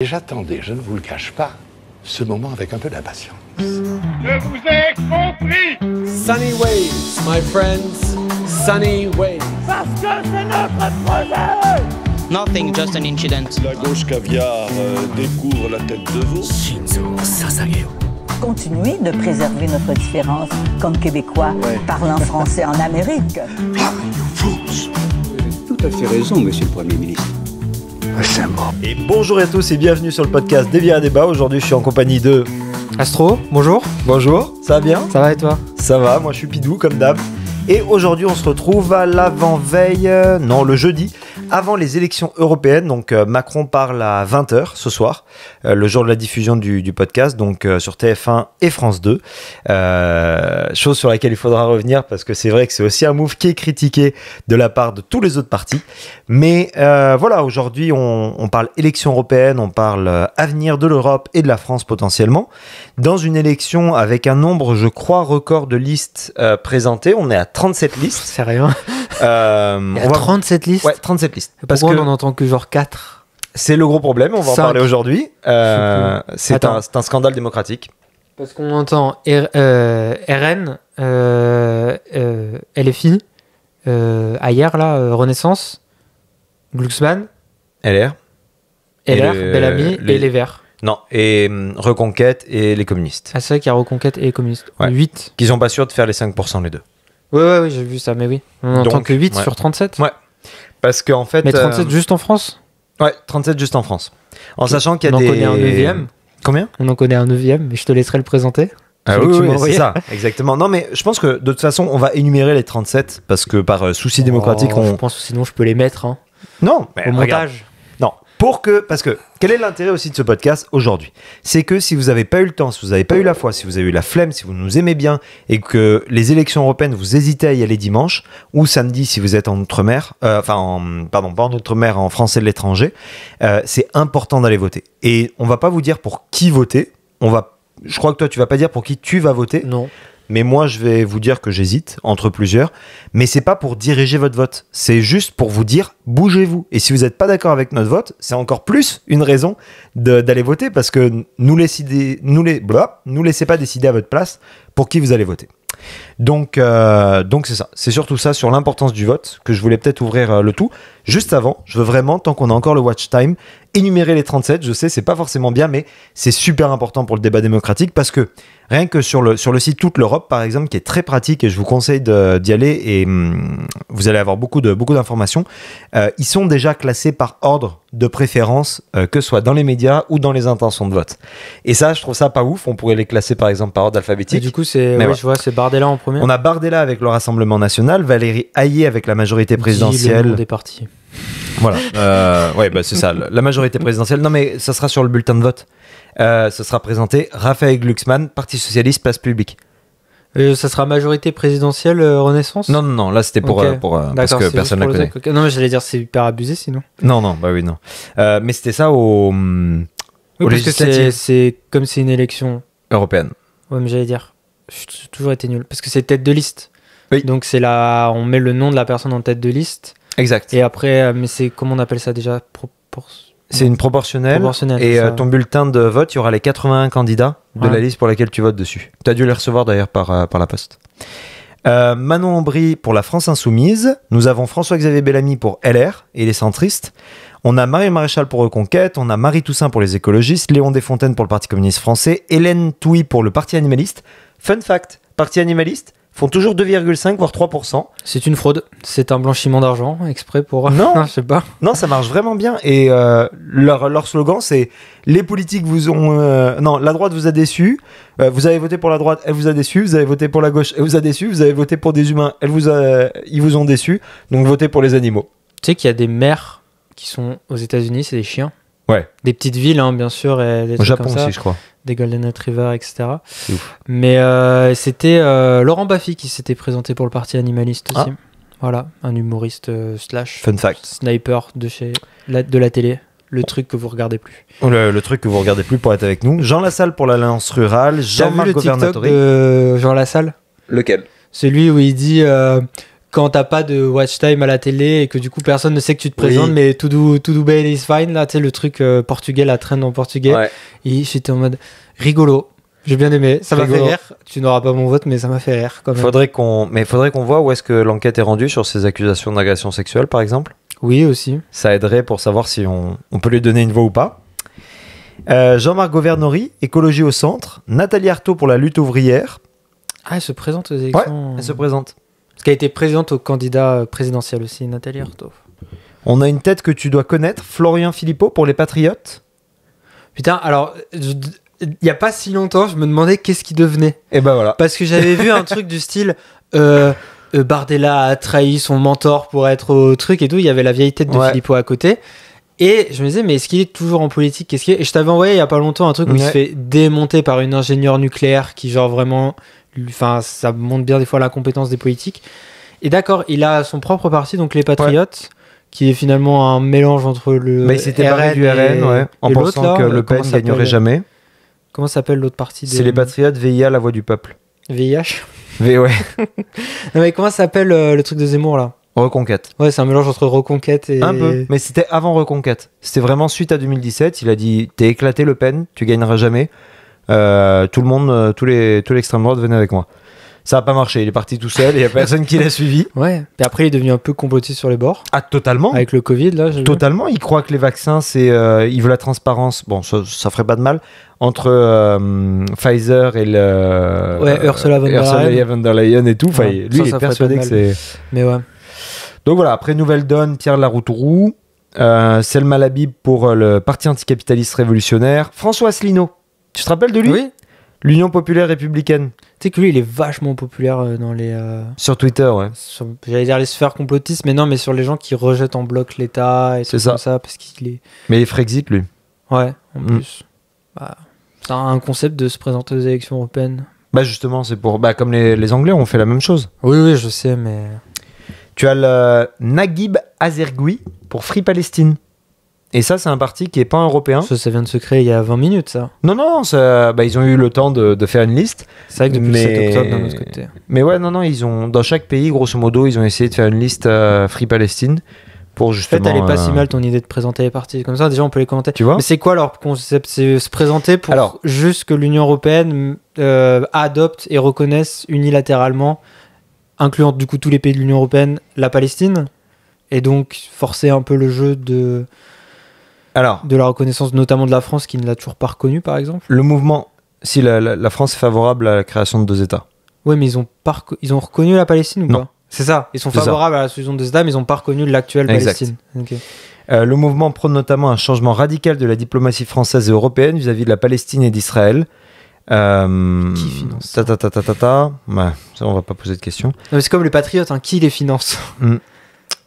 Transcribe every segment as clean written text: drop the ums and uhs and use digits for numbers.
J'attendais, je ne vous le cache pas, ce moment avec un peu d'impatience. Je vous ai compris. Sunny ways, my friends, sunny ways. Parce que c'est notre projet. Nothing, just an incident. La gauche caviar découvre la tête de veau. Continuer de préserver notre différence comme Québécois parlant français en Amérique. Tout à fait raison, monsieur le Premier ministre. Et bonjour à tous et bienvenue sur le podcast Dévier à débat. Aujourd'hui je suis en compagnie de Astro, bonjour. Bonjour, ça va bien? Ça va et toi? Ça va, moi je suis Pidou comme d'hab. Et aujourd'hui on se retrouve à l'avant-veille, le jeudi, avant les élections européennes. Donc Macron parle à 20h ce soir, le jour de la diffusion du podcast, donc sur TF1 et France 2. Chose sur laquelle il faudra revenir parce que c'est vrai que c'est aussi un move qui est critiqué de la part de tous les autres partis. Mais voilà, aujourd'hui on parle élections européennes, on parle avenir de l'Europe et de la France potentiellement. Dans une élection avec un nombre, je crois, record de listes présentées, on est à 37 listes. C'est rien. Il y a 37 listes. Ouais, 37 listes. Parce qu'on n'en entend que genre 4. C'est le gros problème, on va 5. en parler aujourd'hui. C'est un scandale démocratique. Parce qu'on entend RN, LFI, Ayer, là, Renaissance, Glucksmann, LR, Bellamy et les Verts. Non, et Reconquête et les communistes. Ah, c'est vrai qu'il y a Reconquête et les communistes. Ouais. 8. Qui sont pas sûrs de faire les 5% les deux. Ouais, j'ai vu ça, mais oui. On n'entend que 8 sur 37. Ouais. Parce qu'en fait. Mais 37 juste en France. Ouais, 37 juste en France. En sachant qu'il y a On en connaît un 9e. Combien? On en connaît un 9e, mais je te laisserai le présenter. Ah oui, c'est ça, exactement. Non, mais je pense que de toute façon, on va énumérer les 37 parce que par souci démocratique, Je pense que sinon je peux les mettre. Hein. Non, mais au montage. Non, parce que quel est l'intérêt aussi de ce podcast aujourd'hui? C'est que si vous n'avez pas eu le temps, si vous n'avez pas eu la foi, si vous avez eu la flemme, si vous nous aimez bien et que les élections européennes, vous hésitez à y aller dimanche ou samedi si vous êtes en outre-mer, pas en outre-mer, en français de l'étranger, c'est important d'aller voter. Et on va pas vous dire pour qui voter. Je crois que toi, tu vas pas dire pour qui tu vas voter. Non. Mais moi, je vais vous dire que j'hésite entre plusieurs. Mais c'est pas pour diriger votre vote. C'est juste pour vous dire, bougez-vous. Et si vous n'êtes pas d'accord avec notre vote, c'est encore plus une raison d'aller voter parce que nous laissez pas décider à votre place pour qui vous allez voter. Donc c'est ça. C'est surtout ça sur l'importance du vote que je voulais peut-être ouvrir le tout. Juste avant, je veux vraiment, tant qu'on a encore le watch time, énumérer les 37. Je sais, c'est pas forcément bien, mais c'est super important pour le débat démocratique parce que rien que sur le site Toute l'Europe, par exemple, qui est très pratique et je vous conseille d'y aller et vous allez avoir beaucoup d'informations, ils sont déjà classés par ordre de préférence, que ce soit dans les médias ou dans les intentions de vote. Et ça, je trouve ça pas ouf. On pourrait les classer par exemple par ordre alphabétique. Et du coup, je vois, c'est Bardella en premier. On a Bardella avec le Rassemblement National, Valérie Hayé avec la majorité présidentielle. Le nom des partis. Voilà. C'est ça, la majorité présidentielle. Non, mais ça sera sur le bulletin de vote. Ça sera présenté Raphaël Glucksmann, Parti Socialiste, Place Publique. Ça sera majorité présidentielle Renaissance? Non, là c'était pour parce que personne ne la connaît. Non, mais j'allais dire c'est hyper abusé sinon. Non. Mais c'était ça au parce que c'est comme c'est une élection européenne. Ouais, mais j'allais dire, j'ai toujours été nul parce que c'est tête de liste. Oui. Donc c'est là, on met le nom de la personne en tête de liste. Exact. Et après, mais c'est comment on appelle ça déjà? C'est une proportionnelle et ton bulletin de vote, il y aura les 81 candidats de la liste pour laquelle tu votes dessus. Tu as dû les recevoir d'ailleurs par la poste. Manon Aubry pour la France Insoumise. Nous avons François-Xavier Bellamy pour LR et les centristes. On a Marie Maréchal pour Reconquête. On a Marie Toussaint pour les écologistes. Léon Desfontaines pour le Parti communiste français. Hélène Touy pour le Parti animaliste. Fun fact, Parti animaliste font toujours 2,5 voire 3%. C'est une fraude. C'est un blanchiment d'argent exprès pour... Non, je sais pas. Non, ça marche vraiment bien. Et leur slogan, c'est les politiques vous ont... la droite vous a déçu. Vous avez voté pour la droite, elle vous a déçu. Vous avez voté pour la gauche, elle vous a déçu. Vous avez voté pour des humains, ils vous ont déçu. Donc votez pour les animaux. Tu sais qu'il y a des maires qui sont aux États-Unis, c'est des chiens. Ouais. Des petites villes, hein, bien sûr. Et des au Japon comme ça, aussi, je crois. Des Golden Retriever, etc. C'est ouf. Mais c'était Laurent Baffy qui s'était présenté pour le Parti animaliste aussi. Voilà, un humoriste slash fun fact sniper de la télé. Le truc que vous regardez plus. Le truc que vous regardez plus pour être avec nous. Jean Lassalle pour l'Alliance Rurale. Jean-Marc Governatori. T'as vu le TikTok de Jean Lassalle? Lequel? Celui où il dit quand t'as pas de watch time à la télé et que du coup personne ne sait que tu te présentes, mais to do bad is fine, là, tu sais, le truc portugais, la trend en portugais. Ouais. Et j'étais en mode rigolo. J'ai bien aimé. Ça m'a fait rire. Tu n'auras pas mon vote, mais ça m'a fait rire quand même. Faudrait qu'on voit où est-ce que l'enquête est rendue sur ces accusations d'agression sexuelle, par exemple. Oui, aussi. Ça aiderait pour savoir si on peut lui donner une voix ou pas. Jean-Marc Governori, écologie au centre. Nathalie Arthaud pour la lutte ouvrière. Ah, elle se présente aux élections. Ouais, elle se présente. Parce qu'elle a été présidente au candidat présidentiel aussi, Nathalie Arthaud. On a une tête que tu dois connaître, Florian Philippot pour les Patriotes. Putain, alors, il n'y a pas si longtemps, je me demandais qu'est-ce qu'il devenait. Et ben voilà. Parce que j'avais vu un truc du style Bardella a trahi son mentor pour être au truc et tout. Il y avait la vieille tête de Philippot à côté. Et je me disais, mais est-ce qu'il est toujours en politique? Et je t'avais envoyé il n'y a pas longtemps un truc où il se fait démonter par une ingénieure nucléaire qui, genre, vraiment. Enfin, ça montre bien des fois la compétence des politiques. Et d'accord, il a son propre parti, donc les Patriotes, qui est finalement un mélange entre le mais il s'était barré du RN, en pensant là, que Le Pen ne gagnerait jamais. Comment s'appelle l'autre parti C'est les Patriotes, VIA, la voix du peuple. VIH ouais. Non, mais comment s'appelle le truc de Zemmour là? Reconquête. Ouais, c'est un mélange entre Reconquête et... Un peu, mais c'était avant Reconquête. C'était vraiment suite à 2017. Il a dit, t'es éclaté Le Pen, tu gagneras jamais. Tout le monde, tout l'extrême droite venait avec moi. Ça n'a pas marché, il est parti tout seul et il n'y a personne qui l'a suivi. Ouais, et après il est devenu un peu complotiste sur les bords. Ah, totalement. Avec le Covid, là. Totalement, il croit que les vaccins, il veut la transparence. Bon, ça ferait pas de mal. Entre Pfizer et le... Ouais, Ursula von der Leyen et tout. Ouais, lui, il est persuadé que c'est... Mais ouais. Donc voilà, après Nouvelle Donne, Pierre Laroutourou, Selma Labib pour le Parti anticapitaliste révolutionnaire, François Asselineau. Tu te rappelles de lui? Oui. L'Union populaire républicaine. Tu sais que lui, il est vachement populaire dans les... Sur Twitter, ouais. J'allais dire les sphères complotistes, mais non, mais sur les gens qui rejettent en bloc l'État et tout comme ça, parce qu'il est... Mais il est Frexit, lui. Ouais, en plus. Bah, c'est un concept de se présenter aux élections européennes. Bah justement, c'est pour... Bah comme les Anglais ont fait la même chose. Oui, je sais, mais... Tu as le Naguib Azergoui pour Free Palestine. Et ça, c'est un parti qui n'est pas européen. Ça vient de se créer il y a 20 minutes, ça. Non, ils ont eu le temps de faire une liste. C'est vrai que depuis le 7 octobre, d'un autre côté. Mais ouais, non, ils ont, dans chaque pays, grosso modo, ils ont essayé de faire une liste Free Palestine pour justement... En fait, elle est pas si mal ton idée de présenter les partis. Comme ça, déjà, on peut les commenter. Tu vois ? Mais c'est quoi leur concept ? C'est se présenter pour juste que l'Union européenne adopte et reconnaisse unilatéralement, incluant du coup tous les pays de l'Union européenne, la Palestine, et donc forcer un peu le jeu de la reconnaissance, notamment de la France qui ne l'a toujours pas reconnue, par exemple. Le mouvement, si la France est favorable à la création de 2 États. Oui, mais ils ont reconnu la Palestine ou non. pas ? C'est ça, ils sont favorables à la solution de 2 États, mais ils n'ont pas reconnu l'actuelle Palestine. Okay. Le mouvement prône notamment un changement radical de la diplomatie française et européenne vis-à-vis de la Palestine et d'Israël. Qui finance ça ? Ouais, ça, on va pas poser de questions. Non, c'est comme les patriotes, qui les finance ?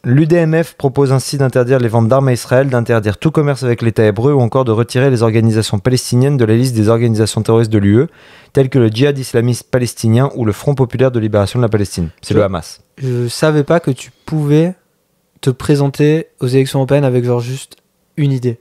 L'UDMF propose ainsi d'interdire les ventes d'armes à Israël, d'interdire tout commerce avec l'État hébreu ou encore de retirer les organisations palestiniennes de la liste des organisations terroristes de l'UE, telles que le Djihad islamiste palestinien ou le Front populaire de libération de la Palestine. C'est le Hamas. Je savais pas que tu pouvais te présenter aux élections européennes avec genre juste une idée.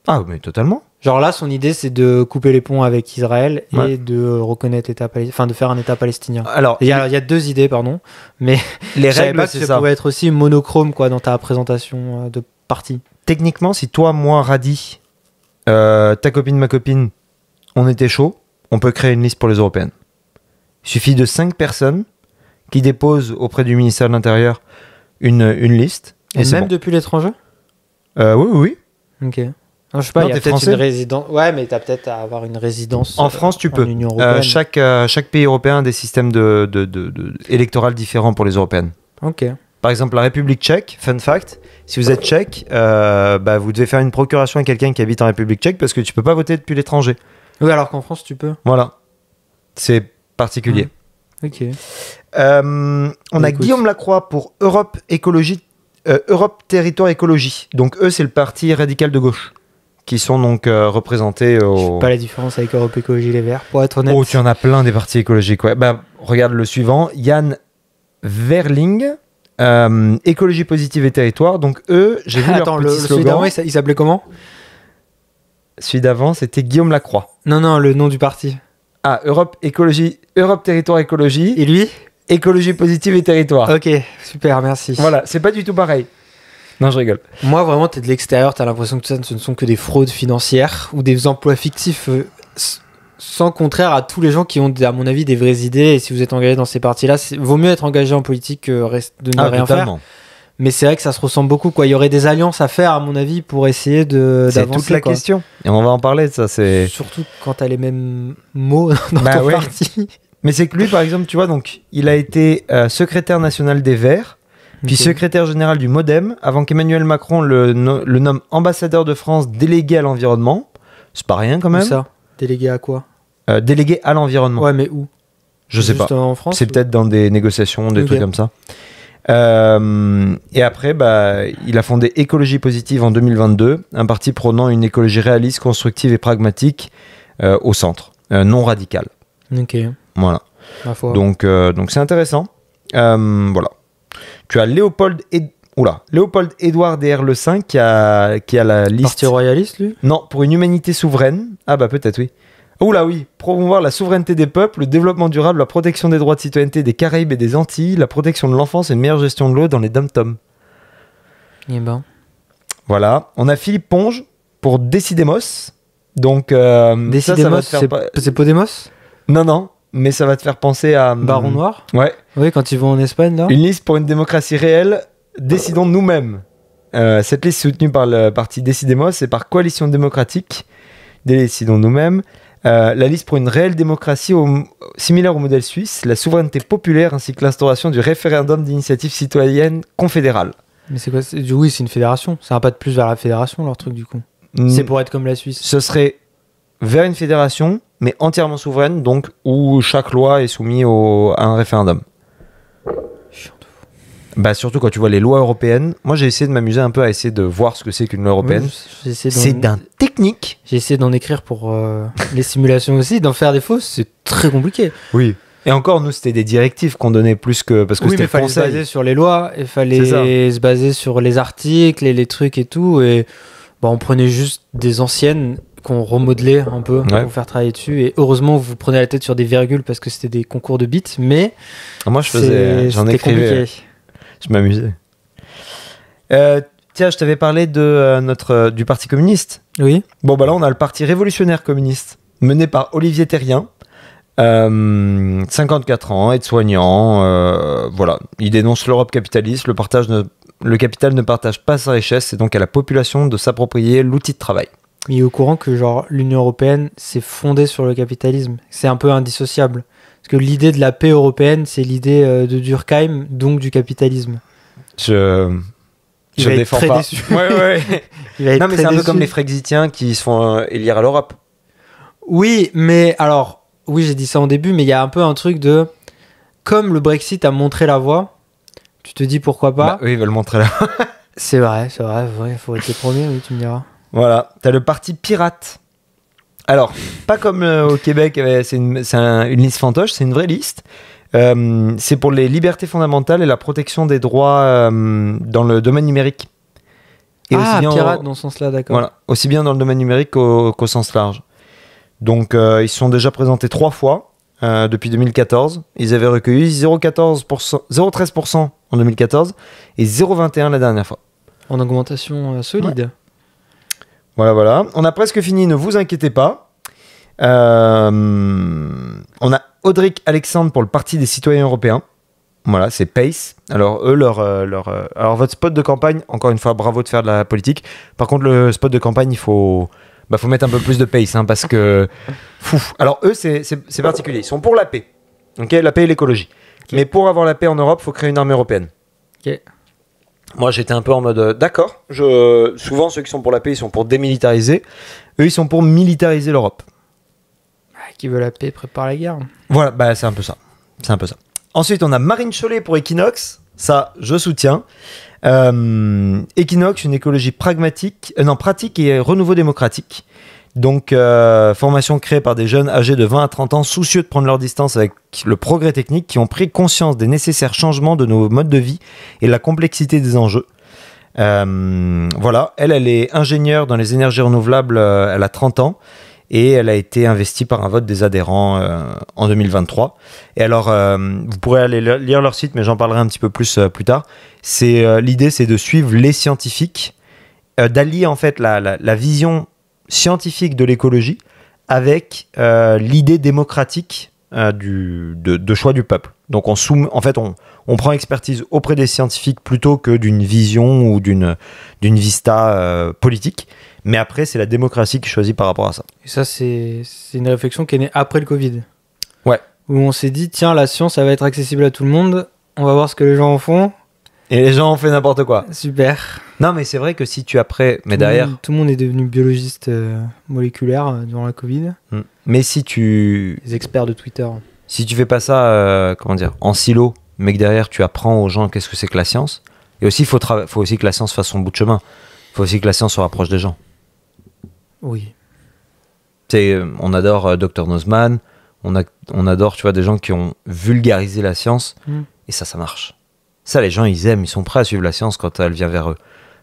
Ah, mais totalement. Genre là, son idée, c'est de couper les ponts avec Israël et de reconnaître de faire un État palestinien. Alors, il y a 2 idées, pardon, mais les règles, c'est ça. Ça pouvait être aussi monochrome dans ta présentation de parti. Techniquement, si toi, moi, Radi, ta copine, ma copine, on était chaud, on peut créer une liste pour les européennes. Il suffit de 5 personnes qui déposent auprès du ministère de l'Intérieur une liste. Et même depuis l'étranger ? Oui. Ok. Non, je sais pas, il y a peut-être une résidence. Ouais, mais t'as peut-être à avoir une résidence. En France, tu peux. Chaque pays européen a des systèmes électoraux différents pour les européennes. Ok. Par exemple, la République tchèque, fun fact, si vous êtes tchèque, vous devez faire une procuration à quelqu'un qui habite en République tchèque parce que tu peux pas voter depuis l'étranger. Oui, alors qu'en France, tu peux. Voilà. C'est particulier. Ok. On a Guillaume Lacroix pour Europe Territoire Écologie. Donc eux, c'est le parti radical de gauche qui sont donc représentés au... Je sais pas la différence avec Europe Écologie Les Verts, pour être honnête. Oh, tu en as plein des partis écologiques, ouais. Regarde le suivant, Yann Verling, Écologie Positive et Territoire. Donc eux, j'ai vu leur petit slogan. Celui d'avant, il s'appelait comment ? Celui d'avant, c'était Guillaume Lacroix. Non, le nom du parti. Ah, Europe Territoire Écologie. Et lui ? écologie positive et territoire. Ok, super, merci. Voilà, c'est pas du tout pareil. Non, je rigole. Moi, vraiment, t'es de l'extérieur, t'as l'impression que ce ne sont que des fraudes financières ou des emplois fictifs, sans contraire à tous les gens qui ont, à mon avis, des vraies idées. Et si vous êtes engagé dans ces partis-là, vaut mieux être engagé en politique que de ne rien totalement. faire. Mais c'est vrai que ça se ressemble beaucoup, quoi. Il y aurait des alliances à faire, à mon avis, pour essayer d'avancer. C'est toute la question. Et on va en parler de ça. Surtout quand t'as les mêmes mots dans ton parti. Mais c'est que lui, par exemple, tu vois, donc, il a été secrétaire national des Verts, puis secrétaire général du MoDem, avant qu'Emmanuel Macron le nomme ambassadeur de France délégué à l'environnement. C'est pas rien quand même. Où ça ? Délégué à quoi ? Délégué à l'environnement. Ouais, mais où ? Je sais pas. En France, c'est peut-être dans des négociations, des trucs comme ça. Et après, il a fondé Écologie Positive en 2022, un parti prônant une écologie réaliste, constructive et pragmatique au centre, non radicale. Ok. Voilà. Ma foi. Donc c'est intéressant. Voilà. Tu as Léopold Édouard DR Le V qui a la liste. Parti royaliste, lui ? Non, pour une humanité souveraine. Ah bah peut-être oui. Oula oui, promouvoir la souveraineté des peuples, le développement durable, la protection des droits de citoyenneté des Caraïbes et des Antilles, la protection de l'enfance et une meilleure gestion de l'eau dans les dom-toms. Eh ben. Voilà. On a Philippe Ponge pour Décidemos. Donc Décidemos, c'est Podemos ? Non, mais ça va te faire penser à Baron Noir ? Ouais. Oui, quand ils vont en Espagne, là. Une liste pour une démocratie réelle, décidons nous-mêmes. Cette liste soutenue par le parti Décidemos et par Coalition démocratique, décidons nous-mêmes. La liste pour une réelle démocratie similaire au modèle suisse, la souveraineté populaire ainsi que l'instauration du référendum d'initiative citoyenne confédérale. Mais c'est quoi ? Oui, c'est une fédération. C'est un pas de plus vers la fédération, leur truc, du coup. C'est pour être comme la Suisse. Ce serait vers une fédération, mais entièrement souveraine, donc où chaque loi est soumise à un référendum. Surtout quand tu vois les lois européennes. Moi, j'ai essayé de m'amuser un peu à essayer de voir ce que c'est qu'une loi européenne. Oui, c'est d'un technique. J'ai essayé d'en écrire pour les simulations aussi, d'en faire des fausses. C'est très compliqué. Oui. Et encore, nous, c'était des directives qu'on donnait plus que... Parce que oui, c'était mais il fallait se baser sur les lois, il fallait se baser sur les articles et les trucs et tout. Et on prenait juste des anciennes qu'on remodelait un peu pour faire travailler dessus. Et heureusement, vous prenez la tête sur des virgules parce que c'était des concours de bits. Mais moi, j'en écrivais. Je m'amusais. Tiens, je t'avais parlé du Parti communiste. Oui. Bon, là, on a le Parti révolutionnaire communiste, mené par Olivier Terrien, 54 ans, aide-soignant. Voilà. Il dénonce l'Europe capitaliste. Le capital ne partage pas sa richesse, c'est donc à la population de s'approprier l'outil de travail. Mais il est au courant que l'Union européenne s'est fondée sur le capitalisme. C'est un peu indissociable. Parce que l'idée de la paix européenne, c'est l'idée de Durkheim, donc du capitalisme. Je défends pas. Déçu. Ouais. Non, mais c'est un peu comme les frais. Frexitiens qui se font élire à l'Europe. Oui, mais alors, oui, j'ai dit ça en début, mais il y a un peu un truc de... Comme le Brexit a montré la voie, tu te dis pourquoi pas. Oui, ils veulent montrer la voie. C'est vrai, il faut être les premiers, oui, tu me diras. Voilà, t'as le Parti pirate. Alors, pas comme au Québec, c'est une liste fantoche, c'est une vraie liste. C'est pour les libertés fondamentales et la protection des droits dans le domaine numérique. Et aussi bien pirate dans ce sens-là, d'accord. Voilà, aussi bien dans le domaine numérique qu'au sens large. Donc, ils se sont déjà présentés 3 fois depuis 2014. Ils avaient recueilli 0,13% en 2014 et 0,21% la dernière fois. En augmentation solide. Ouais. Voilà. On a presque fini, ne vous inquiétez pas. On a Audric Alexandre pour le Parti des citoyens européens. Voilà, c'est PACE. Alors, eux, alors votre spot de campagne, encore une fois, bravo de faire de la politique. Par contre, le spot de campagne, il faut mettre un peu plus de PACE, parce que... Alors, eux, c'est particulier. Ils sont pour la paix. Okay, la paix et l'écologie. Okay. Mais pour avoir la paix en Europe, il faut créer une armée européenne. Ok. Moi, j'étais un peu en mode d'accord. Souvent, ceux qui sont pour la paix, ils sont pour démilitariser. Eux, ils sont pour militariser l'Europe. Qui veut la paix prépare la guerre. Voilà, c'est un peu ça. Ensuite, on a Marine Chollet pour Equinox. Ça, je soutiens. Equinox, une écologie pratique et renouveau démocratique. Donc, formation créée par des jeunes âgés de 20 à 30 ans soucieux de prendre leur distance avec le progrès technique, qui ont pris conscience des nécessaires changements de nos modes de vie et la complexité des enjeux. Voilà, elle est ingénieure dans les énergies renouvelables, elle a 30 ans. et elle a été investie par un vote des adhérents en 2023. Et alors, vous pourrez aller lire leur site, mais j'en parlerai un petit peu plus plus tard. L'idée, c'est de suivre les scientifiques, d'allier en fait la vision scientifique de l'écologie avec l'idée démocratique de choix du peuple. Donc on prend expertise auprès des scientifiques plutôt que d'une vision ou d'une vista politique. Mais après, c'est la démocratie qui choisit par rapport à ça. Et ça, c'est une réflexion qui est née après le Covid. Ouais. Où on s'est dit, tiens, la science, ça va être accessible à tout le monde. On va voir ce que les gens en font. Et les gens ont fait n'importe quoi. Super. Non, mais c'est vrai que si tu après... Mais tout le monde est devenu biologiste moléculaire durant la Covid. Mais si tu... Les experts de Twitter. Si tu fais pas ça, en silo, mais que derrière tu apprends aux gens qu'est-ce que c'est que la science. Et aussi, il faut aussi que la science fasse son bout de chemin. Il faut aussi que la science se rapproche des gens. Oui. On adore Dr Nozman, on adore, tu vois, des gens qui ont vulgarisé la science, et ça marche. Ça, les gens, ils aiment, ils sont prêts à suivre la science quand elle vient vers eux.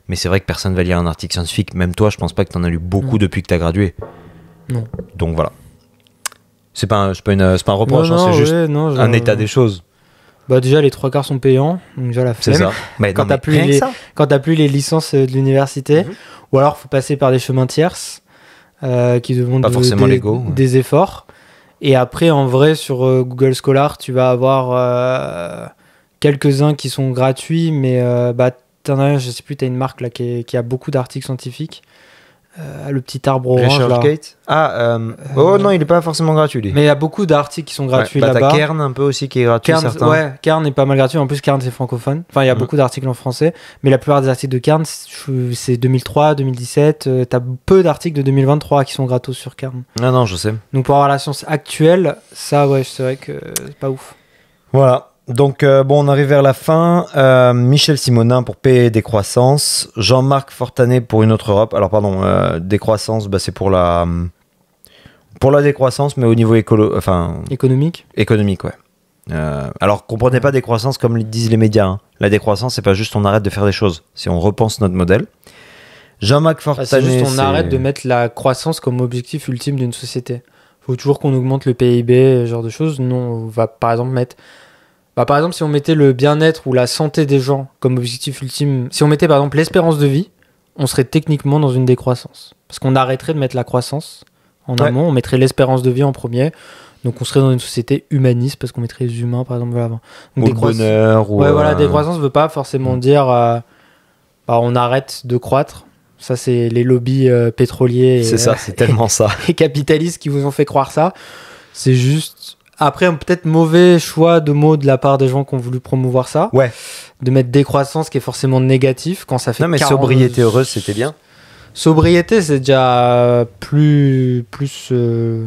Mais c'est vrai que personne va lire un article scientifique. Même toi, je pense pas que t'en as lu beaucoup depuis que t'as gradué. Non. Donc voilà. C'est pas un reproche, c'est juste un état des choses. Bah déjà, les 3 quarts sont payants, donc déjà la flemme. C'est ça. Mais quand t'as plus les licences de l'université, ou alors faut passer par des chemins tierces qui demandent pas forcément légaux, des efforts. Et après, en vrai, sur Google Scholar, tu vas avoir quelques-uns qui sont gratuits, mais t'en as un, je sais plus, t'as une marque là qui a beaucoup d'articles scientifiques. Le petit arbre orange là. ResearchGate. Oh non, il est pas forcément gratuit lui. Mais il y a beaucoup d'articles qui sont gratuits là-bas. T'as Kern un peu aussi qui est gratuit. Kern est pas mal gratuit. En plus, Kern c'est francophone. Enfin, il y a beaucoup d'articles en français, mais la plupart des articles de Kern c'est 2003, 2017. T'as peu d'articles de 2023 qui sont gratos sur Kern. Non, je sais. Donc pour avoir la science actuelle, ça c'est vrai que c'est pas ouf. Voilà. Donc, on arrive vers la fin. Michel Simonin pour Paix et Décroissance. Jean-Marc Fortanet pour Une Autre Europe. Alors, pardon, décroissance, c'est pour la décroissance, mais au niveau économique. Économique, ouais. Alors, comprenez pas décroissance comme disent les médias. Hein. La décroissance, c'est pas juste on arrête de faire des choses. C'est on repense notre modèle. Jean-Marc Fortanet. C'est juste on arrête de mettre la croissance comme objectif ultime d'une société. Faut toujours qu'on augmente le PIB, ce genre de choses. Non, on va par exemple mettre... par exemple, si on mettait le bien-être ou la santé des gens comme objectif ultime, si on mettait par exemple l'espérance de vie, on serait techniquement dans une décroissance. Parce qu'on arrêterait de mettre la croissance en amont, on mettrait l'espérance de vie en premier. Donc on serait dans une société humaniste parce qu'on mettrait les humains par exemple avant. Donc, ou le bonheur. Ouais, voilà, décroissance ne veut pas forcément dire on arrête de croître. Ça, c'est les lobbies pétroliers. C'est ça, c'est tellement ça. Et capitalistes qui vous ont fait croire ça. C'est juste... Après, peut-être mauvais choix de mots de la part des gens qui ont voulu promouvoir ça. Ouais. De mettre décroissance qui est forcément négatif quand ça fait. Non, mais sobriété heureuse, c'était bien. Sobriété, c'est déjà plus proche de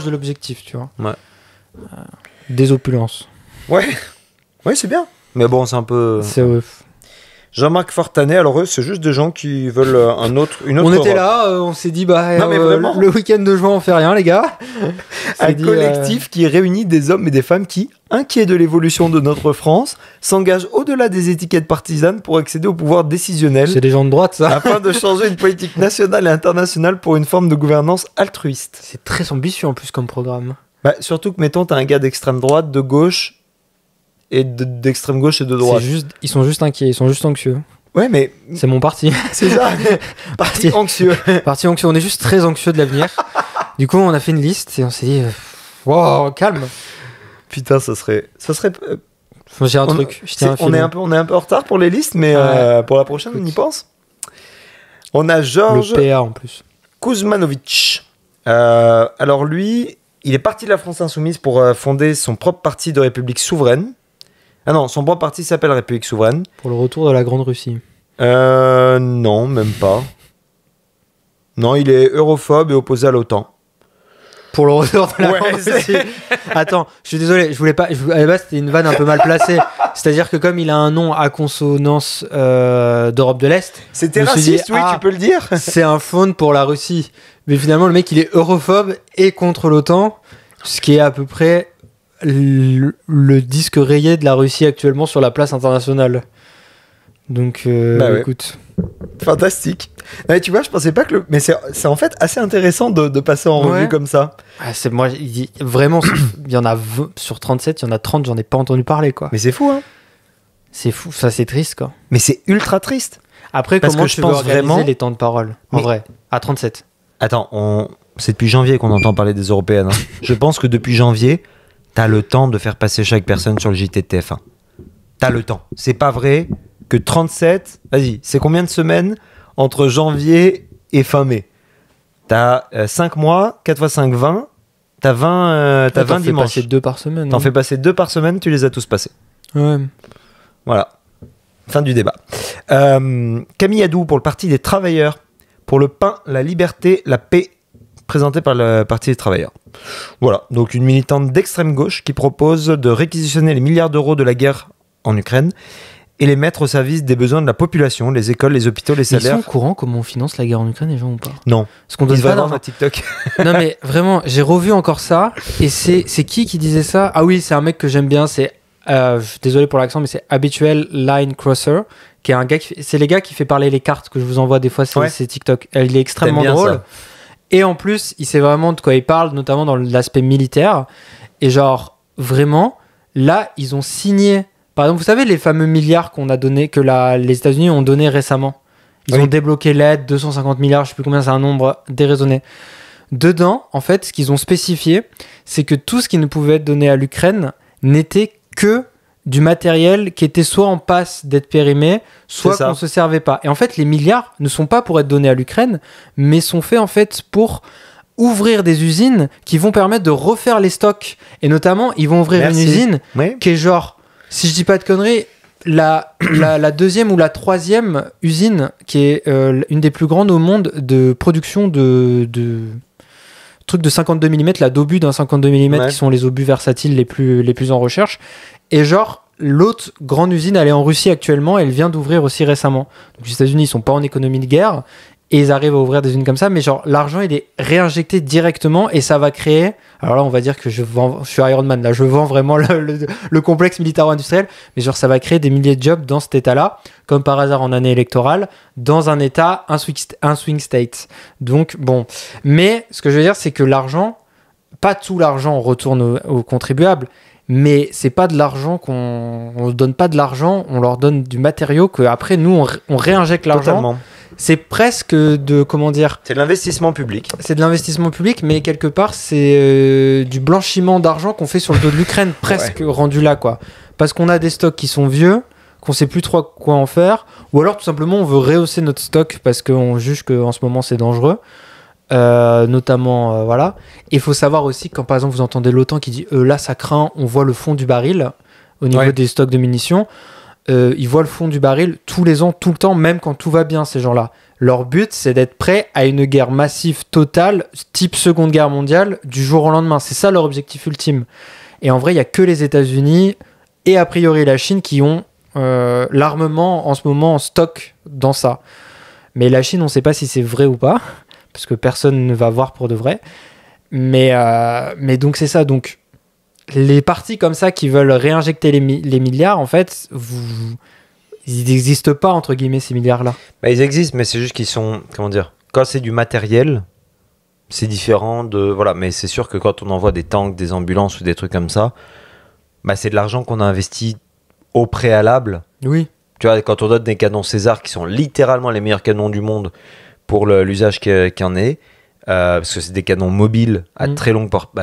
l'objectif, tu vois. Ouais. Des opulences. Ouais, c'est bien. Mais bon, c'est un peu. C'est ouf. Jean-Marc Fortanet, alors eux, c'est juste des gens qui veulent une autre On était là, on s'est dit, le week-end de juin, on fait rien, les gars. Un collectif qui réunit des hommes et des femmes qui, inquiets de l'évolution de notre France, s'engagent au-delà des étiquettes partisanes pour accéder au pouvoir décisionnel. C'est des gens de droite, ça. Afin de changer une politique nationale et internationale pour une forme de gouvernance altruiste. C'est très ambitieux en plus comme programme. Surtout que, mettons, t'as un gars d'extrême droite, de gauche... et d'extrême gauche et de droite. Ils sont juste inquiets, ils sont juste anxieux. Ouais, mais... C'est mon parti. C'est ça. Parti anxieux. Parti anxieux, on est juste très anxieux de l'avenir. Du coup, on a fait une liste et on s'est dit... Wow, calme. Putain, ça serait... J'ai un truc. On est un peu en retard pour les listes, mais pour la prochaine, on y pense. On a Georges... Le PA en plus. Kuzmanovic. Alors lui... Il est parti de la France Insoumise pour fonder son propre parti de République Souveraine. Ah non, son propre parti s'appelle République Souveraine. Pour le retour de la Grande Russie. Non, même pas. Non, il est europhobe et opposé à l'OTAN. Pour le retour de la Grande Russie. Attends, je suis désolé, je voulais pas... à la base, c'était une vanne un peu mal placée. C'est-à-dire que comme il a un nom à consonance d'Europe de l'Est... C'était raciste, oui, tu peux le dire. C'est un faune pour la Russie. Mais finalement, le mec, il est europhobe et contre l'OTAN, ce qui est à peu près le disque rayé de la Russie actuellement sur la place internationale. Donc, ouais. écoute. Fantastique. Mais tu vois, je pensais pas que mais c'est en fait assez intéressant de passer en revue comme ça. Ah, moi, vraiment, il y en a sur 37, il y en a 30, j'en ai pas entendu parler, quoi. Mais c'est fou, hein. C'est fou, ça c'est triste, quoi. Mais c'est ultra triste. Après, parce comment que tu veux organiser les temps de parole, en vrai, à 37? Attends, c'est depuis janvier qu'on entend parler des européennes. Hein. Je pense que depuis janvier, t'as le temps de faire passer chaque personne sur le JT de TF1. T'as le temps. C'est pas vrai que 37... Vas-y, c'est combien de semaines entre janvier et fin mai? T'as 5 mois, 4 x 5, 20. T'as 20 dimanches. T'en fais passer 2 par semaine. T'en fais passer 2 par semaine, tu les as tous passés. Ouais. Voilà. Fin du débat. Camille Adou pour le Parti des Travailleurs. Pour le pain, la liberté, la paix, présenté par le Parti des Travailleurs. Voilà, donc une militante d'extrême gauche qui propose de réquisitionner les milliards d'euros de la guerre en Ukraine et les mettre au service des besoins de la population, les écoles, les hôpitaux, les salaires. Ils sont au courant comment on finance la guerre en Ukraine, les gens ou pas? Non. Parce qu'on donne pas d'argent à TikTok. Non mais vraiment, j'ai revu encore ça et c'est qui disait ça? Ah oui, c'est un mec que j'aime bien, c'est désolé pour l'accent, mais c'est Habituel Line Crosser, qui est un gars c'est les gars qui fait parler les cartes que je vous envoie des fois, c'est TikTok. Il est extrêmement drôle. Ça. Et en plus, il sait vraiment de quoi il parle, notamment dans l'aspect militaire. Et genre, vraiment, là, ils ont signé. Par exemple, vous savez, les fameux milliards qu'on a donné, que les États-Unis ont donné récemment. Ils ont débloqué l'aide, 250 milliards, je sais plus combien, c'est un nombre déraisonné. Dedans, en fait, ce qu'ils ont spécifié, c'est que tout ce qui ne pouvait être donné à l'Ukraine n'était que du matériel qui était soit en passe d'être périmé, soit qu'on ne se servait pas. Et en fait, les milliards ne sont pas pour être donnés à l'Ukraine, mais sont faits en fait pour ouvrir des usines qui vont permettre de refaire les stocks. Et notamment, ils vont ouvrir une usine qui est genre, si je dis pas de conneries, la deuxième ou la troisième usine qui est une des plus grandes au monde de production de trucs de 52 mm, d'obus d'un 52 mm qui sont les obus versatiles les plus en recherche. Et genre, l'autre grande usine, elle est en Russie actuellement, elle vient d'ouvrir aussi récemment. Donc les États-Unis, ils sont pas en économie de guerre, et ils arrivent à ouvrir des usines comme ça, mais genre, l'argent, il est réinjecté directement, et ça va créer... Alors là, on va dire que je suis Iron Man, là, je vends vraiment le complexe militaro-industriel, mais genre, ça va créer des milliers de jobs dans cet état-là, comme par hasard en année électorale, dans un état, un swing state. Donc, bon. Mais, ce que je veux dire, c'est que l'argent, pas tout l'argent retourne aux contribuables, mais c'est pas de l'argent on donne pas de l'argent, on leur donne du matériau que après nous on réinjecte l'argent. Totalement. C'est presque de comment dire. C'est de l'investissement public. C'est de l'investissement public, mais quelque part c'est du blanchiment d'argent qu'on fait sur le dos de l'Ukraine, presque rendu là quoi. Parce qu'on a des stocks qui sont vieux, qu'on sait plus trop quoi en faire, ou alors tout simplement on veut rehausser notre stock parce qu'on juge qu'en ce moment c'est dangereux. Notamment voilà. Et il faut savoir aussi quand par exemple vous entendez l'OTAN qui dit là ça craint, on voit le fond du baril au niveau des stocks de munitions, ils voient le fond du baril tous les ans, tout le temps, même quand tout va bien. Ces gens-là, leur but c'est d'être prêts à une guerre massive totale type Seconde Guerre mondiale du jour au lendemain. C'est ça leur objectif ultime. Et en vrai il y a que les États-Unis et a priori la Chine qui ont l'armement en ce moment en stock dans ça. Mais la Chine on sait pas si c'est vrai ou pas, parce que personne ne va voir pour de vrai. Mais donc c'est ça. Donc les partis comme ça qui veulent réinjecter les milliards, en fait, ils n'existent pas, entre guillemets, ces milliards-là. Bah, ils existent, mais c'est juste qu'ils sont... Comment dire ? Quand c'est du matériel, c'est différent de... Voilà, mais c'est sûr que quand on envoie des tanks, des ambulances ou des trucs comme ça, bah, c'est de l'argent qu'on a investi au préalable. Oui. Tu vois, quand on donne des canons César, qui sont littéralement les meilleurs canons du monde, pour l'usage qu'il y en est, parce que c'est des canons mobiles à très longue portée.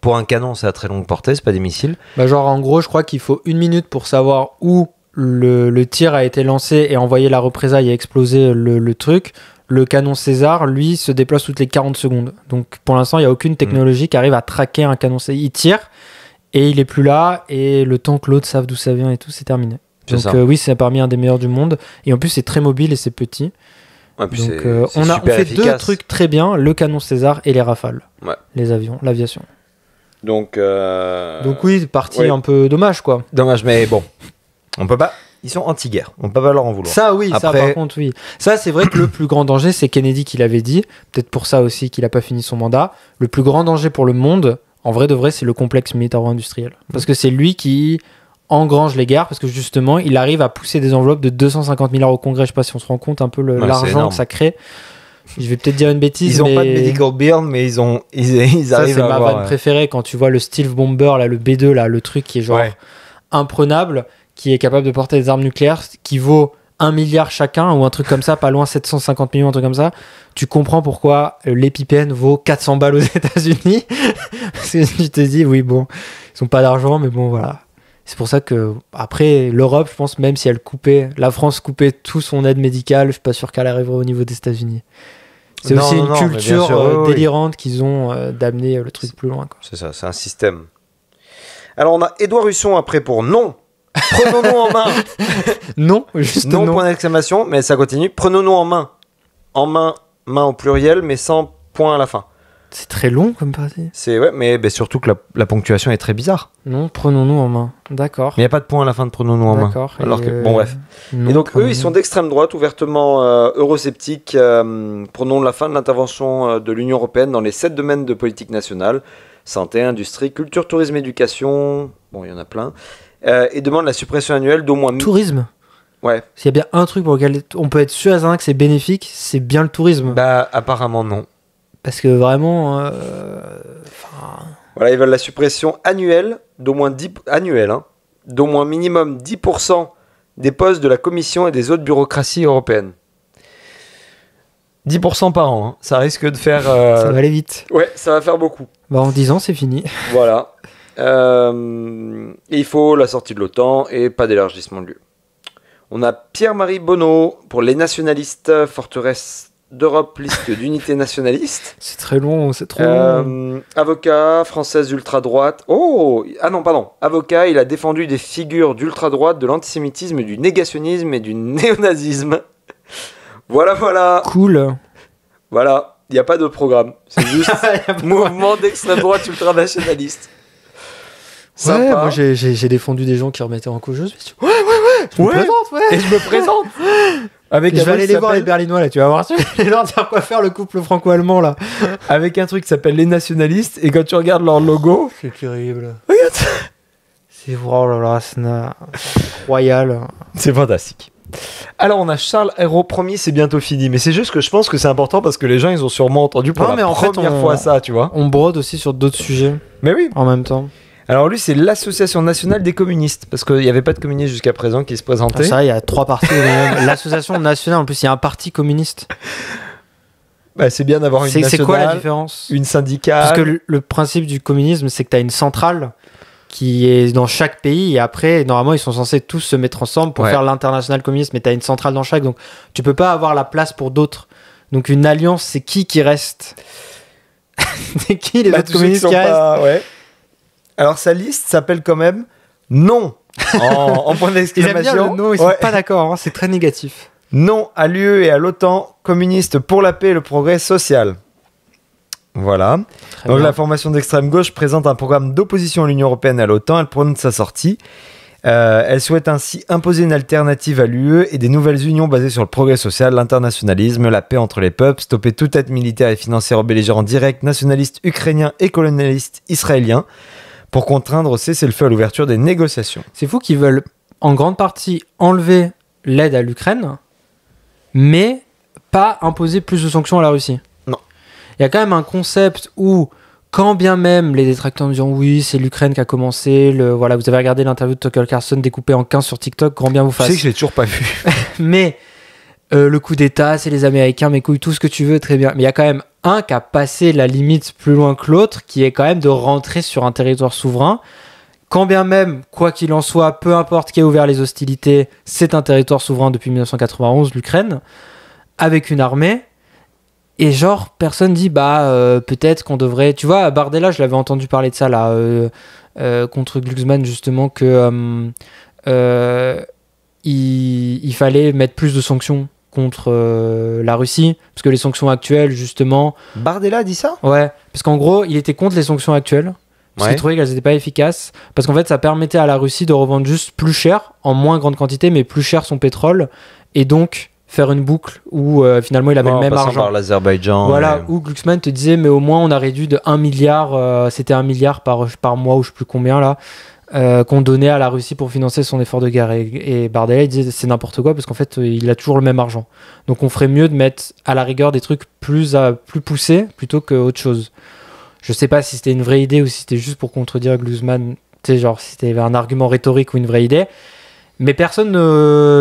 Pour un canon, c'est à très longue portée, c'est pas des missiles. Bah genre en gros, je crois qu'il faut 1 minute pour savoir où le tir a été lancé et envoyer la représaille et exploser le truc. Le canon César, lui, se déplace toutes les 40 secondes. Donc pour l'instant, il n'y a aucune technologie qui arrive à traquer un canon César. Il tire et il est plus là, et le temps que l'autre savent d'où ça vient et tout, c'est terminé. Donc oui, c'est parmi un des meilleurs du monde. Et en plus, c'est très mobile et c'est petit. Ouais, puis donc on fait efficace. 2 trucs très bien, le canon César et les Rafales, les avions, l'aviation. Donc oui, parti un peu dommage quoi. Dommage, mais bon, on peut pas. Ils sont anti-guerre, on peut pas leur en vouloir. Ça oui, après... ça par contre oui. Ça c'est vrai que le plus grand danger, c'est Kennedy qui l'avait dit, peut-être pour ça aussi qu'il a pas fini son mandat. Le plus grand danger pour le monde, en vrai de vrai, c'est le complexe militaro-industriel, parce que c'est lui qui engrange les guerres parce que justement, il arrive à pousser des enveloppes de 250 milliards au Congrès. Je sais pas si on se rend compte un peu l'argent que ça crée. Je vais peut-être dire une bêtise. Ils ont pas de medical bill, mais ils arrivent ça, c'est à ma avoir... vanne préférée quand tu vois le Steel Bomber, là, le B2, là, le truc qui est genre imprenable, qui est capable de porter des armes nucléaires, qui vaut 1 milliard chacun ou un truc comme ça, pas loin 750 millions, un truc comme ça. Tu comprends pourquoi l'épipène vaut 400 balles aux États-Unis. Parce que tu te dis, oui, bon, ils ont pas d'argent, mais bon, voilà. C'est pour ça que, après, l'Europe, je pense, même si la France coupait tout son aide médicale, je suis pas sûr qu'elle arriverait au niveau des États-Unis. C'est aussi une culture délirante qu'ils ont d'amener le truc plus loin, quoi. C'est ça, c'est un système. Alors, on a Édouard Husson après pour non. Prenons-nous en main. Non, juste non. Point d'exclamation, mais ça continue. Prenons-nous en main. En main, main au pluriel, mais sans point à la fin. C'est très long comme partie. Mais surtout que la ponctuation est très bizarre. Non, prenons-nous en main. D'accord. Mais il n'y a pas de point à la fin de prenons-nous en main. D'accord. Alors que, bon, bref. Non, et donc, eux, ils sont d'extrême droite, ouvertement eurosceptiques. Prenons la fin de l'intervention de l'Union européenne dans les 7 domaines de politique nationale. Santé, industrie, culture, tourisme, éducation. Bon, il y en a plein. Et demande la suppression annuelle d'au moins... Tourisme. Ouais. S'il y a bien un truc pour lequel on peut être sûr et certain que c'est bénéfique, c'est bien le tourisme. Bah, apparemment, non. Parce que vraiment... Voilà, ils veulent la suppression annuelle d'au moins 10... Annuelle, hein. D'au moins minimum 10% des postes de la Commission et des autres bureaucraties européennes. 10% par an, hein. Ça risque de faire... Ça va aller vite. Ouais, ça va faire beaucoup. Bah, en 10 ans, c'est fini. Voilà. Et il faut la sortie de l'OTAN et pas d'élargissement de l'UE. On a Pierre-Marie Bonneau pour les nationalistes, forteresse d'Europe, liste d'unité nationaliste. C'est très long, c'est trop long. Avocat, française ultra-droite. Oh, ah non, pardon. Avocat, il a défendu des figures d'ultra-droite, de l'antisémitisme, du négationnisme et du néonazisme. Voilà. Cool. Voilà, il n'y a pas de programme. C'est juste mouvement d'extrême droite ultranationaliste. Sympa. Ouais, moi j'ai défendu des gens qui remettaient en cause. Ouais. Je me présente, Et je me présente. Je vais aller les voir les Berlinois là, tu vas voir. Je vais leur dire quoi faire le couple franco-allemand là. Avec un truc qui s'appelle les nationalistes et quand tu regardes leur logo, c'est terrible. Regarde. C'est royal. C'est fantastique. Alors on a Charles Hérault, premier, c'est bientôt fini, mais c'est juste que je pense que c'est important parce que les gens ils ont sûrement entendu pour la première fois ça, tu vois. On brode aussi sur d'autres sujets. Mais oui. En même temps. Alors lui, c'est l'Association nationale des communistes, parce qu'il n'y avait pas de communistes jusqu'à présent qui se présentaient. C'est vrai, il y a 3 partis. L'Association nationale, en plus, il y a un parti communiste. Bah, c'est bien d'avoir une nationale. C'est quoi la différence ? Une syndicale. Parce que le principe du communisme, c'est que tu as une centrale qui est dans chaque pays, et après, normalement, ils sont censés tous se mettre ensemble pour faire l'international communiste, mais tu as une centrale dans chaque, donc tu peux pas avoir la place pour d'autres. Donc une alliance, c'est qui reste ? C'est qui les autres communistes qui restent ? Ouais. Alors sa liste s'appelle quand même non en point d'exclamation. Ils aiment bien le non, ils sont pas d'accord, hein, c'est très négatif. Non à l'UE et à l'OTAN, communiste pour la paix et le progrès social. Voilà. Très Donc bien. la formation d'extrême gauche présente un programme d'opposition à l'Union européenne et à l'OTAN. Elle prône sa sortie. Elle souhaite ainsi imposer une alternative à l'UE et des nouvelles unions basées sur le progrès social, l'internationalisme, la paix entre les peuples, stopper toute aide militaire et financière aux belligérants directs, nationalistes ukrainiens et colonialistes israéliens, pour contraindre au cessez-le-feu à l'ouverture des négociations. C'est fou qu'ils veulent en grande partie enlever l'aide à l'Ukraine, mais pas imposer plus de sanctions à la Russie. Non. Il y a quand même un concept où, quand bien même les détracteurs me diront oui, c'est l'Ukraine qui a commencé, voilà, vous avez regardé l'interview de Tucker Carlson découpée en 15 sur TikTok, grand bien vous fasse. Tu sais que je l'ai toujours pas vu. Mais le coup d'État, c'est les Américains, mes couilles, tout ce que tu veux, très bien. Mais il y a quand même un qui a passé la limite plus loin que l'autre, qui est quand même de rentrer sur un territoire souverain. Quand bien même, quoi qu'il en soit, peu importe qui a ouvert les hostilités, c'est un territoire souverain depuis 1991, l'Ukraine, avec une armée. Et genre, personne dit, peut-être qu'on devrait... Tu vois, à Bardella, je l'avais entendu parler de ça, là, contre Glucksmann, justement, que il fallait mettre plus de sanctions contre la Russie, parce que les sanctions actuelles, justement... Bardella dit ça ? Ouais, parce qu'en gros, il était contre les sanctions actuelles, parce qu'il trouvait qu'elles n'étaient pas efficaces, parce qu'en fait, ça permettait à la Russie de revendre juste plus cher, en moins grande quantité, mais plus cher son pétrole, et donc faire une boucle où finalement il avait le même argent. Par l'Azerbaïdjan. Voilà, où Glucksmann te disait, mais au moins on a réduit de 1 milliard, c'était 1 milliard par mois, ou je sais plus combien là, qu'on donnait à la Russie pour financer son effort de guerre. Et Bardella, il disait c'est n'importe quoi parce qu'en fait, il a toujours le même argent. Donc on ferait mieux de mettre à la rigueur des trucs plus poussés plutôt qu'autre chose. Je sais pas si c'était une vraie idée ou si c'était juste pour contredire Glucksmann, tu sais, genre si c'était un argument rhétorique ou une vraie idée. Mais personne,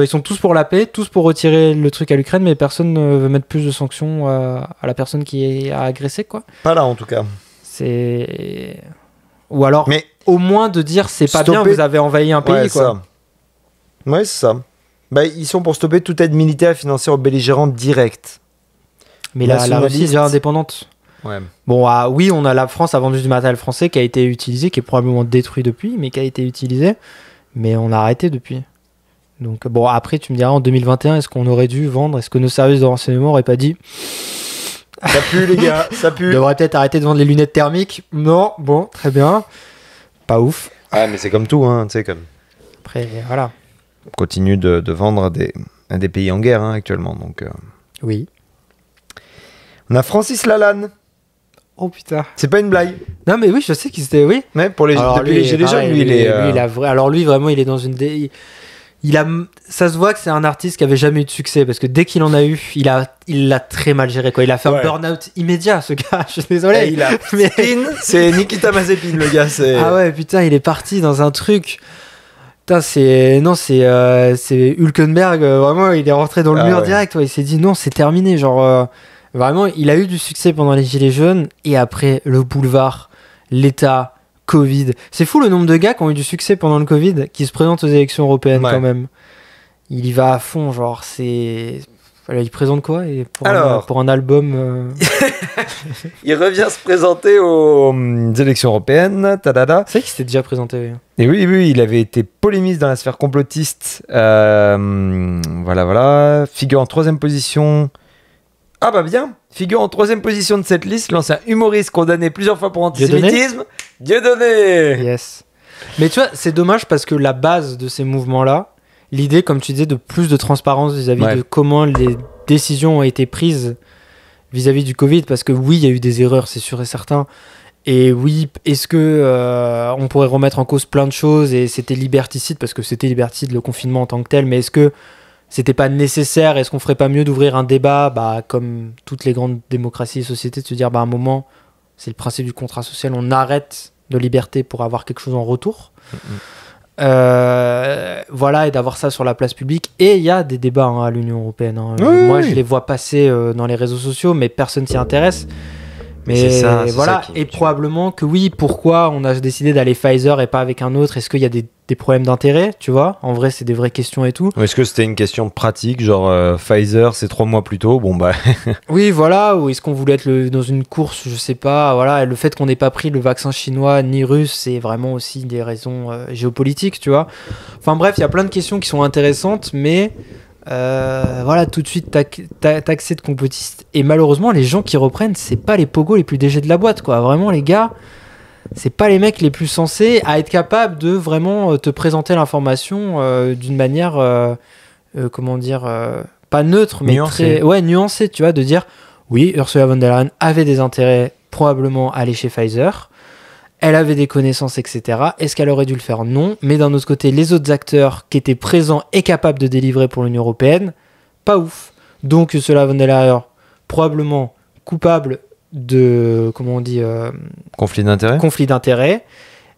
ils sont tous pour la paix, tous pour retirer le truc à l'Ukraine, mais personne ne veut mettre plus de sanctions à la personne qui a agressé, quoi. Pas là, en tout cas. C'est... Ou alors, au moins de dire, c'est pas bien, vous avez envahi un pays, quoi. Ouais, c'est ça. Bah, ils sont pour stopper toute aide militaire financière aux belligérants directs. Mais la Russie est déjà indépendante. Ouais. Bon, oui, la France a vendu du matériel français qui a été utilisé, qui est probablement détruit depuis, mais qui a été utilisé. Mais on a arrêté depuis. Donc, bon, après, tu me diras, en 2021, est-ce qu'on aurait dû vendre? Est-ce que nos services de renseignement n'auraient pas dit ça pue, les gars, ça pue. On devrait peut-être arrêter de vendre les lunettes thermiques. Non, bon, très bien. Pas ouf. Ah, mais c'est comme tout, hein, tu sais, comme. Après, voilà. On continue de vendre à des pays en guerre, hein, actuellement, donc. Oui. On a Francis Lalanne. Oh putain. C'est pas une blague. Non, mais oui, je sais qu'il c'était. Oui. Mais pour les gilets jaunes, lui, il est. Alors, lui, vraiment, il est dans une. Ça se voit que c'est un artiste qui avait jamais eu de succès parce que dès qu'il en a eu, il l'a très mal géré, quoi. Il a fait un burn-out immédiat, ce gars. Je suis désolé. Il a c'est Nikita Mazepin, le gars. Ah ouais, putain, il est parti dans un truc. Putain, c'est Hülkenberg. Vraiment, il est rentré dans le mur direct. Ouais. Il s'est dit non, c'est terminé. Genre, vraiment, il a eu du succès pendant les gilets jaunes et après le boulevard, l'État. Covid. C'est fou le nombre de gars qui ont eu du succès pendant le Covid qui se présentent aux élections européennes quand même. Il y va à fond, genre c'est... Voilà, il présente quoi pour un album Il revient se présenter aux élections européennes. Tadada. C'est vrai qu'il s'était déjà présenté. Oui. Et oui, il avait été polémiste dans la sphère complotiste. Voilà. Figure en 3e position. Ah bah bien. Figure en 3e position de cette liste, l'ancien humoriste condamné plusieurs fois pour antisémitisme. Dieudonné. Yes. Mais tu vois, c'est dommage parce que la base de ces mouvements-là, l'idée, comme tu disais, de plus de transparence vis-à-vis de comment les décisions ont été prises vis-à-vis du Covid, parce que oui, il y a eu des erreurs, c'est sûr et certain. Et oui, est-ce que on pourrait remettre en cause plein de choses et c'était liberticide, parce que c'était liberticide le confinement en tant que tel, mais est-ce que c'était pas nécessaire? Est-ce qu'on ferait pas mieux d'ouvrir un débat, comme toutes les grandes démocraties et sociétés, de se dire, à un moment, c'est le principe du contrat social, on arrête de liberté pour avoir quelque chose en retour. Voilà, et d'avoir ça sur la place publique. Et il y a des débats à l'Union européenne. Moi, je les vois passer dans les réseaux sociaux, mais personne s'y intéresse. Mais c'est voilà, et probablement que oui, pourquoi on a décidé d'aller Pfizer et pas avec un autre? Est-ce qu'il y a des problèmes d'intérêt, tu vois? En vrai, c'est des vraies questions et tout. Ou est-ce que c'était une question pratique, genre Pfizer, c'est 3 mois plus tôt, bon bah... Oui, voilà, ou est-ce qu'on voulait être dans une course, je sais pas, voilà, et le fait qu'on n'ait pas pris le vaccin chinois ni russe, c'est vraiment aussi des raisons géopolitiques, tu vois? Enfin bref, il y a plein de questions qui sont intéressantes, mais... voilà, tout de suite taxé de complotiste. Et malheureusement, les gens qui reprennent, c'est pas les pogos les plus DG de la boîte, quoi. Vraiment, les gars, c'est pas les mecs les plus sensés à être capables de vraiment te présenter l'information d'une manière, comment dire, pas neutre, mais nuancée. très nuancée, tu vois, de dire oui, Ursula von der Leyen avait des intérêts probablement à aller chez Pfizer. Elle avait des connaissances, etc. Est-ce qu'elle aurait dû le faire? Non. Mais d'un autre côté, les autres acteurs qui étaient présents et capables de délivrer pour l'Union européenne, pas ouf. Donc, Ursula von der Leyen, probablement coupable de, comment on dit, conflit d'intérêt.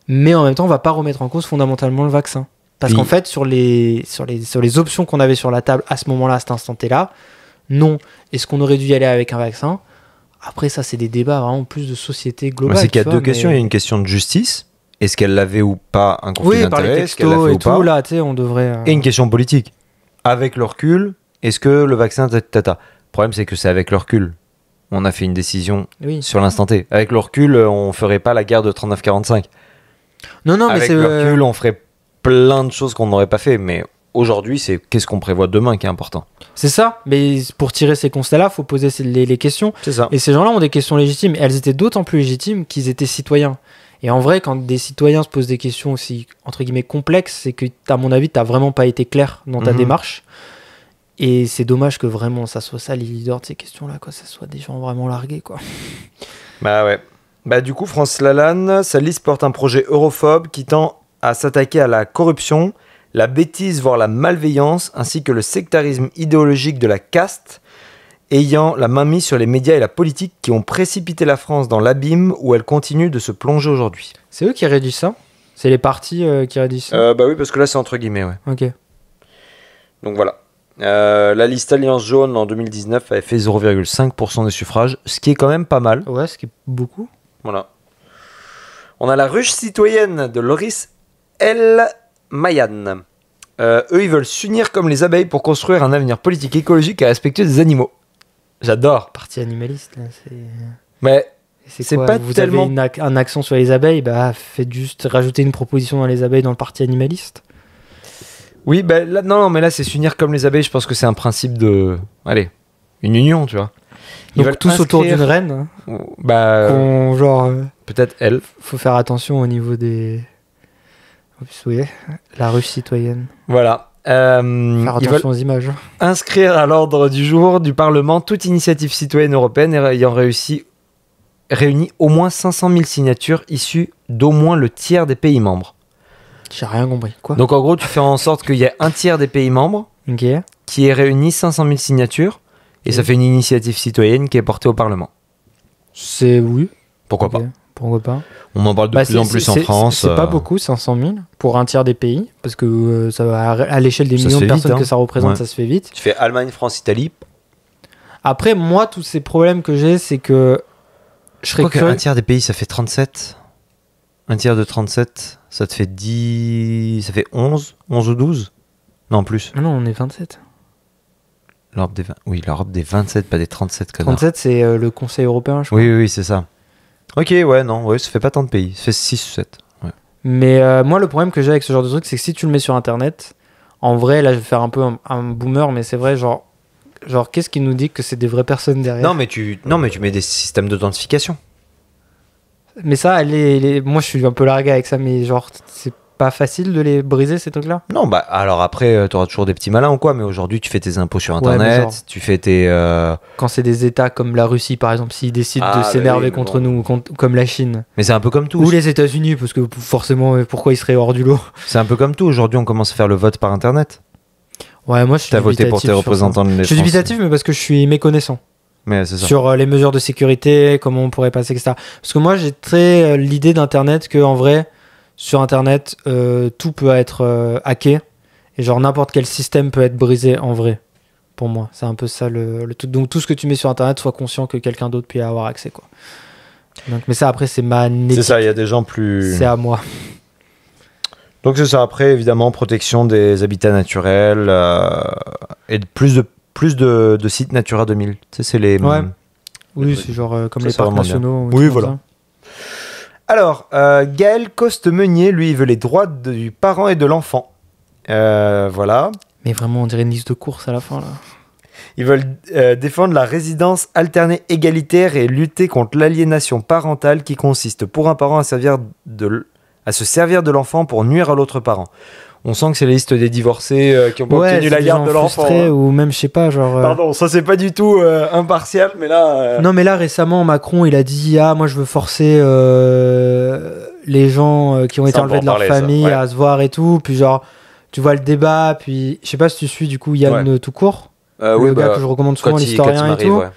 Mais en même temps, on va pas remettre en cause fondamentalement le vaccin. Parce qu'en fait, sur les options qu'on avait sur la table à ce moment-là, à cet instant-là, non. Est-ce qu'on aurait dû y aller avec un vaccin? Après, ça, c'est des débats vraiment plus de société globale. C'est qu'il y a deux questions. Il y a une question de justice. Est-ce qu'elle l'avait ou pas un conflit d'intérêt? Oui, par les textos et tout, là, tu sais, on devrait... Et une question politique. Avec le recul, est-ce que le vaccin... Le problème, c'est que c'est avec le recul. On a fait une décision sur l'instant T. Avec le recul, on ferait pas la guerre de 39-45. Non, mais c'est... Avec le recul, on ferait plein de choses qu'on n'aurait pas fait, mais... Aujourd'hui, c'est qu'est-ce qu'on prévoit demain qui est important. C'est ça, mais pour tirer ces constats-là, il faut poser les questions. C'est ça. Et ces gens-là ont des questions légitimes. Et elles étaient d'autant plus légitimes qu'ils étaient citoyens. Et en vrai, quand des citoyens se posent des questions aussi, entre guillemets, complexes, c'est que, à mon avis, tu n'as vraiment pas été clair dans ta démarche. Et c'est dommage que vraiment, ça soit ça, les leaders de ces questions-là, quoi. Ça soit des gens vraiment largués, quoi. Bah ouais. Bah du coup, France Lalanne, sa liste porte un projet europhobe qui tend à s'attaquer à la corruption, la bêtise, voire la malveillance, ainsi que le sectarisme idéologique de la caste, ayant la main mise sur les médias et la politique qui ont précipité la France dans l'abîme où elle continue de se plonger aujourd'hui. C'est eux qui rédigent ça? C'est les partis qui rédigent ça? Bah oui, parce que là c'est entre guillemets, ouais. Ok. Donc voilà. La liste Alliance Jaune en 2019 avait fait 0,5% des suffrages, ce qui est quand même pas mal. Ouais, ce qui est beaucoup. Voilà. On a la ruche citoyenne de Loris El Mayan. Eux, ils veulent s'unir comme les abeilles pour construire un avenir politique écologique et respectueux des animaux. J'adore. Parti animaliste, là, c'est... Mais c'est quoi, pas vous tellement... avez un accent sur les abeilles, bah faites juste rajouter une proposition dans les abeilles dans le parti animaliste. Oui, bah là, non, mais là, c'est s'unir comme les abeilles. Je pense que c'est un principe de... Allez, une union, tu vois. Ils Donc veulent tous autour inscrire- d'une reine. Bah, Genre, peut-être elle. faut faire attention au niveau des... Oups, oui, la ruche citoyenne. Voilà. Faire Ils veulent attention aux images. inscrire à l'ordre du jour du Parlement toute initiative citoyenne européenne ayant réuni au moins 500 000 signatures issues d'au moins le tiers des pays membres. J'ai rien compris. Quoi? Donc en gros, tu fais en sorte qu'il y ait un tiers des pays membres Ok. qui ait réuni 500 000 signatures et ça fait une initiative citoyenne qui est portée au Parlement. C'est oui. Pourquoi Ok. pas? Pourquoi pas? On en parle de plus en plus en France. C'est pas beaucoup, 500 000 pour un tiers des pays, parce que ça va à l'échelle des Ça millions se de fait vite, personnes hein. que ça représente, Ouais. ça se fait vite. Tu fais Allemagne, France, Italie. Après, moi, tous ces problèmes que j'ai, c'est que je serais Je crois curieux. qu'un tiers des pays, ça fait 37. Un tiers de 37, ça te fait 10... Ça fait 11 ou 12? Non, plus. Ah non, on est 27. L'Europe des 20... Oui, l'Europe des 27, pas des 37, connard. 37, c'est le Conseil européen, je crois. Oui, oui, oui, c'est ça. Ok, ouais, non, ouais, ça fait pas tant de pays. Ça fait 6 ou 7. Ouais. Mais moi, le problème que j'ai avec ce genre de truc, c'est que si tu le mets sur Internet, en vrai, là, je vais faire un peu un boomer, mais c'est vrai, genre qu'est-ce qui nous dit que c'est des vraies personnes derrière? Non, mais tu mets des systèmes d'authentification. Mais ça, moi, je suis un peu largué avec ça, mais genre, c'est pas facile de les briser, ces trucs-là? Non, bah alors après, t'auras toujours des petits malins ou quoi, mais aujourd'hui, tu fais tes impôts sur Ouais, mais Internet, genre- tu fais tes... Quand c'est des États comme la Russie, par exemple, s'ils décident Ah, de bah s'énerver oui, mais contre bon. nous, comme la Chine, Mais c'est un peu comme tout. ou les États-Unis, parce que forcément, pourquoi ils seraient hors du lot? C'est un peu comme tout. Aujourd'hui, on commence à faire le vote par Internet. Ouais, moi, je suis T'as voté pour tes dubitatif sur ça. représentants de Je suis Français. dubitatif, mais parce que je suis méconnaissant Mais c'est ça. sur les mesures de sécurité, comment on pourrait passer, etc. Parce que moi, j'ai très l'idée d'Internet que, en vrai, sur Internet, tout peut être hacké. Et genre, n'importe quel système peut être brisé, en vrai. Pour moi, c'est un peu ça le truc. Donc, tout ce que tu mets sur Internet, sois conscient que quelqu'un d'autre peut y avoir accès, quoi. Donc, mais ça, après, c'est ma C'est éthique. ça, il y a des gens plus... C'est à moi. Donc c'est ça. Après, évidemment, protection des habitats naturels et plus de sites Natura 2000. Tu sais, c'est les... Ouais. Oui, c'est genre comme Ça, les c'est parcs vraiment bien. nationaux. ou Oui, trucs comme voilà. ça. Alors, Gaël Coste-Meunier, lui, il veut les droits du parent et de l'enfant. Voilà. Mais vraiment, on dirait une liste de courses à la fin, là. Ils veulent défendre la résidence alternée égalitaire et lutter contre l'aliénation parentale qui consiste pour un parent à se servir de l'enfant pour nuire à l'autre parent. On sent que c'est la liste des divorcés qui ont pas obtenu c'est la des garde gens de l'enfant. frustrés, Hein. ou même, je sais pas, genre... Pardon, ça c'est pas du tout impartial, mais là... Non, mais là, récemment, Macron, il a dit « Ah, moi, je veux forcer les gens qui ont été Ça, on enlevés peut de en leur parler, ça, famille ouais. à se voir et tout. » Puis genre, tu vois le débat, puis... Je sais pas si tu suis, du coup, Yann tout court. Le gars que je recommande souvent, l'historien et tout. Ouais.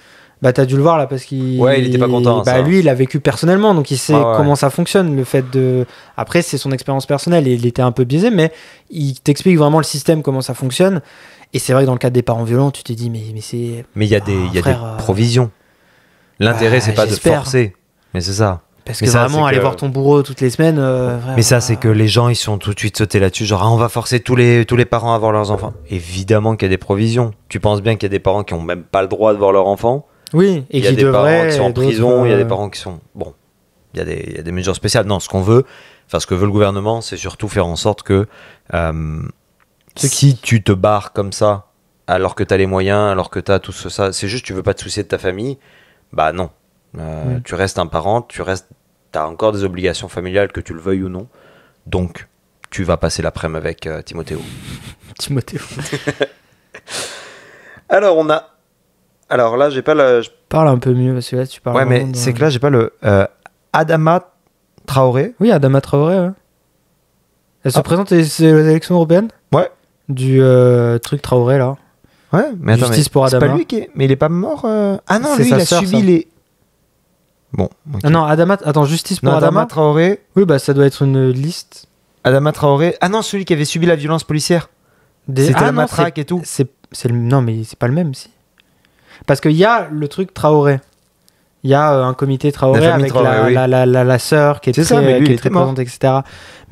Bah, t'as dû le voir, là, parce qu'il... Ouais, il était pas content, Bah, ça. lui, il l'a vécu personnellement, donc il sait Ouais, ouais. comment ça fonctionne, le fait de... Après, c'est son expérience personnelle, et il était un peu biaisé, mais il t'explique vraiment le système, comment ça fonctionne. Et c'est vrai que dans le cadre des parents violents, tu te dis, mais c'est... Mais il y a des frère, provisions. L'intérêt, bah, c'est pas de j'espère. forcer. Mais c'est ça. Parce Mais que ça, vraiment, c'est aller que- voir ton bourreau toutes les semaines... frère, Mais ça, c'est que les gens, ils sont tout de suite sautés là-dessus. Genre, ah, on va forcer tous les parents à voir leurs enfants. Évidemment qu'il y a des provisions. Tu penses bien qu'il y a des parents qui ont même pas le droit de voir leur enfant. Oui, et Il y a qui des parents devraient... qui sont en et d'autres, prison. Il y a des parents qui sont... Bon, il y a des mesures spéciales. Non, ce qu'on veut, enfin, ce que veut le gouvernement, c'est surtout faire en sorte que si tu te barres comme ça, alors que tu as les moyens, alors que tu as tout ça, c'est juste tu veux pas te soucier de ta famille, bah non. Tu restes un parent, t'as encore des obligations familiales, que tu le veuilles ou non. Donc, tu vas passer l'après-midi avec Timothéo. Timothée. Alors, on a... Alors là, j'ai pas le... Parle un peu mieux, parce que là, tu parles... Ouais, mais vraiment de- c'est que là, j'ai pas le... Adama Traoré. Oui, Adama Traoré, ouais. Ouais, mais c'est que là, j'ai pas le... Adama Traoré. Ouais, mais c'est que là, j'ai pas le... Adama Elle se présente aux élections européennes ? Ouais. Du truc Traoré, là. Ouais, mais attends, Justice pour c'est Adama. pas lui qui est... Mais il est pas mort. Ah non, C'est lui, sa il a sœur, subi ça. les. Bon. ok. Ah non, Adama. Attends, Justice pour Non, Adama Adama. Traoré. Oui, bah ça doit être une liste. Adama Traoré. Ah non, celui qui avait subi la violence policière. C'était la non, matraque et tout. Non, mais c'est pas le même, si. Parce qu'il y a le truc Traoré. Il y a un comité Traoré La famille avec Traoré, oui. la sœur qui est C'est très, ça, mais lui, qui il est était très mort. présente, etc.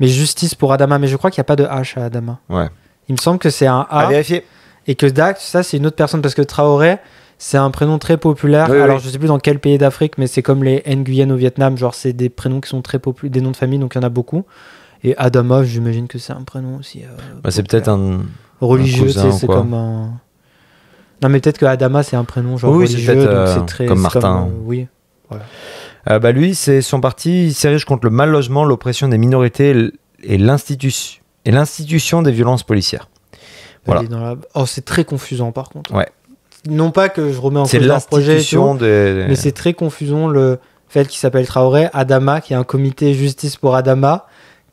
Mais Justice pour Adama. Mais je crois qu'il n'y a pas de H à Adama. Ouais. Il me semble que c'est un À A. vérifier. Et que Dax, ça, c'est une autre personne. Parce que Traoré, c'est un prénom très populaire. Oui, Alors, oui. je sais plus dans quel pays d'Afrique, mais c'est comme les Nguyen au Vietnam. Genre, c'est des prénoms qui sont très populaires, des noms de famille, donc il y en a beaucoup. Et Adama, j'imagine que c'est un prénom aussi. Bah, c'est peut-être un. religieux, cousin tu sais, ou c'est quoi. comme un. Non, mais peut-être que Adama, c'est un prénom genre Oui, c'est religieux, peut-être, donc c'est très. comme c'est Martin. oui. Bah lui, c'est son parti. Il s'érige contre le mal logement, l'oppression des minorités et l'institution des violences policières. Voilà. Elle est dans la- Oh, c'est très confusant par contre. Ouais. Non pas que je remets en C'est cause leur projet, et l'institution tout, des. mais c'est très confusant le fait qu'il s'appelle Traoré, Adama, qui est un comité justice pour Adama,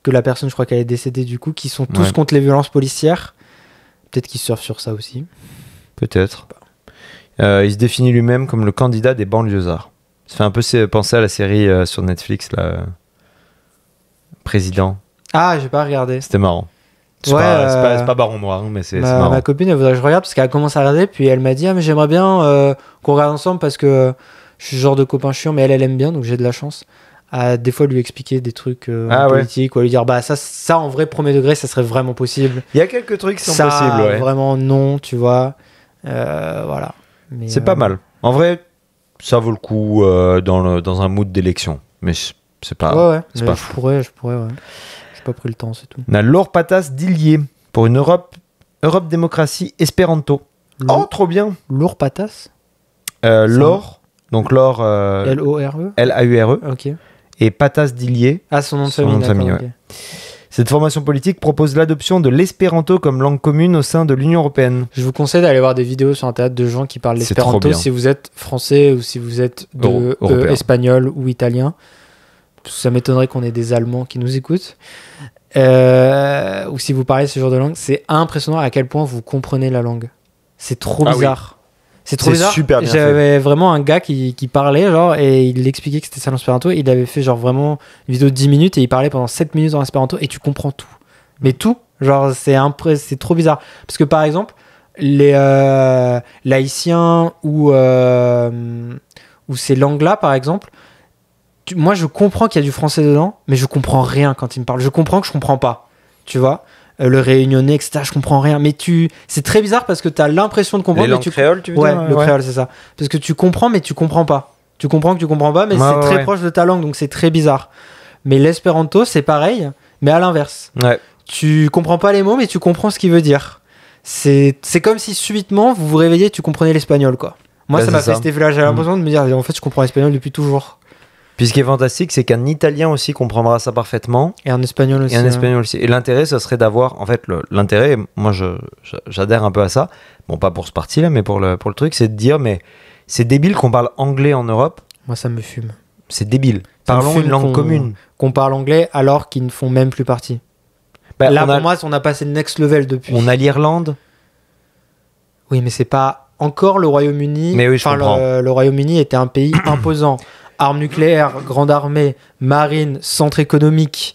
que la personne, je crois qu'elle est décédée du coup, qui sont tous Ouais. contre les violences policières. Peut-être qu'ils surfent sur ça aussi. Peut-être. Il se définit lui-même comme le candidat des banlieusards. Ça fait un peu penser à la série sur Netflix, là. Président. Ah, j'ai pas regardé. C'était marrant. C'est Ouais, c'est pas Baron Noir, hein, mais c'est Ma marrant. copine, elle voudrait que je regarde parce qu'elle a commencé à regarder, puis elle m'a dit ah mais j'aimerais bien qu'on regarde ensemble parce que je suis le genre de copain chiant, mais elle aime bien, donc j'ai de la chance à des fois lui expliquer des trucs Ah ouais. politiques ou à lui dire bah ça en vrai premier degré ça serait vraiment possible. Il y a quelques trucs qui sont Ça possibles, ouais. vraiment non, tu vois. Voilà. Mais, C'est pas mal. En vrai, ça vaut le coup dans un mood d'élection. Mais c'est pas. Ouais ouais. c'est Mais pas je fou. pourrais ouais. J'ai pas pris le temps, c'est tout. On a Laure Patas d'Illier pour une Europe démocratie espéranto. Oh, trop bien. Lourd Patas. Laure, donc Laure L-O-R-E. L-A-U-R-E Ok. et Patas d'Illier. Ah son nom de Son famille. nom de famille, d'accord, ouais. ok. Cette formation politique propose l'adoption de l'espéranto comme langue commune au sein de l'Union européenne. Je vous conseille d'aller voir des vidéos sur internet de gens qui parlent C'est trop l'espéranto bien. si vous êtes français ou si vous êtes Européen. espagnol ou italien. Ça m'étonnerait qu'on ait des Allemands qui nous écoutent. Ou si vous parlez ce genre de langue, c'est impressionnant à quel point vous comprenez la langue. C'est trop Ah oui. bizarre. C'est trop C'est bizarre. super bien J'avais vraiment un gars qui parlait genre et il expliquait que c'était ça l'espéranto. Il avait fait genre vraiment une vidéo de 10 minutes et il parlait pendant 7 minutes en espéranto et tu comprends tout. Mais tout, genre c'est trop bizarre. Parce que par exemple, les l'haïtien ou ces langues-là par exemple, moi je comprends qu'il y a du français dedans, mais je comprends rien quand il me parle. Je comprends que je comprends pas, tu vois. Le réunionnais, etc. Je comprends rien. Mais c'est très bizarre parce que tu as l'impression de comprendre. Les mais langues créoles, tu veux ouais, dire le créole, c'est ça. Parce que tu comprends, mais tu comprends pas. Tu comprends que tu comprends pas, mais Ouais, c'est ouais, très ouais. proche de ta langue, donc c'est très bizarre. Mais l'espéranto, c'est pareil, mais à l'inverse. Ouais. Tu comprends pas les mots, mais tu comprends ce qu'il veut dire. C'est comme si subitement vous vous réveillez et tu comprenez l'espagnol, quoi. Moi, Bah, ça m'a c'est fait ça. cet effet-là. J'avais l'impression de me dire, en fait, je comprends l'espagnol depuis toujours. Puis ce qui est fantastique, c'est qu'un Italien aussi comprendra ça parfaitement. Et en espagnol aussi. Et un hein. espagnol aussi. Et l'intérêt, ça serait d'avoir, en fait, l'intérêt, moi j'adhère un peu à ça, bon pas pour ce parti-là, mais pour le truc, c'est de dire, mais c'est débile qu'on parle anglais en Europe, Moi, ça me fume. c'est débile. Ça me Parlons fume une langue commune. Qu'on parle anglais alors qu'ils ne font même plus partie. Bah, Là, on, a, pour moi, on a passé le next level depuis. on a l'Irlande, Oui, mais c'est pas encore le Royaume-Uni. Mais oui, je comprends. Le Royaume-Uni était un pays imposant. Armes nucléaires, grande armée, marine, centre économique.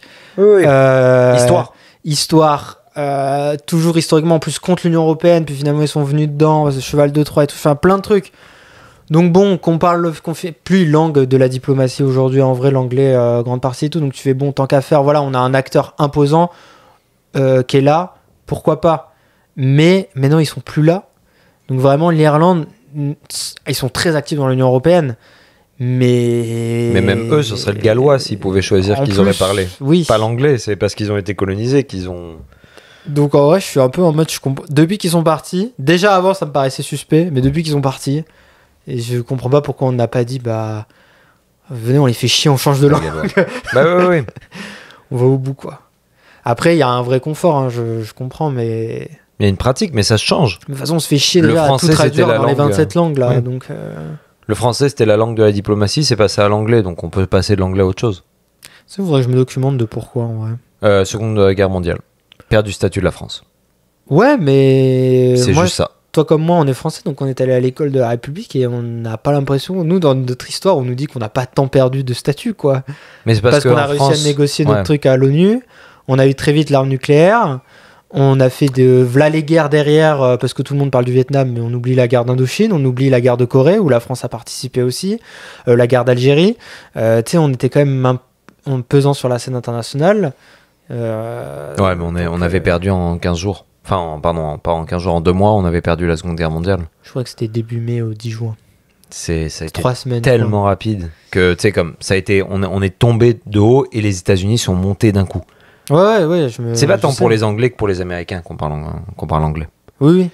Histoire. Toujours historiquement, en plus contre l'Union Européenne, puis finalement ils sont venus dedans, cheval de Troie et tout, enfin plein de trucs. Donc bon, qu'on fait plus langue de la diplomatie aujourd'hui, en vrai l'anglais, grande partie et tout, donc tu fais bon, tant qu'à faire, voilà, on a un acteur imposant qui est là, pourquoi pas. Mais maintenant ils sont plus là. Donc vraiment l'Irlande, ils sont très actifs dans l'Union Européenne. Mais même eux, ce serait le gallois s'ils pouvaient choisir En qu'ils plus, auraient parlé. Oui. Pas l'anglais, c'est parce qu'ils ont été colonisés qu'ils ont... Donc en vrai, je suis un peu en mode, depuis qu'ils sont partis, déjà avant ça me paraissait suspect, mais depuis qu'ils sont partis, et je comprends pas pourquoi on n'a pas dit, bah, venez, on les fait chier, on change de langue. Bah ouais. On va au bout, quoi. Après, il y a un vrai confort, hein, je comprends, mais... Il y a une pratique, mais ça se change. De toute façon, on se fait chier Le déjà à tout français, traduire c'était la dans les langue, 27 langues, là, ouais. donc... Le français, c'était la langue de la diplomatie, c'est passé à l'anglais, donc on peut passer de l'anglais à autre chose. C'est vrai que je me documente de pourquoi, en vrai. Seconde Guerre mondiale. Perte du statut de la France. Ouais, mais C'est moi, juste ça. toi comme moi, on est français, donc on est allé à l'école de la République et on n'a pas l'impression, nous, dans notre histoire, on nous dit qu'on n'a pas tant perdu de statut, quoi. Mais c'est Parce qu'on qu'en a réussi France, à négocier notre ouais. truc à l'ONU, on a eu très vite l'arme nucléaire, on a fait de v'là les guerres derrière, parce que tout le monde parle du Vietnam, mais on oublie la guerre d'Indochine, on oublie la guerre de Corée, où la France a participé aussi, la guerre d'Algérie. Tu sais, on était quand même pesant sur la scène internationale. Ouais, mais on avait perdu en 15 jours. Enfin, pardon, pas en 15 jours, en 2 mois, on avait perdu la Seconde Guerre mondiale. Je crois que c'était début mai au 10 juin. Ça a été 3 semaines. tellement rapide que, tu sais, comme ça a été, on est tombé de haut et les États-Unis sont montés d'un coup. Ouais. C'est pas tant pour les Anglais que pour les Américains qu'on parle anglais. Oui.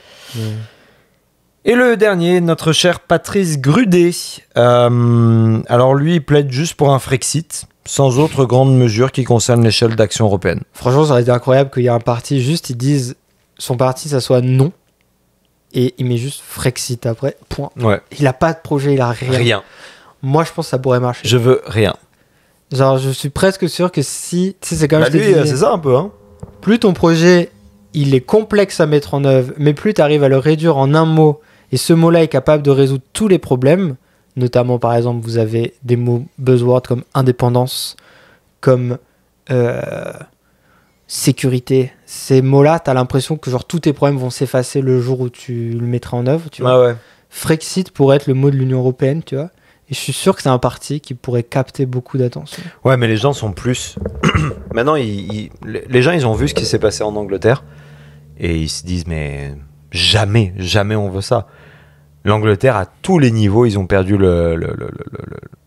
Et le dernier, notre cher Patrice Grudet. Alors lui, il plaide juste pour un Frexit, sans autre grande mesure qui concerne l'échelle d'action européenne. Franchement, ça aurait été incroyable qu'il y ait un parti, juste ils disent son parti, ça soit non, et il met juste Frexit après, point. Ouais. Il a pas de projet, il a rien. Moi, je pense que ça pourrait marcher. Je veux rien. Genre, je suis presque sûr que si, tu sais, c'est comme Bah je t'ai lui, dit, c'est ça un peu, hein. plus ton projet, il est complexe à mettre en œuvre, mais plus tu arrives à le réduire en un mot, et ce mot-là est capable de résoudre tous les problèmes, notamment, par exemple, vous avez des mots buzzwords comme indépendance, comme sécurité. Ces mots-là, tu as l'impression que genre tous tes problèmes vont s'effacer le jour où tu le mettras en œuvre, tu vois. Ah ouais. Frexit pourrait être le mot de l'Union européenne, tu vois. Et je suis sûr que c'est un parti qui pourrait capter beaucoup d'attention. Ouais, mais les gens sont plus... Maintenant, les gens, ils ont vu ce qui s'est passé en Angleterre et ils se disent, mais jamais on veut ça. L'Angleterre, à tous les niveaux, ils ont perdu le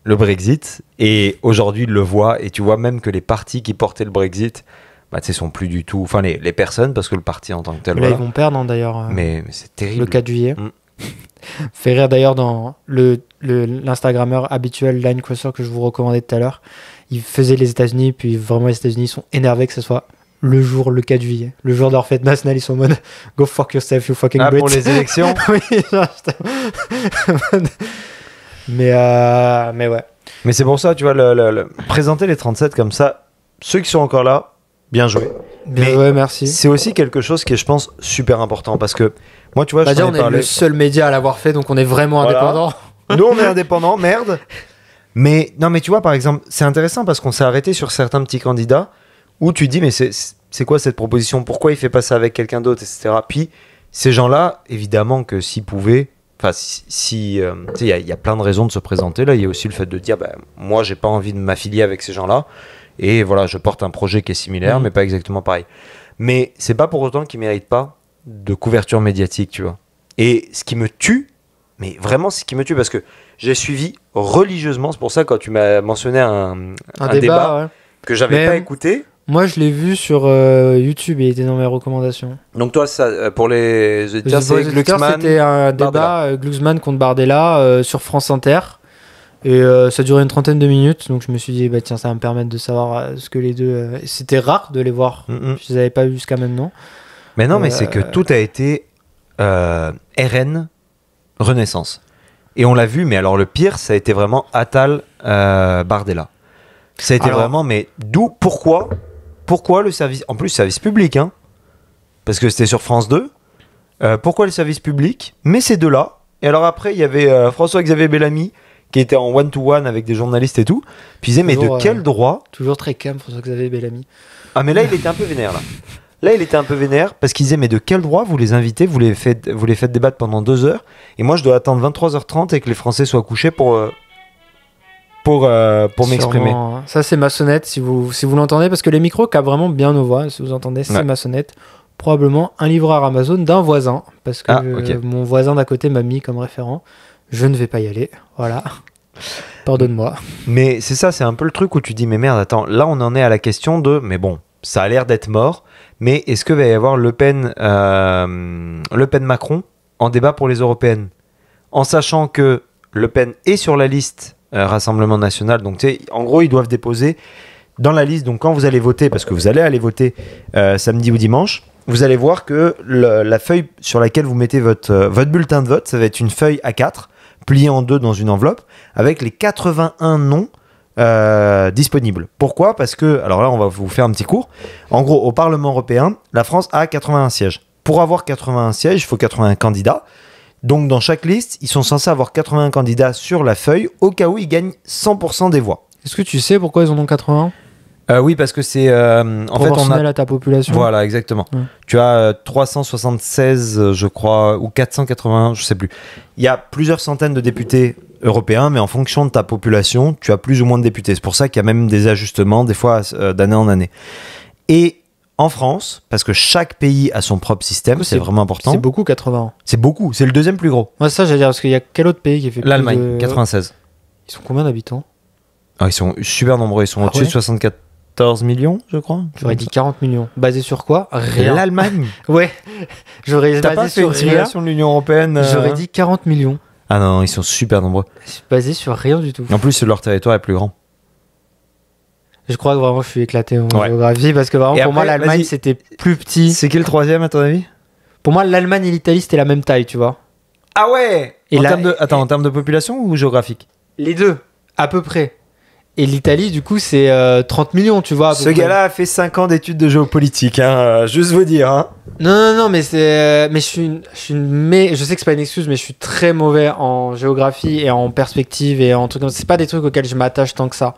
Brexit et aujourd'hui, ils le voient et tu vois même que les partis qui portaient le Brexit, bah, tu sais, sont plus du tout... Enfin, les personnes, parce que le parti en tant que tel... Là, voilà. ils vont perdre, hein, d'ailleurs. Mais c'est terrible. Le 4 juillet. Fait rire d'ailleurs dans l'Instagrammeur habituel Line Crosser que je vous recommandais tout à l'heure. Il faisait les États-Unis, puis vraiment les États-Unis sont énervés que ce soit le 4 juillet. Le jour de leur fête nationale, ils sont en mode go fuck yourself, you fucking Brit. Pour les élections. Oui, genre, mais ouais. Mais c'est pour ça, tu vois, présenter les 37 comme ça, ceux qui sont encore là, bien joué. Mais ouais, merci. c'est aussi quelque chose qui est, je pense, super important parce que moi, tu vois, je t'en on ai est parlé. le seul média à l'avoir fait, donc on est vraiment Voilà. indépendant. Nous, on est indépendants, merde. Mais non, mais tu vois, par exemple, c'est intéressant parce qu'on s'est arrêté sur certains petits candidats où tu dis, mais c'est quoi cette proposition? Pourquoi il fait pas ça avec quelqu'un d'autre, etc. Puis ces gens-là, évidemment que s'ils pouvaient, enfin, tu sais, il y a plein de raisons de se présenter là. Il y a aussi le fait de dire, bah, moi, j'ai pas envie de m'affilier avec ces gens-là. Et voilà, je porte un projet qui est similaire, mais pas exactement pareil. Mais c'est pas pour autant qu'ils méritent pas de couverture médiatique, tu vois. Et ce qui me tue, mais vraiment ce qui me tue, parce que j'ai suivi religieusement, c'est pour ça quand tu m'as mentionné un débat ouais. que j'avais Mais pas écouté. Moi, je l'ai vu sur YouTube et il était dans mes recommandations. Donc toi, ça, pour les auditeurs, c'est Glucksmann. C'était un débat Glucksmann contre Bardella sur France Inter. Et ça durait une 30aine de minutes, donc je me suis dit, bah tiens, ça va me permettre de savoir ce que les deux... C'était rare de les voir, je les avais pas vus jusqu'à maintenant. Mais non, mais c'est que tout a été RN Renaissance. Et on l'a vu, mais alors le pire, ça a été vraiment Attal Bardella. Ça a été vraiment, mais pourquoi le service... En plus, service public, hein, parce que c'était sur France 2. Pourquoi le service public? Mais ces deux-là. Et alors après, il y avait François-Xavier Bellamy, qui était en one-to-one avec des journalistes et tout. Puis il disait, mais de quel droit? Toujours très calme, François-Xavier Bellamy. Ah, mais là, il était un peu vénère, là. Là, il était un peu vénère parce qu'il disait, mais de quel droit vous les invitez, vous les faites débattre pendant 2 heures, et moi, je dois attendre 23h30 et que les Français soient couchés pour m'exprimer. Sûrement. Ça, c'est ma sonnette, si vous l'entendez, parce que les micros capent vraiment bien nos voix. Si vous entendez, c'est ma sonnette. Probablement un livreur Amazon d'un voisin, parce que mon voisin d'à côté m'a mis comme référent. Je ne vais pas y aller, voilà. Pardonne-moi. Mais c'est ça, c'est un peu le truc où tu dis, mais merde, attends, là on en est à la question de, mais bon, ça a l'air d'être mort, mais est-ce que va y avoir Le Pen-Macron en débat pour les européennes? En sachant que Le Pen est sur la liste Rassemblement National, donc tu sais, en gros, ils doivent déposer dans la liste, donc quand vous allez voter, parce que vous allez aller voter samedi ou dimanche, vous allez voir que la feuille sur laquelle vous mettez votre bulletin de vote, ça va être une feuille A4, pliée en 2 dans une enveloppe, avec les 81 noms disponibles. Pourquoi ? Parce que, alors là, on va vous faire un petit cours. En gros, au Parlement européen, la France a 81 sièges. Pour avoir 81 sièges, il faut 81 candidats. Donc, dans chaque liste, ils sont censés avoir 81 candidats sur la feuille, au cas où ils gagnent 100% des voix. Est-ce que tu sais pourquoi ils en ont 80 ? Oui, parce que c'est... en fait, on a... à ta population. Voilà, exactement. Tu as 376, je crois, ou 480, je sais plus. Il y a plusieurs centaines de députés européens, mais en fonction de ta population, tu as plus ou moins de députés. C'est pour ça qu'il y a même des ajustements, des fois, d'année en année. Et en France, parce que chaque pays a son propre système, coup, c'est vraiment important. C'est beaucoup 80. C'est beaucoup, c'est le deuxième plus gros. Ouais, ça, j'allais dire, parce qu'il y a quel autre pays qui fait plus L'Allemagne, de... 96. Ils sont combien d'habitants ? Ah, ils sont super nombreux, ils sont au-dessus de 74 millions, je crois. J'aurais dit 40 millions. Basé sur quoi ? Rien. L'Allemagne. Ouais. J'aurais T'as pas basé fait sur une rien. simulation de l'Union Européenne J'aurais dit 40 millions. Ah non, ils sont super nombreux. Basé sur rien du tout. En plus, leur territoire est plus grand. Je crois que vraiment je suis éclaté en Ouais. géographie parce que vraiment Et pour moi après, l'Allemagne vas-y. c'était plus petit. C'est qui le troisième à ton avis ? Pour moi l'Allemagne et l'Italie c'était la même taille, tu vois. Ah ouais. Et en là- termes de... Attends, en termes de population ou géographique ? Les deux, à peu près. Et l'Italie du coup c'est 30 millions, tu vois. à peu Ce près. gars-là a fait 5 ans d'études de géopolitique, hein, juste vous dire. Hein. Non, mais c'est mais je sais que c'est pas une excuse, mais je suis très mauvais en géographie et en perspective et en trucs comme ça. C'est pas des trucs auxquels je m'attache tant que ça.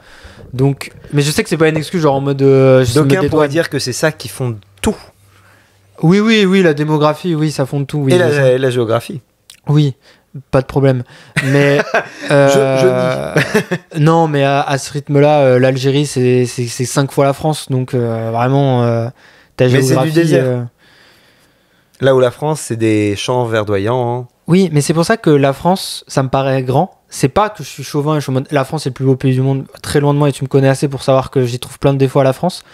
Donc, mais je sais que c'est pas une excuse genre en mode je me D'aucuns pourraient dédouane. dire que c'est ça qui fonde tout. Oui, la démographie, oui, ça fonde tout. Oui, Et je- la géographie. Oui, pas de problème. Mais non, mais à ce rythme-là, l'Algérie c'est 5 fois la France, donc vraiment ta Mais c'est du géographie. désert. Là où la France, c'est des champs verdoyants. Hein. Oui, mais c'est pour ça que la France, ça me paraît grand. C'est pas que je suis chauvin et je suis en mode, la France est le plus beau pays du monde, très loin de moi, et tu me connais assez pour savoir que j'y trouve plein de défauts à la France.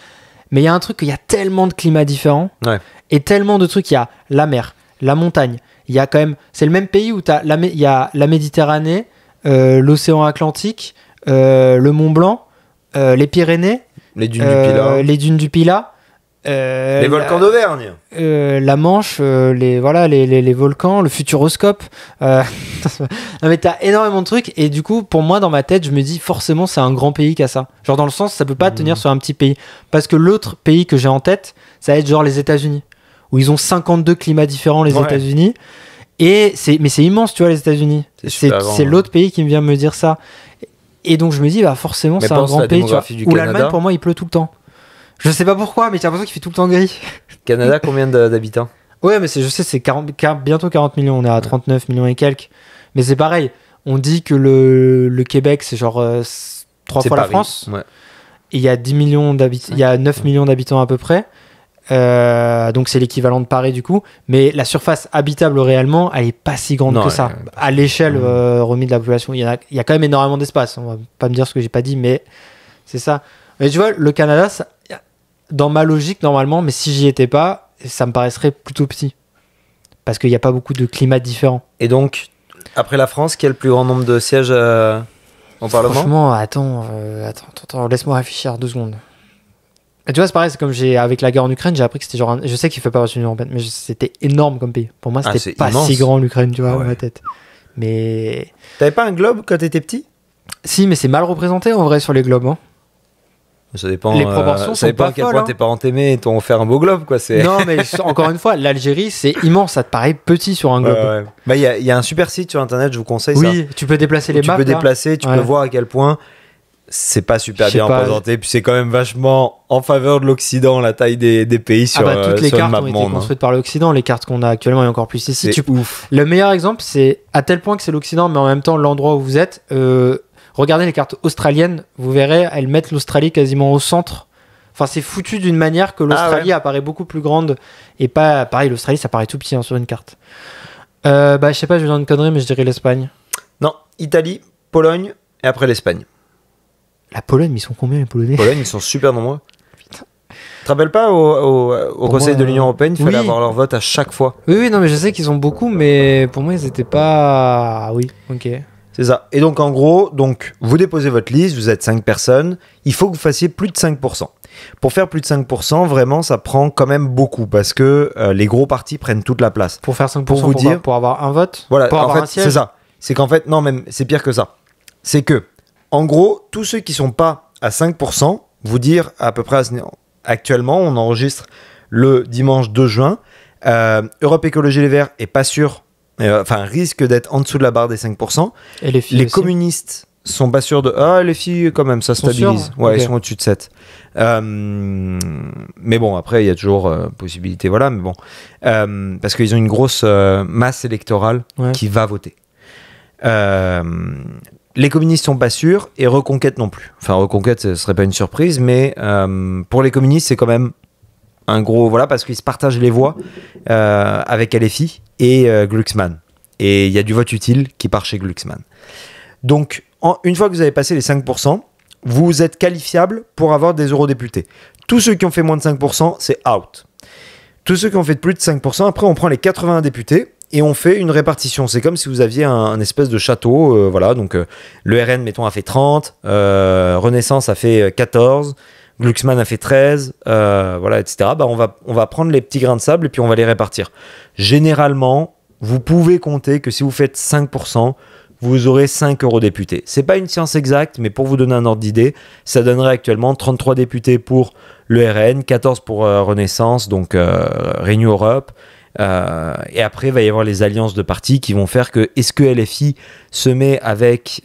Mais il y a un truc, il y a tellement de climats différents, Ouais. et tellement de trucs, il y a la mer, la montagne, il y a quand même, c'est le même pays où il y a la Méditerranée, l'océan Atlantique, le Mont Blanc, les Pyrénées, Les dunes du Pilat. les dunes du Pilat, Les volcans d'Auvergne. la Manche, les volcans, le Futuroscope. Non mais t'as énormément de trucs et du coup pour moi dans ma tête je me dis forcément c'est un grand pays qui a ça. Genre dans le sens ça peut pas tenir sur un petit pays. Parce que l'autre pays que j'ai en tête ça va être genre les États-Unis où ils ont 52 climats différents les Ouais. États-Unis et mais c'est immense tu vois les États-Unis. C'est super grand, C'est ouais. l'autre pays qui me vient me dire ça. Et donc je me dis bah forcément Mais c'est un pense grand la pays tu vois. démographie du Où Canada. l'Allemagne pour moi il pleut tout le temps. Je sais pas pourquoi mais j'ai l'impression qu'il fait tout le temps gris. Canada, combien d'habitants ? Ouais, mais je sais, c'est bientôt 40 millions. On est à 39 millions et quelques. Mais c'est pareil. On dit que le Québec, c'est genre 3 C'est fois la Paris. France. Ouais. Et il y a 10 millions d'habitants. Il y a 9 millions d'habitants à peu près. Donc c'est l'équivalent de Paris du coup. Mais la surface habitable réellement, elle est pas si grande Non, que ça. À l'échelle remise de la population, il y a quand même énormément d'espace. On va pas me dire ce que j'ai pas dit, mais c'est ça. Mais tu vois, le Canada, dans ma logique normalement, mais si j'y étais pas, ça me paraîtrait plutôt petit. Parce qu'il n'y a pas beaucoup de climats différents. Et donc, après la France, qui a le plus grand nombre de sièges au Parlement ? Franchement, attends, laisse-moi réfléchir 2 secondes. Et tu vois, c'est pareil, c'est comme avec la guerre en Ukraine, j'ai appris que c'était genre. Je sais qu'il fait pas partie de l'Union européenne, mais c'était énorme comme pays. Pour moi, Ah, c'était c'est pas immense. si grand l'Ukraine, tu vois, Ah dans ouais. ma tête. Mais. T'avais pas un globe quand t'étais petit ? Si, mais c'est mal représenté en vrai sur les globes. Hein. Ça dépend. Les proportions ça sont dépend pas à quel folles, point hein. tes parents t'aimaient et t'ont offert un beau globe, quoi. C'est... Non, mais encore une fois, l'Algérie, c'est immense. Ça te paraît petit sur un globe. Ouais. Bah, il y a un super site sur internet, je vous conseille ça. Oui, tu peux déplacer les Tu maps. peux là. déplacer, tu Ouais. peux voir à quel point c'est pas super Je sais bien pas. représenté. Puis c'est quand même vachement en faveur de l'Occident, la taille des pays sur, Toutes les sur une cartes map ont été monde. construites par l'Occident. Les cartes qu'on a actuellement et encore plus ici. C'est ouf. Le meilleur exemple, c'est à tel point que c'est l'Occident, mais en même temps l'endroit où vous êtes. Regardez les cartes australiennes, vous verrez, elles mettent l'Australie quasiment au centre. Enfin, c'est foutu d'une manière que l'Australie apparaît beaucoup plus grande et pas pareil. L'Australie, ça paraît tout petit hein, sur une carte. Je sais pas, je vais dire une connerie, mais je dirais l'Espagne. Non, Italie, Pologne et après l'Espagne. La Pologne, ils sont combien les Polonais? Pologne, ils sont super nombreux. Tu te rappelles pas au Conseil de l'Union Européenne, il fallait oui. avoir leur vote à chaque fois. Oui, non, mais je sais qu'ils sont beaucoup, mais pour moi, ils étaient pas. Ah, oui, ok. C'est ça. Et donc, en gros, vous déposez votre liste, vous êtes 5 personnes, il faut que vous fassiez plus de 5%. Pour faire plus de 5%, vraiment, ça prend quand même beaucoup parce que les gros partis prennent toute la place. Pour faire 5%, Pour vous dire, pour avoir un vote, voilà, pour en avoir fait, un siège. c'est ça. C'est qu'en fait, non, même, c'est pire que ça. C'est que En gros, tous ceux qui sont pas à 5%, vous dire à peu près actuellement, on enregistre le dimanche 2 juin. Europe Écologie Les Verts est pas sûr, risque d'être en dessous de la barre des 5%. Et les filles Les aussi. communistes sont pas sûrs de... Ah, les filles, quand même, ça Sont stabilise. sûrs Ouais, Ok. ils sont au-dessus de 7. Mais bon, après, il y a toujours possibilité, voilà, mais bon. Parce qu'ils ont une grosse masse électorale Ouais. qui va voter. Les communistes sont pas sûrs et Reconquête non plus. Enfin, Reconquête, ce serait pas une surprise, mais pour les communistes, c'est quand même un gros... Voilà, parce qu'ils se partagent les voix avec LFI et Glucksmann. Et il y a du vote utile qui part chez Glucksmann. Donc, une fois que vous avez passé les 5%, vous êtes qualifiable pour avoir des eurodéputés. Tous ceux qui ont fait moins de 5%, c'est out. Tous ceux qui ont fait plus de 5%, après on prend les 80 députés et on fait une répartition. C'est comme si vous aviez un espèce de château. Voilà, donc le RN, mettons, a fait 30, Renaissance a fait 14, Glucksmann a fait 13, voilà, etc. Bah, on va prendre les petits grains de sable et puis on va les répartir. Généralement, vous pouvez compter que si vous faites 5%, vous aurez 5 eurodéputés. C'est pas une science exacte, mais pour vous donner un ordre d'idée, ça donnerait actuellement 33 députés pour le RN, 14 pour Renaissance, donc Renew Europe. Et après, il va y avoir les alliances de partis qui vont faire que, est-ce que LFI se met avec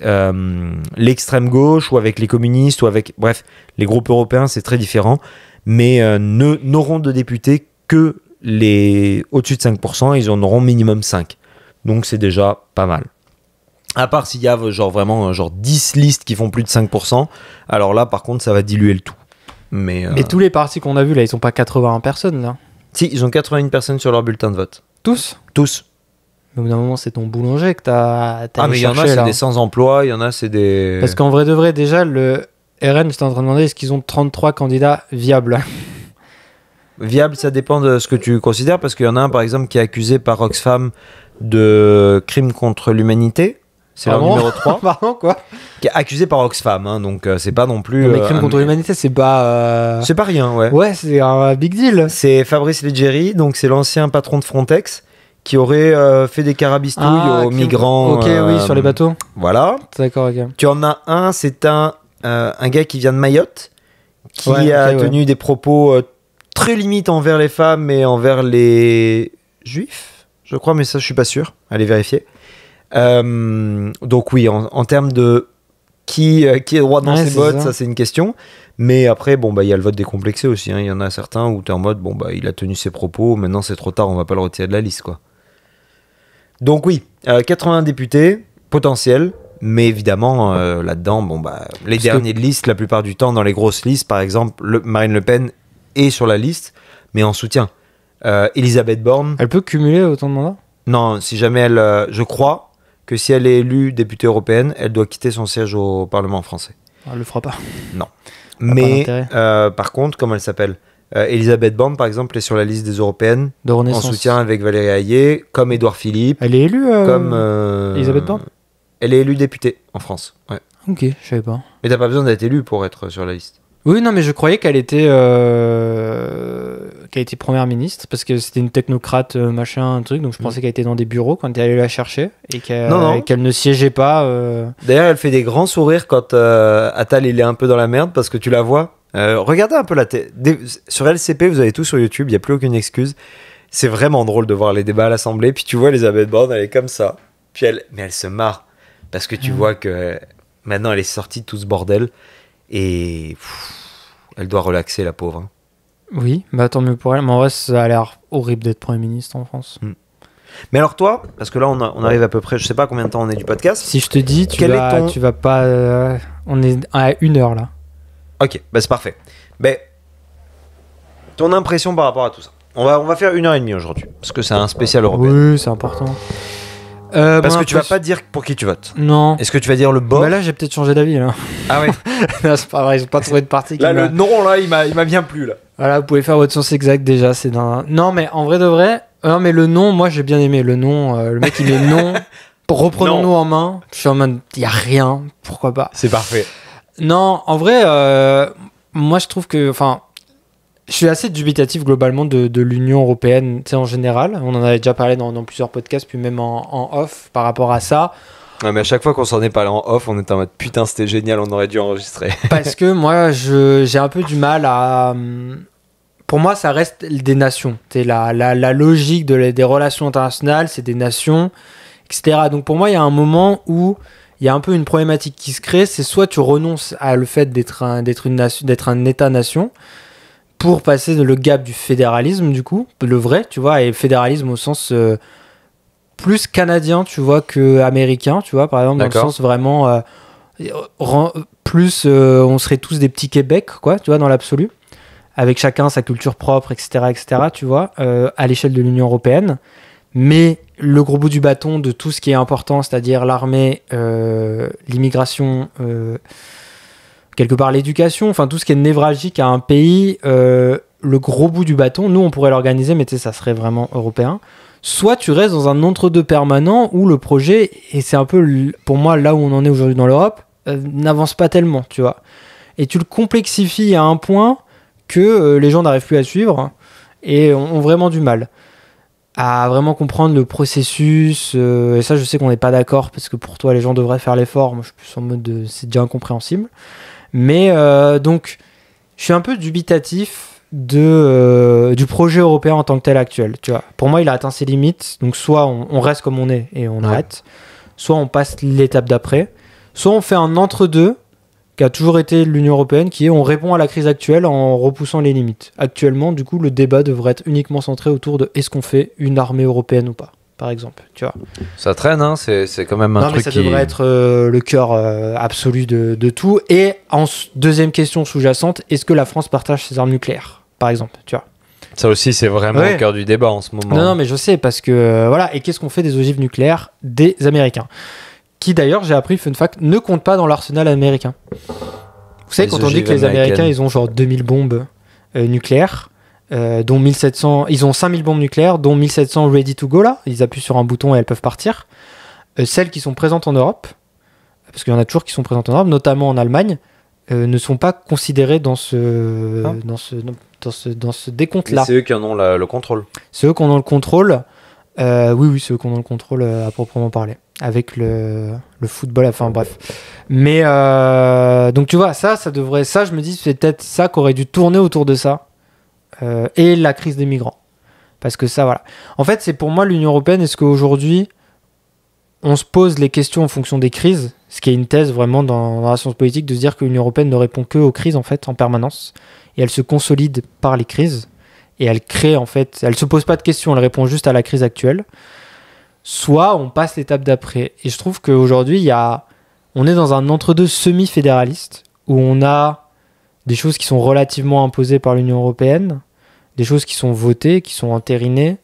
l'extrême gauche ou avec les communistes ou avec... Bref, les groupes européens, c'est très différent, mais n'auront de députés que les au-dessus de 5%, ils en auront minimum 5. Donc c'est déjà pas mal. À part s'il y a vraiment 10 listes qui font plus de 5%, alors là par contre ça va diluer le tout. Mais tous les partis qu'on a vus là, ils sont pas 81 personnes là. Si, ils ont 81 personnes sur leur bulletin de vote. Tous. Mais au bout d'un moment, c'est ton boulanger que t'as Ah, mais il y en a, c'est des sans-emploi, il y en a, c'est des... Parce qu'en vrai de vrai, déjà, le RN, j'étais en train de demander, est-ce qu'ils ont 33 candidats viables? Viable, ça dépend de ce que tu considères, parce qu'il y en a un, par exemple, qui est accusé par Oxfam de crime contre l'humanité. C'est leur numéro 3. Pardon, quoi? Qui est accusé par Oxfam, hein, donc c'est pas non plus... Non, mais crime contre l'humanité, c'est pas... C'est pas rien, ouais. Ouais, c'est un big deal. C'est Fabrice Leggeri, donc c'est l'ancien patron de Frontex, qui aurait fait des carabistouilles aux migrants. Ok, oui, sur les bateaux. Voilà. D'accord, ok. Tu en as un, c'est un gars qui vient de Mayotte, qui a tenu des propos très limites envers les femmes et envers les juifs, je crois, mais ça, je suis pas sûr. Allez vérifier. Donc oui, en termes de qui est droit dans ses bottes, ça c'est une question. Mais après, bon, il y a le vote décomplexé aussi. Hein. Il y en a certains où tu es en mode, il a tenu ses propos, maintenant c'est trop tard, on va pas le retirer de la liste, quoi. Donc oui, 80 députés potentiels, mais évidemment, là-dedans, les derniers de liste, la plupart du temps, dans les grosses listes, par exemple, Marine Le Pen est sur la liste, mais en soutien. Elisabeth Borne... Elle peut cumuler autant de mandats ? Non, si jamais elle... je crois que si elle est élue députée européenne, elle doit quitter son siège au Parlement français. Elle le fera pas. Non. Mais par contre, comment elle s'appelle, Elisabeth Borne, par exemple, est sur la liste des européennes de Renaissance, en soutien avec Valérie Hayé, comme Édouard Philippe. Elle est élue comme Elisabeth Borne. Elle est élue députée en France. Ouais. Ok, je savais pas. Mais t'as pas besoin d'être élue pour être sur la liste. Oui, non, mais je croyais qu'elle était première ministre parce que c'était une technocrate, machin, un truc. Donc je pensais qu'elle était dans des bureaux quand elle allait la chercher et qu'elle ne siégeait pas. D'ailleurs, elle fait des grands sourires quand Attal il est un peu dans la merde parce que tu la vois. Regardez un peu la tête. Sur LCP, vous avez tout sur YouTube, il n'y a plus aucune excuse. C'est vraiment drôle de voir les débats à l'Assemblée. Puis tu vois Elisabeth Borne, elle est comme ça. Puis elle se marre parce que tu vois que maintenant elle est sortie de tout ce bordel et elle doit relaxer, la pauvre. Hein. Oui, tant mieux pour elle. Mais en vrai, ça a l'air horrible d'être Premier ministre en France. Mais alors toi, parce que là on arrive à peu près, je sais pas combien de temps on est du podcast. Si je te dis, tu vas pas... on est à 1 heure là. Ok, c'est parfait. Ton impression par rapport à tout ça. On va faire 1h30 aujourd'hui, parce que c'est un spécial européen. Oui, c'est important. Parce que tu vas pas dire pour qui tu votes. Non. Est-ce que tu vas dire le bof? Là, j'ai peut-être changé d'avis là. Ah ouais. Non, c'est pas vrai, j'ai pas trouvé de parti. Là, le non, là, il m'a bien plu là. Voilà, vous pouvez faire votre sens exact déjà. C'est non, mais en vrai de vrai, non, mais le non, moi j'ai bien aimé le non. Le mec il met non. Reprenons-nous en main. Je suis en mode, il y a rien. Pourquoi pas? C'est parfait. Non, en vrai, moi je trouve que, je suis assez dubitatif globalement de l'Union européenne, tu sais, en général. On en avait déjà parlé dans plusieurs podcasts, puis même en off par rapport à ça. Ouais, mais à chaque fois qu'on s'en est parlé en off, on était en mode putain, c'était génial, on aurait dû enregistrer. Parce que moi, j'ai un peu du mal à. Pour moi, ça reste des nations. La logique des relations internationales, c'est des nations, etc. Donc pour moi, il y a un moment où il y a un peu une problématique qui se crée. C'est soit tu renonces à le fait d'être un État-nation pour passer le gap du fédéralisme, du coup, le vrai, tu vois, et fédéralisme au sens plus canadien, tu vois, que américain, tu vois, par exemple, dans le sens vraiment plus, on serait tous des petits Québec, quoi, tu vois, dans l'absolu, avec chacun sa culture propre, etc., tu vois, à l'échelle de l'Union européenne. Mais le gros bout du bâton de tout ce qui est important, c'est-à-dire l'armée, l'immigration, quelque part l'éducation, enfin tout ce qui est névralgique à un pays, le gros bout du bâton, nous on pourrait l'organiser, mais tu sais, ça serait vraiment européen. Soit tu restes dans un entre-deux permanent où le projet, et c'est un peu pour moi là où on en est aujourd'hui dans l'Europe, n'avance pas tellement, tu vois. Et tu le complexifies à un point que les gens n'arrivent plus à suivre et ont vraiment du mal à vraiment comprendre le processus. Et ça, je sais qu'on n'est pas d'accord parce que pour toi, les gens devraient faire l'effort. Moi, je suis plus en mode c'est déjà incompréhensible. Mais donc, je suis un peu dubitatif du projet européen en tant que tel actuel. Tu vois. Pour moi, il a atteint ses limites. Donc, soit on reste comme on est et on arrête, soit on passe l'étape d'après, soit on fait un entre-deux qui a toujours été l'Union européenne, qui est on répond à la crise actuelle en repoussant les limites. Actuellement, du coup, le débat devrait être uniquement centré autour de est-ce qu'on fait une armée européenne ou pas, par exemple. Tu vois. Ça traîne, hein, c'est quand même un truc mais ça devrait être le cœur absolu de tout. Et en deuxième question sous-jacente, est-ce que la France partage ses armes nucléaires, par exemple, tu vois. Ça aussi, c'est vraiment au cœur du débat en ce moment. Non, mais je sais, parce que voilà. Et qu'est-ce qu'on fait des ogives nucléaires des Américains, qui d'ailleurs, j'ai appris, fun fact, ne comptent pas dans l'arsenal américain. Vous savez, quand on dit que les Américains, ils ont genre 2000 bombes nucléaires, dont 1700, ils ont 5000 bombes nucléaires, dont 1700 ready to go là, ils appuient sur un bouton et elles peuvent partir. Celles qui sont présentes en Europe, parce qu'il y en a toujours qui sont présentes en Europe, notamment en Allemagne, ne sont pas considérées dans ce décompte-là. C'est eux qui en ont le contrôle. C'est eux qui en ont le contrôle. Oui, c'est eux qui en ont le contrôle à proprement parler. Avec le football, enfin bref. Mais donc tu vois, ça devrait, je me dis, c'est peut-être ça qu'aurait dû tourner autour de ça. Et la crise des migrants. Parce que ça, voilà. En fait, c'est pour moi l'Union européenne, est-ce qu'aujourd'hui, on se pose les questions en fonction des crises, ce qui est une thèse vraiment dans la science politique, de se dire que l'Union européenne ne répond que aux crises, en fait, en permanence. Et elle se consolide par les crises. Et elle crée, en fait, elle se pose pas de questions, elle répond juste à la crise actuelle. Soit on passe l'étape d'après. Et je trouve qu'aujourd'hui, on est dans un entre-deux semi-fédéraliste, où on a des choses qui sont relativement imposées par l'Union européenne, des choses qui sont votées, qui sont entérinées.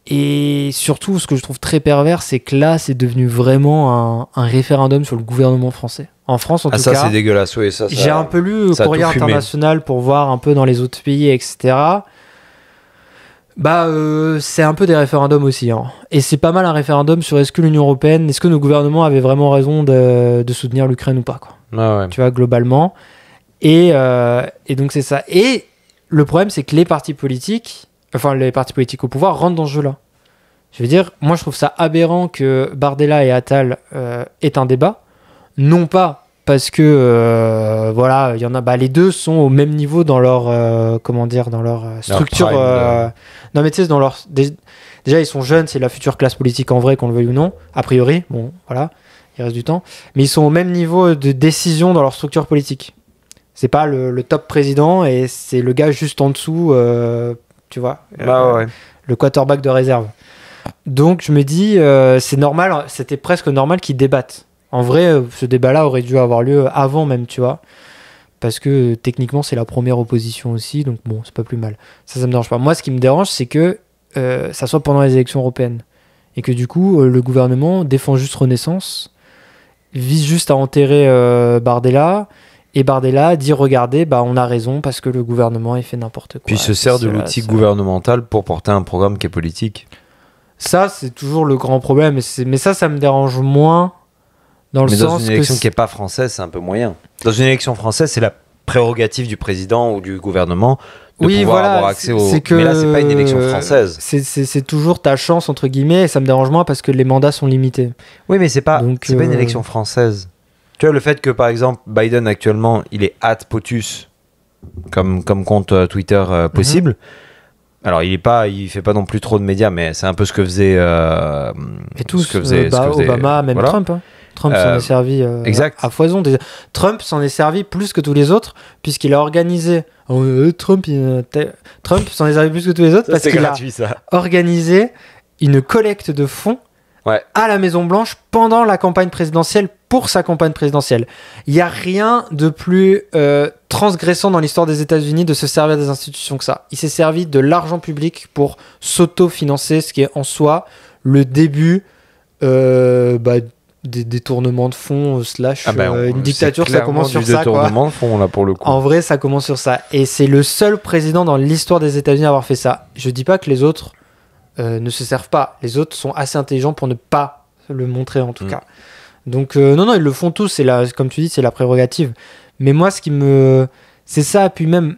Et surtout, ce que je trouve très pervers, c'est que là, c'est devenu vraiment un référendum sur le gouvernement français. En France, en tout cas. Ça, c'est dégueulasse, oui. Ça, j'ai un peu lu le Courrier international pour voir un peu dans les autres pays, etc. C'est un peu des référendums aussi. Hein. Et c'est pas mal un référendum sur est-ce que l'Union européenne, est-ce que nos gouvernements avaient vraiment raison de soutenir l'Ukraine ou pas, quoi. Ah ouais. Tu vois, globalement. Et donc, c'est ça. Et le problème, c'est que les partis politiques au pouvoir rentrent dans ce jeu-là. Je veux dire, moi, je trouve ça aberrant que Bardella et Attal aient un débat. Non pas parce que il y en a, les deux sont au même niveau dans leur dans leur structure. Non, mais tu sais, dans leur déjà ils sont jeunes, c'est la future classe politique en vrai, qu'on le veuille ou non. A priori, bon, voilà, il reste du temps, mais ils sont au même niveau de décision dans leur structure politique. C'est pas le top président et c'est le gars juste en dessous, tu vois. Le quarterback de réserve. Donc je me dis, c'est normal, c'était presque normal qu'ils débattent. En vrai, ce débat-là aurait dû avoir lieu avant même, tu vois. Parce que techniquement, c'est la première opposition aussi, donc bon, c'est pas plus mal. Ça me dérange pas. Moi, ce qui me dérange, c'est que ça soit pendant les élections européennes. Et que du coup, le gouvernement défend juste Renaissance, vise juste à enterrer Bardella, et Bardella dit, regardez, on a raison, parce que le gouvernement, il fait n'importe quoi. Puis il se sert de l'outil gouvernemental pour porter un programme qui est politique. Ça, c'est toujours le grand problème. Mais ça me dérange moins. Dans une élection qui n'est pas française, c'est un peu moyen. Dans une élection française, c'est la prérogative du président ou du gouvernement Oui, pouvoir voilà, avoir accès c'est que Mais là, c'est pas une élection française. C'est toujours ta chance, entre guillemets, et ça me dérange moins parce que les mandats sont limités. Oui, mais c'est pas une Donc, élection française. Tu vois, le fait que, par exemple, Biden, actuellement, il est POTUS, comme compte Twitter possible. Alors, il fait pas non plus trop de médias, mais c'est un peu ce que faisait... Et tous, ce que faisait Obama, même voilà. Trump. Hein. Trump s'en est servi à foison. Trump s'en est servi plus que tous les autres, puisqu'il a organisé... Trump s'en est servi plus que tous les autres, parce qu'il a organisé une collecte de fonds à la Maison-Blanche pendant la campagne présidentielle, pour sa campagne présidentielle. Il n'y a rien de plus transgressant dans l'histoire des États-Unis de se servir des institutions que ça. Il s'est servi de l'argent public pour s'auto-financer, ce qui est en soi le début des détournements de fonds une dictature. Ça commence sur ça. Détournement de fonds, là, pour le coup. En vrai, ça commence sur ça. Et c'est le seul président dans l'histoire des États-Unis à avoir fait ça. Je dis pas que les autres ne se servent pas. Les autres sont assez intelligents pour ne pas le montrer, en tout cas. Donc, non, ils le font tous. Comme tu dis, c'est la prérogative. Mais moi, c'est ça. Puis même,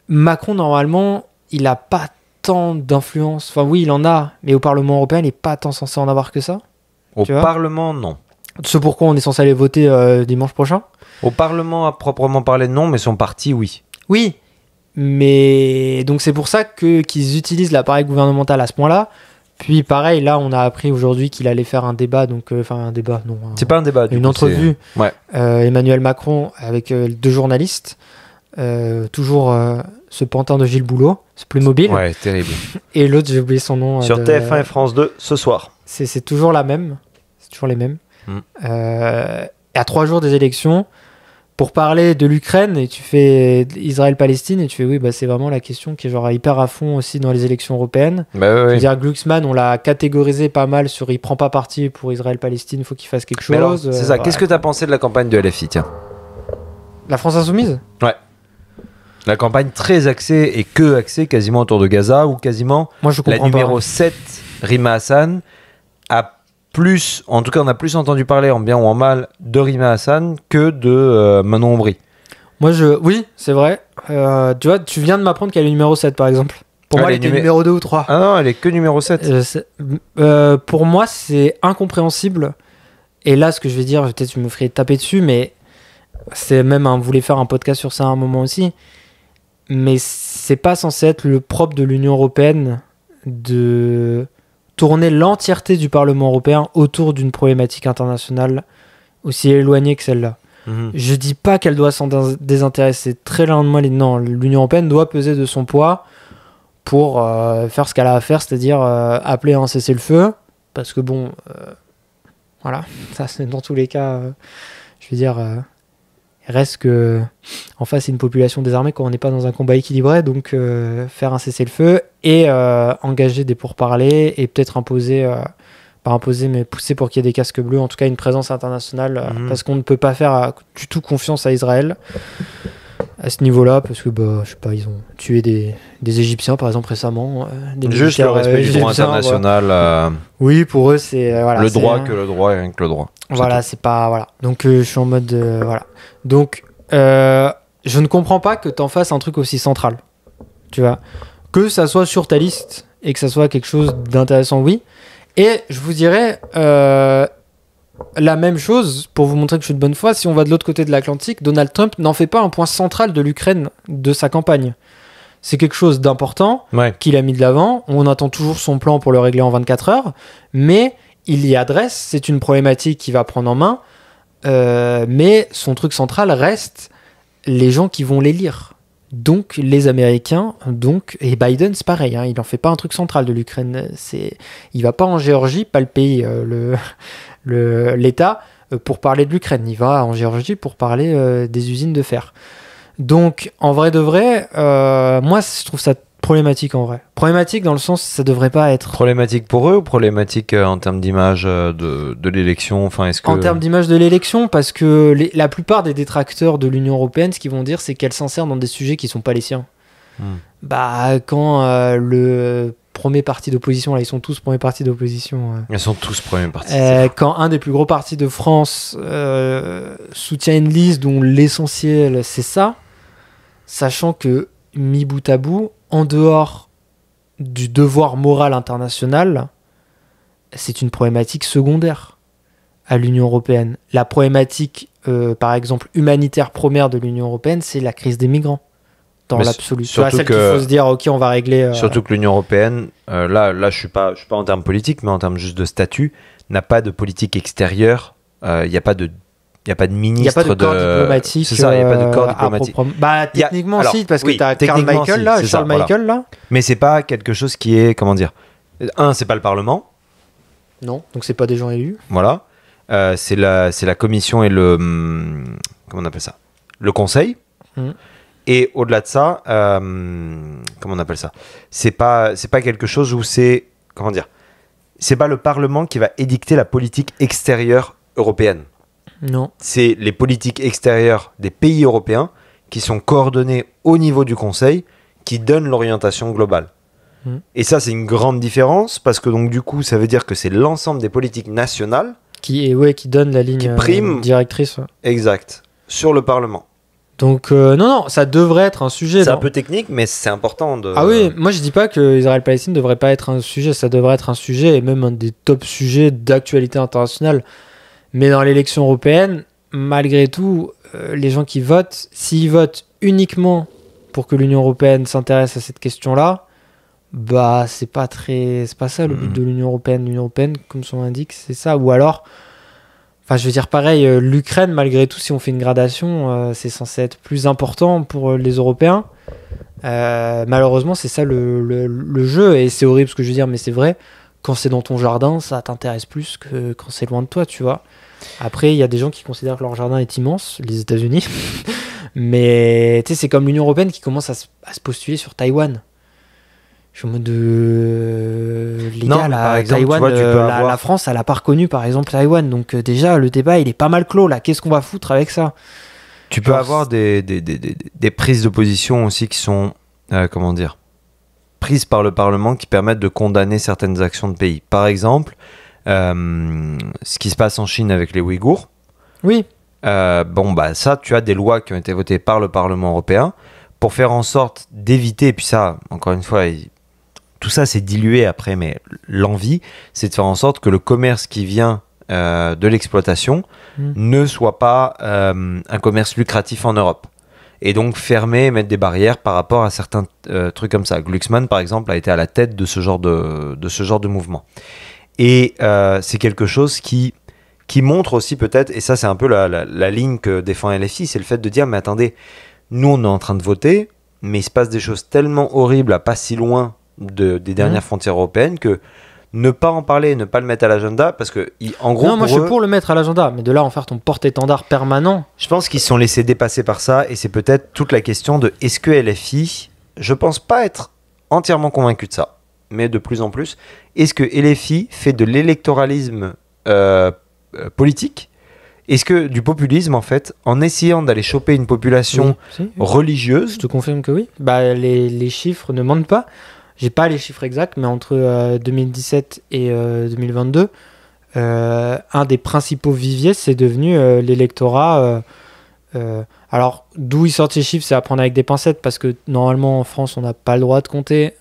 Macron, normalement, il a pas tant d'influence. Enfin, oui, il en a. Mais au Parlement européen, il n'est pas tant censé en avoir que ça. Au Parlement, non. Ce pourquoi on est censé aller voter dimanche prochain. Au Parlement, à proprement parler, non. Mais son parti, oui. Oui. Mais donc, c'est pour ça qu'ils utilisent l'appareil gouvernemental à ce point-là. Puis pareil, là, on a appris aujourd'hui qu'il allait faire un débat, c'est pas un débat, une entrevue. Emmanuel Macron avec 2 journalistes, toujours ce pantin de Gilles Boulot, c'est plus mobile. Ouais, terrible. Et l'autre, j'ai oublié son nom. Sur TF1 et France 2 ce soir. C'est toujours la même, c'est toujours les mêmes. À 3 jours des élections, pour parler de l'Ukraine, et tu fais Israël-Palestine, et tu fais c'est vraiment la question qui est genre hyper à fond aussi dans les élections européennes. Je veux dire, Glucksmann, on l'a catégorisé pas mal sur il prend pas parti pour Israël-Palestine, il faut qu'il fasse quelque chose. Alors, c'est ça. Qu'est-ce que tu as pensé de la campagne de LFI, tiens? La France Insoumise? Ouais. La campagne très axée et que axée quasiment autour de Gaza, ou quasiment moi, je comprends la numéro 7, Rima Hassan, en tout cas, on a plus entendu parler en bien ou en mal de Rima Hassan que de Manon Aubry. Oui, c'est vrai. Tu vois, tu viens de m'apprendre qu'elle est numéro 7, par exemple. Pour moi, elle était numéro 2 ou 3. Ah non, elle est que numéro 7. Pour moi, c'est incompréhensible. Et là, ce que je vais dire, peut-être tu me ferais taper dessus, mais c'est même, on voulait faire un podcast sur ça à un moment aussi. Mais c'est pas censé être le propre de l'Union européenne de tourner l'entièreté du Parlement européen autour d'une problématique internationale aussi éloignée que celle-là. Je dis pas qu'elle doit s'en désintéresser. Très loin de moi, non, l'Union européenne doit peser de son poids pour faire ce qu'elle a à faire, c'est-à-dire appeler à un cessez-le-feu, parce que voilà, ça c'est dans tous les cas, je veux dire, il reste que en face c'est une population désarmée quand on n'est pas dans un combat équilibré, donc faire un cessez-le-feu et engager des pourparlers et peut-être pas imposer mais pousser pour qu'il y ait des casques bleus, en tout cas une présence internationale, parce qu'on ne peut pas faire du tout confiance à Israël à ce niveau-là, parce que je sais pas, ils ont tué des Égyptiens par exemple récemment, juste le respect du droit international. Oui, pour eux c'est le droit que le droit et rien que le droit. Voilà, c'est pas voilà. Donc je suis en mode voilà. Donc je ne comprends pas que t'en fasses un truc aussi central. Tu vois, que ça soit sur ta liste et que ça soit quelque chose d'intéressant, oui. Et je vous dirais la même chose pour vous montrer que je suis de bonne foi. Si on va de l'autre côté de l'Atlantique, Donald Trump n'en fait pas un point central de l'Ukraine de sa campagne. C'est quelque chose d'important qu'il a mis de l'avant. On attend toujours son plan pour le régler en 24 heures, mais il y adresse. C'est une problématique qu'il va prendre en main, mais son truc central reste les gens qui vont les lire. Donc les Américains, et Biden c'est pareil, il n'en fait pas un truc central de l'Ukraine. Il va pas en Géorgie, pas le pays, l'État, pour parler de l'Ukraine. Il va en Géorgie pour parler des usines de fer. Donc en vrai de vrai, moi je trouve ça problématique en vrai. Problématique dans le sens ça devrait pas être... Problématique pour eux ou problématique en termes d'image de l'élection, est-ce que... En termes d'image de l'élection, parce que la plupart des détracteurs de l'Union européenne, ce qu'ils vont dire, c'est qu'elle s'insère dans des sujets qui sont pas les siens. Quand le premier parti d'opposition, là ils sont tous premiers partis d'opposition. Ils sont tous premiers partis. Quand un des plus gros partis de France soutient une liste dont l'essentiel c'est ça, sachant que mis bout à bout, en dehors du devoir moral international, c'est une problématique secondaire à l'Union européenne. La problématique, par exemple, humanitaire première de l'Union européenne, c'est la crise des migrants, dans l'absolu. C'est celle qu'il faut se dire, ok, on va régler... Surtout que l'Union européenne, là je suis pas en termes politiques, mais en termes juste de statut, n'a pas de politique extérieure, il n'y a pas de ministre. Il n'y a pas de corps diplomatique. C'est ça, il n'y a pas de corps diplomatique. Bah, techniquement, si, parce que tu as Charles Michael, là, Charles Michael, là. Mais c'est pas quelque chose qui est, comment dire, c'est pas le Parlement. Non, donc c'est pas des gens élus. Voilà. C'est la commission et le. Comment on appelle ça ? Le conseil. Et au-delà de ça, comment on appelle ça ? C'est pas quelque chose où c'est. Comment dire ? C'est pas le Parlement qui va édicter la politique extérieure européenne. Non. C'est les politiques extérieures des pays européens qui sont coordonnées au niveau du Conseil, qui donnent l'orientation globale. Et ça, c'est une grande différence, parce que donc du coup, ça veut dire que c'est l'ensemble des politiques nationales qui donnent la ligne directrice. Exact. Sur le Parlement. Donc, non, ça devrait être un sujet. C'est un peu technique, mais c'est important de... Ah oui, moi je dis pas que Israël-Palestine devrait pas être un sujet, ça devrait être un sujet, et même un des top sujets d'actualité internationale. Mais dans l'élection européenne, malgré tout, les gens qui votent, s'ils votent uniquement pour que l'Union européenne s'intéresse à cette question-là, bah c'est pas ça le but de l'Union européenne. L'Union européenne, comme son nom l'indique, c'est ça. Ou alors, enfin je veux dire pareil, l'Ukraine, malgré tout, si on fait une gradation, c'est censé être plus important pour les Européens. Malheureusement, c'est ça le jeu, et c'est horrible ce que je veux dire, mais c'est vrai. Quand c'est dans ton jardin, ça t'intéresse plus que quand c'est loin de toi, tu vois. Après, il y a des gens qui considèrent que leur jardin est immense, les États-Unis. Mais tu sais, c'est comme l'Union européenne qui commence à se postuler sur Taïwan. Je suis en mode les gars, par exemple, Taïwan, tu vois, la France, elle n'a pas reconnu, par exemple, Taïwan. Donc déjà, le débat, il est pas mal clos, là. Qu'est-ce qu'on va foutre avec ça ? Tu peux avoir des prises de position aussi qui sont, comment dire, prises par le Parlement, qui permettent de condamner certaines actions de pays. Par exemple, ce qui se passe en Chine avec les Ouïghours. Oui. Ça, tu as des lois qui ont été votées par le Parlement européen pour faire en sorte d'éviter, et puis ça, encore une fois, tout ça c'est dilué après, mais l'envie, c'est de faire en sorte que le commerce qui vient de l'exploitation ne soit pas un commerce lucratif en Europe. Et donc fermer, mettre des barrières par rapport à certains trucs comme ça. Glucksmann, par exemple, a été à la tête de ce genre de mouvement. Et c'est quelque chose qui montre aussi peut-être, et ça c'est un peu la ligne que défend LFI, c'est le fait de dire, mais attendez, nous on est en train de voter, mais il se passe des choses tellement horribles à pas si loin des dernières frontières européennes que ne pas en parler, ne pas le mettre à l'agenda, parce que en gros, non, moi je suis pour le mettre à l'agenda, mais de là en faire ton porte-étendard permanent. Je pense qu'ils se sont laissés dépasser par ça, et c'est peut-être toute la question de est-ce que LFI, je pense pas être entièrement convaincu de ça, mais de plus en plus, est-ce que LFI fait de l'électoralisme politique? Est-ce que du populisme, en fait, en essayant d'aller choper une population religieuse? Je te confirme que oui. Bah, les chiffres ne mentent pas. J'ai pas les chiffres exacts, mais entre 2017 et 2022, un des principaux viviers, c'est devenu l'électorat. Alors, d'où ils sortent ces chiffres, c'est à prendre avec des pincettes, parce que normalement, en France, on n'a pas le droit de compter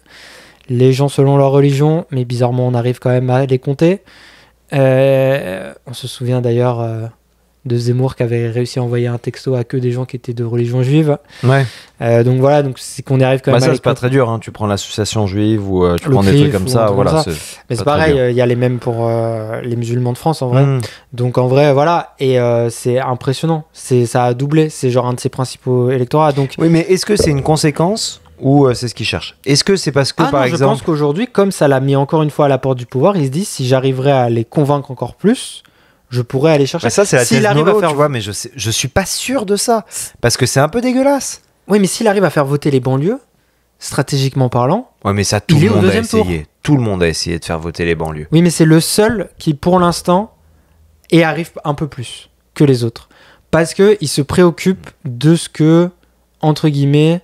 les gens selon leur religion, mais bizarrement, on arrive quand même à les compter. On se souvient d'ailleurs de Zemmour qui avait réussi à envoyer un texto à que des gens qui étaient de religion juive. Ouais. Donc voilà, donc c'est qu'on y arrive quand même. Ça, c'est pas très dur. Hein. Tu prends l'association juive ou tu prends des trucs comme ça. Voilà. Mais c'est pareil. Il y a les mêmes pour les musulmans de France en vrai. Donc en vrai, voilà. Et c'est impressionnant. Ça a doublé. C'est genre un de ses principaux électorats. Donc. Oui, mais est-ce que c'est une conséquence ou c'est ce qu'ils cherchent? Est-ce que c'est parce que par exemple, je pense qu'aujourd'hui, comme ça l'a mis encore une fois à la porte du pouvoir, ils se disent si j'arriverais à les convaincre encore plus, je pourrais aller chercher. Mais ça, c'est la thèse Nolo, tu vois, mais je suis pas sûr de ça. Parce que c'est un peu dégueulasse. Oui, mais s'il arrive à faire voter les banlieues, stratégiquement parlant... Ouais, mais ça, tout le monde a essayé. Tout le monde a essayé de faire voter les banlieues. Oui, mais c'est le seul qui, pour l'instant, et arrive un peu plus que les autres. Parce qu'il se préoccupe de ce que, entre guillemets...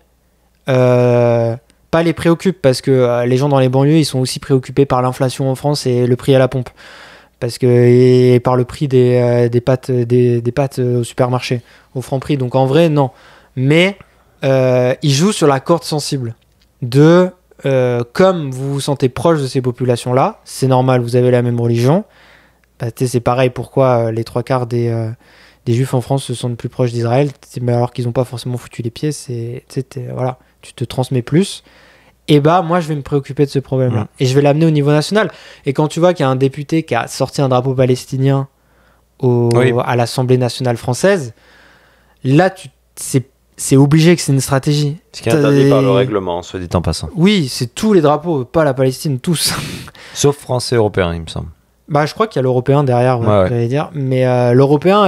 pas les préoccupe, parce que les gens dans les banlieues, ils sont aussi préoccupés par l'inflation en France et le prix à la pompe. Parce que, et par le prix des pâtes au supermarché, au Franprix. Donc en vrai, non. Mais il joue sur la corde sensible de comme vous vous sentez proche de ces populations-là, c'est normal, vous avez la même religion. Bah, c'est pareil, pourquoi les 3/4 des juifs en France se sentent plus proches d'Israël, alors qu'ils n'ont pas forcément foutu les pieds, voilà, tu te transmets plus. Et bah, moi, je vais me préoccuper de ce problème-là. Et je vais l'amener au niveau national. Et quand tu vois qu'il y a un député qui a sorti un drapeau palestinien à l'Assemblée nationale française, là, c'est obligé que c'est une stratégie. Ce qui est interdit par le règlement, soit dit en passant. Oui, c'est tous les drapeaux, pas la Palestine, tous. Sauf français et européen, il me semble. Bah, je crois qu'il y a l'européen derrière, j'allais dire. Mais l'européen,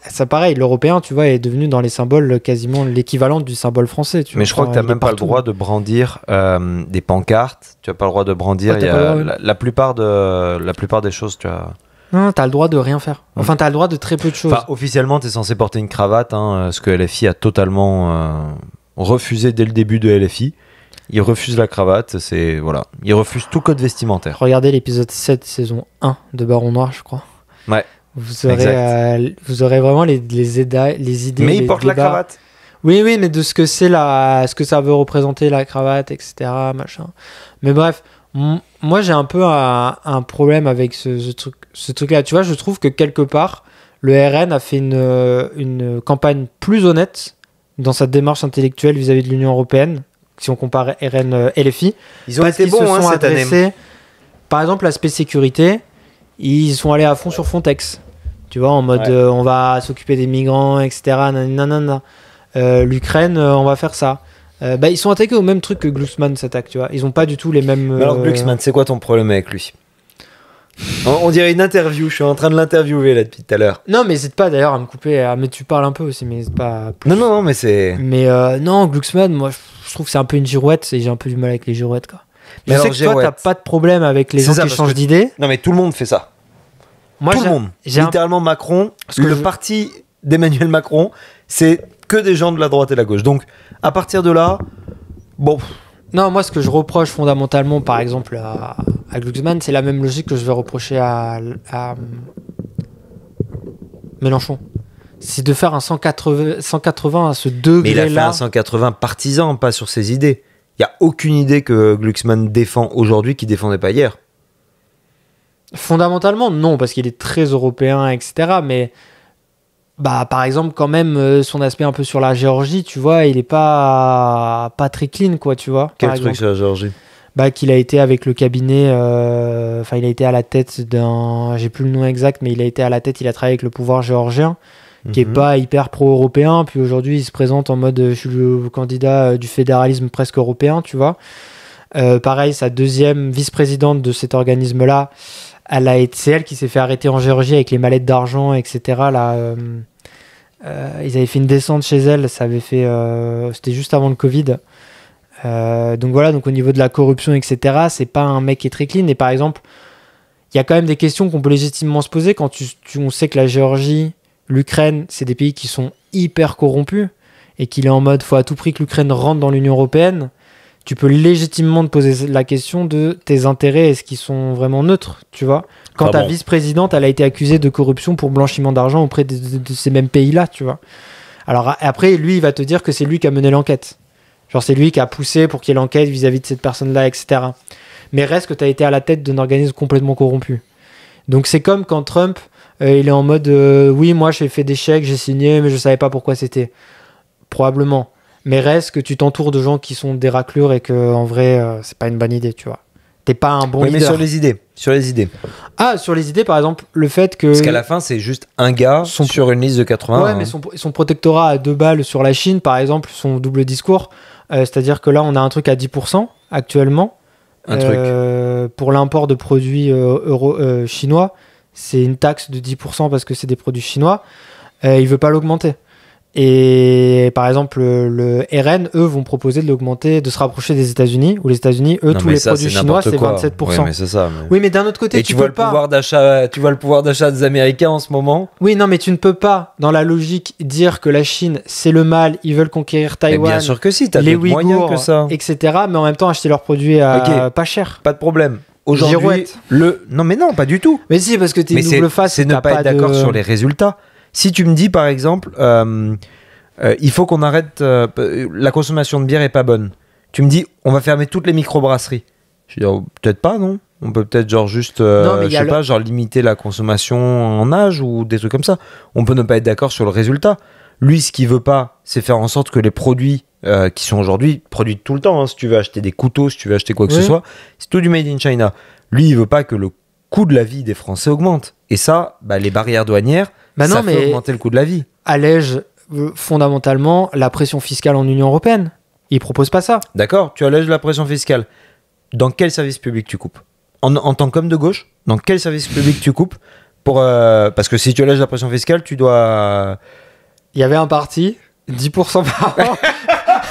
c'est pareil, l'européen, tu vois, est devenu dans les symboles quasiment l'équivalent du symbole français. Mais je crois que tu n'as même pas le droit de brandir des pancartes. Tu n'as pas le droit de brandir. La plupart des choses, tu as. Non, t'as le droit de rien faire. Enfin, t'as le droit de très peu de choses. Enfin, officiellement, t'es censé porter une cravate, ce que LFI a totalement refusé dès le début de LFI. Ils refusent la cravate, voilà. Ils refusent tout code vestimentaire. Regardez l'épisode 7, saison 1 de Baron Noir, je crois. Ouais. Vous aurez vraiment les idées. Mais ils portent la cravate. Oui, mais de ce que ce que ça veut représenter, la cravate, etc. Machin. Mais bref. Moi, j'ai un peu un problème avec ce truc-là. Tu vois, je trouve que quelque part, le RN a fait une campagne plus honnête dans sa démarche intellectuelle vis-à-vis de l'Union européenne, si on compare RN LFI. Ils ont été bons cette année. Par exemple, l'aspect sécurité, ils sont allés à fond sur Frontex. Tu vois, en mode on va s'occuper des migrants, etc. Nanana. L'Ukraine, on va faire ça. Ils sont attaqués au même truc que Glucksmann s'attaque, tu vois. Ils ont pas du tout les mêmes. Mais alors Glucksmann, c'est quoi ton problème avec lui? On dirait une interview. Je suis en train de l'interviewer là depuis tout à l'heure. Non, mais n'hésite pas d'ailleurs à me couper. Mais tu parles un peu aussi, mais n'hésite pas. Non, mais c'est. Mais non, Glucksmann, moi, je trouve que c'est un peu une girouette et j'ai un peu du mal avec les girouettes, quoi. Je sais que toi, t'as pas de problème avec les gens qui changent d'idée. Non, mais tout le monde fait ça. Moi, tout le monde. Littéralement, Macron. Le parti d'Emmanuel Macron, c'est que des gens de la droite et de la gauche. Donc, à partir de là, bon. Non, moi, ce que je reproche fondamentalement, par exemple, à Glucksmann, c'est la même logique que je vais reprocher à Mélenchon. C'est de faire un 180 à ce degré-là. Mais il a fait un 180 partisan, pas sur ses idées. Il n'y a aucune idée que Glucksmann défend aujourd'hui qu'il ne défendait pas hier. Fondamentalement, non, parce qu'il est très européen, etc. Mais... par exemple, quand même, son aspect un peu sur la Géorgie, tu vois, il est pas très clean, quoi, tu vois. Quel truc sur la Géorgie? Qu'il a été avec le cabinet, il a été à la tête j'ai plus le nom exact, mais il a été à la tête, il a travaillé avec le pouvoir géorgien, qui est pas hyper pro-européen, puis aujourd'hui, il se présente en mode, je suis le candidat du fédéralisme presque européen, tu vois. Pareil, sa deuxième vice-présidente de cet organisme-là, c'est elle qui s'est fait arrêter en Géorgie avec les mallettes d'argent, etc. Ils avaient fait une descente chez elle, ça avait fait, c'était juste avant le Covid. Donc voilà, donc au niveau de la corruption, etc., c'est pas un mec qui est très clean. Et par exemple, il y a quand même des questions qu'on peut légitimement se poser quand on sait que la Géorgie, l'Ukraine, c'est des pays qui sont hyper corrompus et qu'il est en mode faut à tout prix que l'Ukraine rentre dans l'Union européenne. Tu peux légitimement te poser la question de tes intérêts, est-ce qu'ils sont vraiment neutres, tu vois? Quand ta vice-présidente, elle a été accusée de corruption pour blanchiment d'argent auprès de ces mêmes pays-là, tu vois. Alors après, lui, il va te dire que c'est lui qui a mené l'enquête. Genre, c'est lui qui a poussé pour qu'il y ait l'enquête vis-à-vis de cette personne-là, etc. Mais reste que tu as été à la tête d'un organisme complètement corrompu. Donc c'est comme quand Trump, il est en mode oui, moi j'ai fait des chèques, j'ai signé, mais je savais pas pourquoi c'était. Probablement. Mais reste que tu t'entoures de gens qui sont des raclures et que en vrai, c'est pas une bonne idée, tu vois. T'es pas un bon leader. Mais sur les idées. Ah, sur les idées, par exemple, le fait que... Parce qu'à la fin, c'est juste un gars sur une liste de 80. Ouais, mais son protectorat à 2 balles sur la Chine, par exemple, son double discours, c'est-à-dire que là, on a un truc à 10% actuellement. Pour l'import de produits chinois, c'est une taxe de 10% parce que c'est des produits chinois. Il veut pas l'augmenter. Et par exemple, le RN, eux, vont proposer de l'augmenter, de se rapprocher des États-Unis, où les États-Unis, eux, tous les produits chinois, c'est 27%. Oui, mais c'est ça. Oui, mais d'un autre côté, tu vois le pouvoir d'achat des Américains en ce moment. Oui, non, mais tu ne peux pas, dans la logique, dire que la Chine, c'est le mal, ils veulent conquérir Taïwan. Mais bien sûr que si, t'as les d'autres moyens que ça, etc. Mais en même temps, acheter leurs produits à pas cher. Pas de problème. Aujourd'hui, non, mais non, pas du tout. Mais si, parce que t'es une double face. C'est ne pas être d'accord sur les résultats. Si tu me dis, par exemple, il faut qu'on arrête, la consommation de bière est pas bonne. Tu me dis, on va fermer toutes les microbrasseries. Je dis, peut-être pas, non? On peut peut-être genre juste, je sais pas, genre limiter la consommation en âge ou des trucs comme ça. On peut ne pas être d'accord sur le résultat. Lui, ce qu'il veut pas, c'est faire en sorte que les produits qui sont aujourd'hui produits tout le temps, hein, si tu veux acheter des couteaux, si tu veux acheter quoi que ce soit, c'est tout du made in China. Lui, il veut pas que le coût de la vie des Français augmente. Et ça, les barrières douanières, ça fait augmenter le coût de la vie. Allège fondamentalement la pression fiscale en Union européenne. Il propose pas ça. D'accord, tu allèges la pression fiscale. Dans quel service public tu coupes? En tant qu'homme de gauche, dans quel service public tu coupes parce que si tu allèges la pression fiscale, tu dois... Il y avait un parti, 10% par an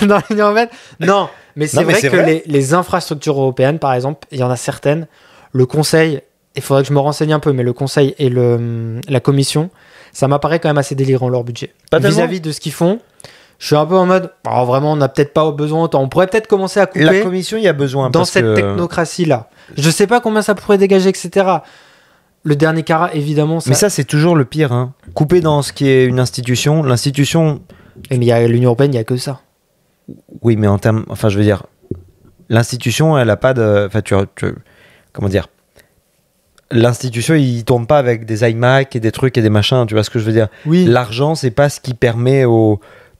dans l'Union européenne. Non, mais c'est vrai que les infrastructures européennes, par exemple, il y en a certaines. Le Conseil, il faudrait que je me renseigne un peu, mais le Conseil et la Commission, ça m'apparaît quand même assez délirant leur budget. Vis-à-vis de ce qu'ils font, je suis un peu en mode, vraiment, on n'a peut-être pas besoin autant. On pourrait peut-être commencer à couper. La Commission, il y a besoin. Dans cette technocratie-là. Je sais pas combien ça pourrait dégager, etc. Le dernier carat, évidemment. Mais ça, c'est toujours le pire. Hein. Couper dans ce qui est une institution, l'institution. Mais il y a l'Union européenne, il n'y a que ça. Oui, mais en termes. Enfin, je veux dire, l'institution, elle n'a pas de. Enfin, comment dire? L'institution, il tourne pas avec des iMac et des trucs et des machins. Tu vois ce que je veux dire? Oui. L'argent, c'est pas ce qui permet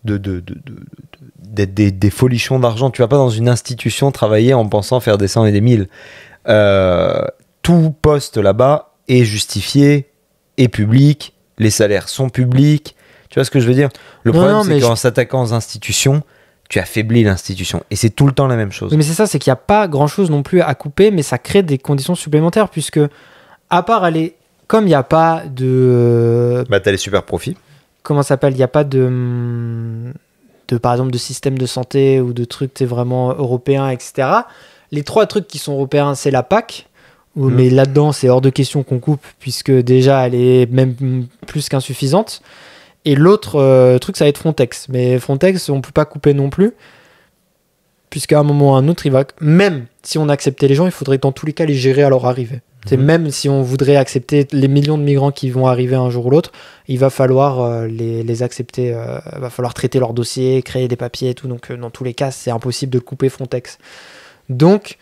d'être des folichons d'argent. Tu vas pas dans une institution travailler en pensant faire des 100 et des 1000. Tout poste là-bas est justifié, est public, les salaires sont publics. Tu vois ce que je veux dire? Le problème, c'est qu'en s'attaquant aux institutions, tu affaiblis l'institution. Et c'est tout le temps la même chose. Oui, mais c'est ça, c'est qu'il n'y a pas grand-chose non plus à couper, mais ça crée des conditions supplémentaires, puisque, à part aller... Comme il n'y a pas de... t'as les super profits. Comment ça s'appelle? Il n'y a pas par exemple, de système de santé ou de trucs vraiment européens, etc. Les 3 trucs qui sont européens, c'est la PAC, mais là-dedans, c'est hors de question qu'on coupe, puisque déjà, elle est même plus qu'insuffisante. Et l'autre truc, ça va être Frontex. Mais Frontex, on ne peut pas couper non plus, puisqu'à un moment ou à un autre, même si on acceptait les gens, il faudrait dans tous les cas les gérer à leur arrivée. C'est même si on voudrait accepter les millions de migrants qui vont arriver un jour ou l'autre, il va falloir les accepter, il va falloir traiter leurs dossiers, créer des papiers et tout. Donc dans tous les cas, c'est impossible de couper Frontex. Donc,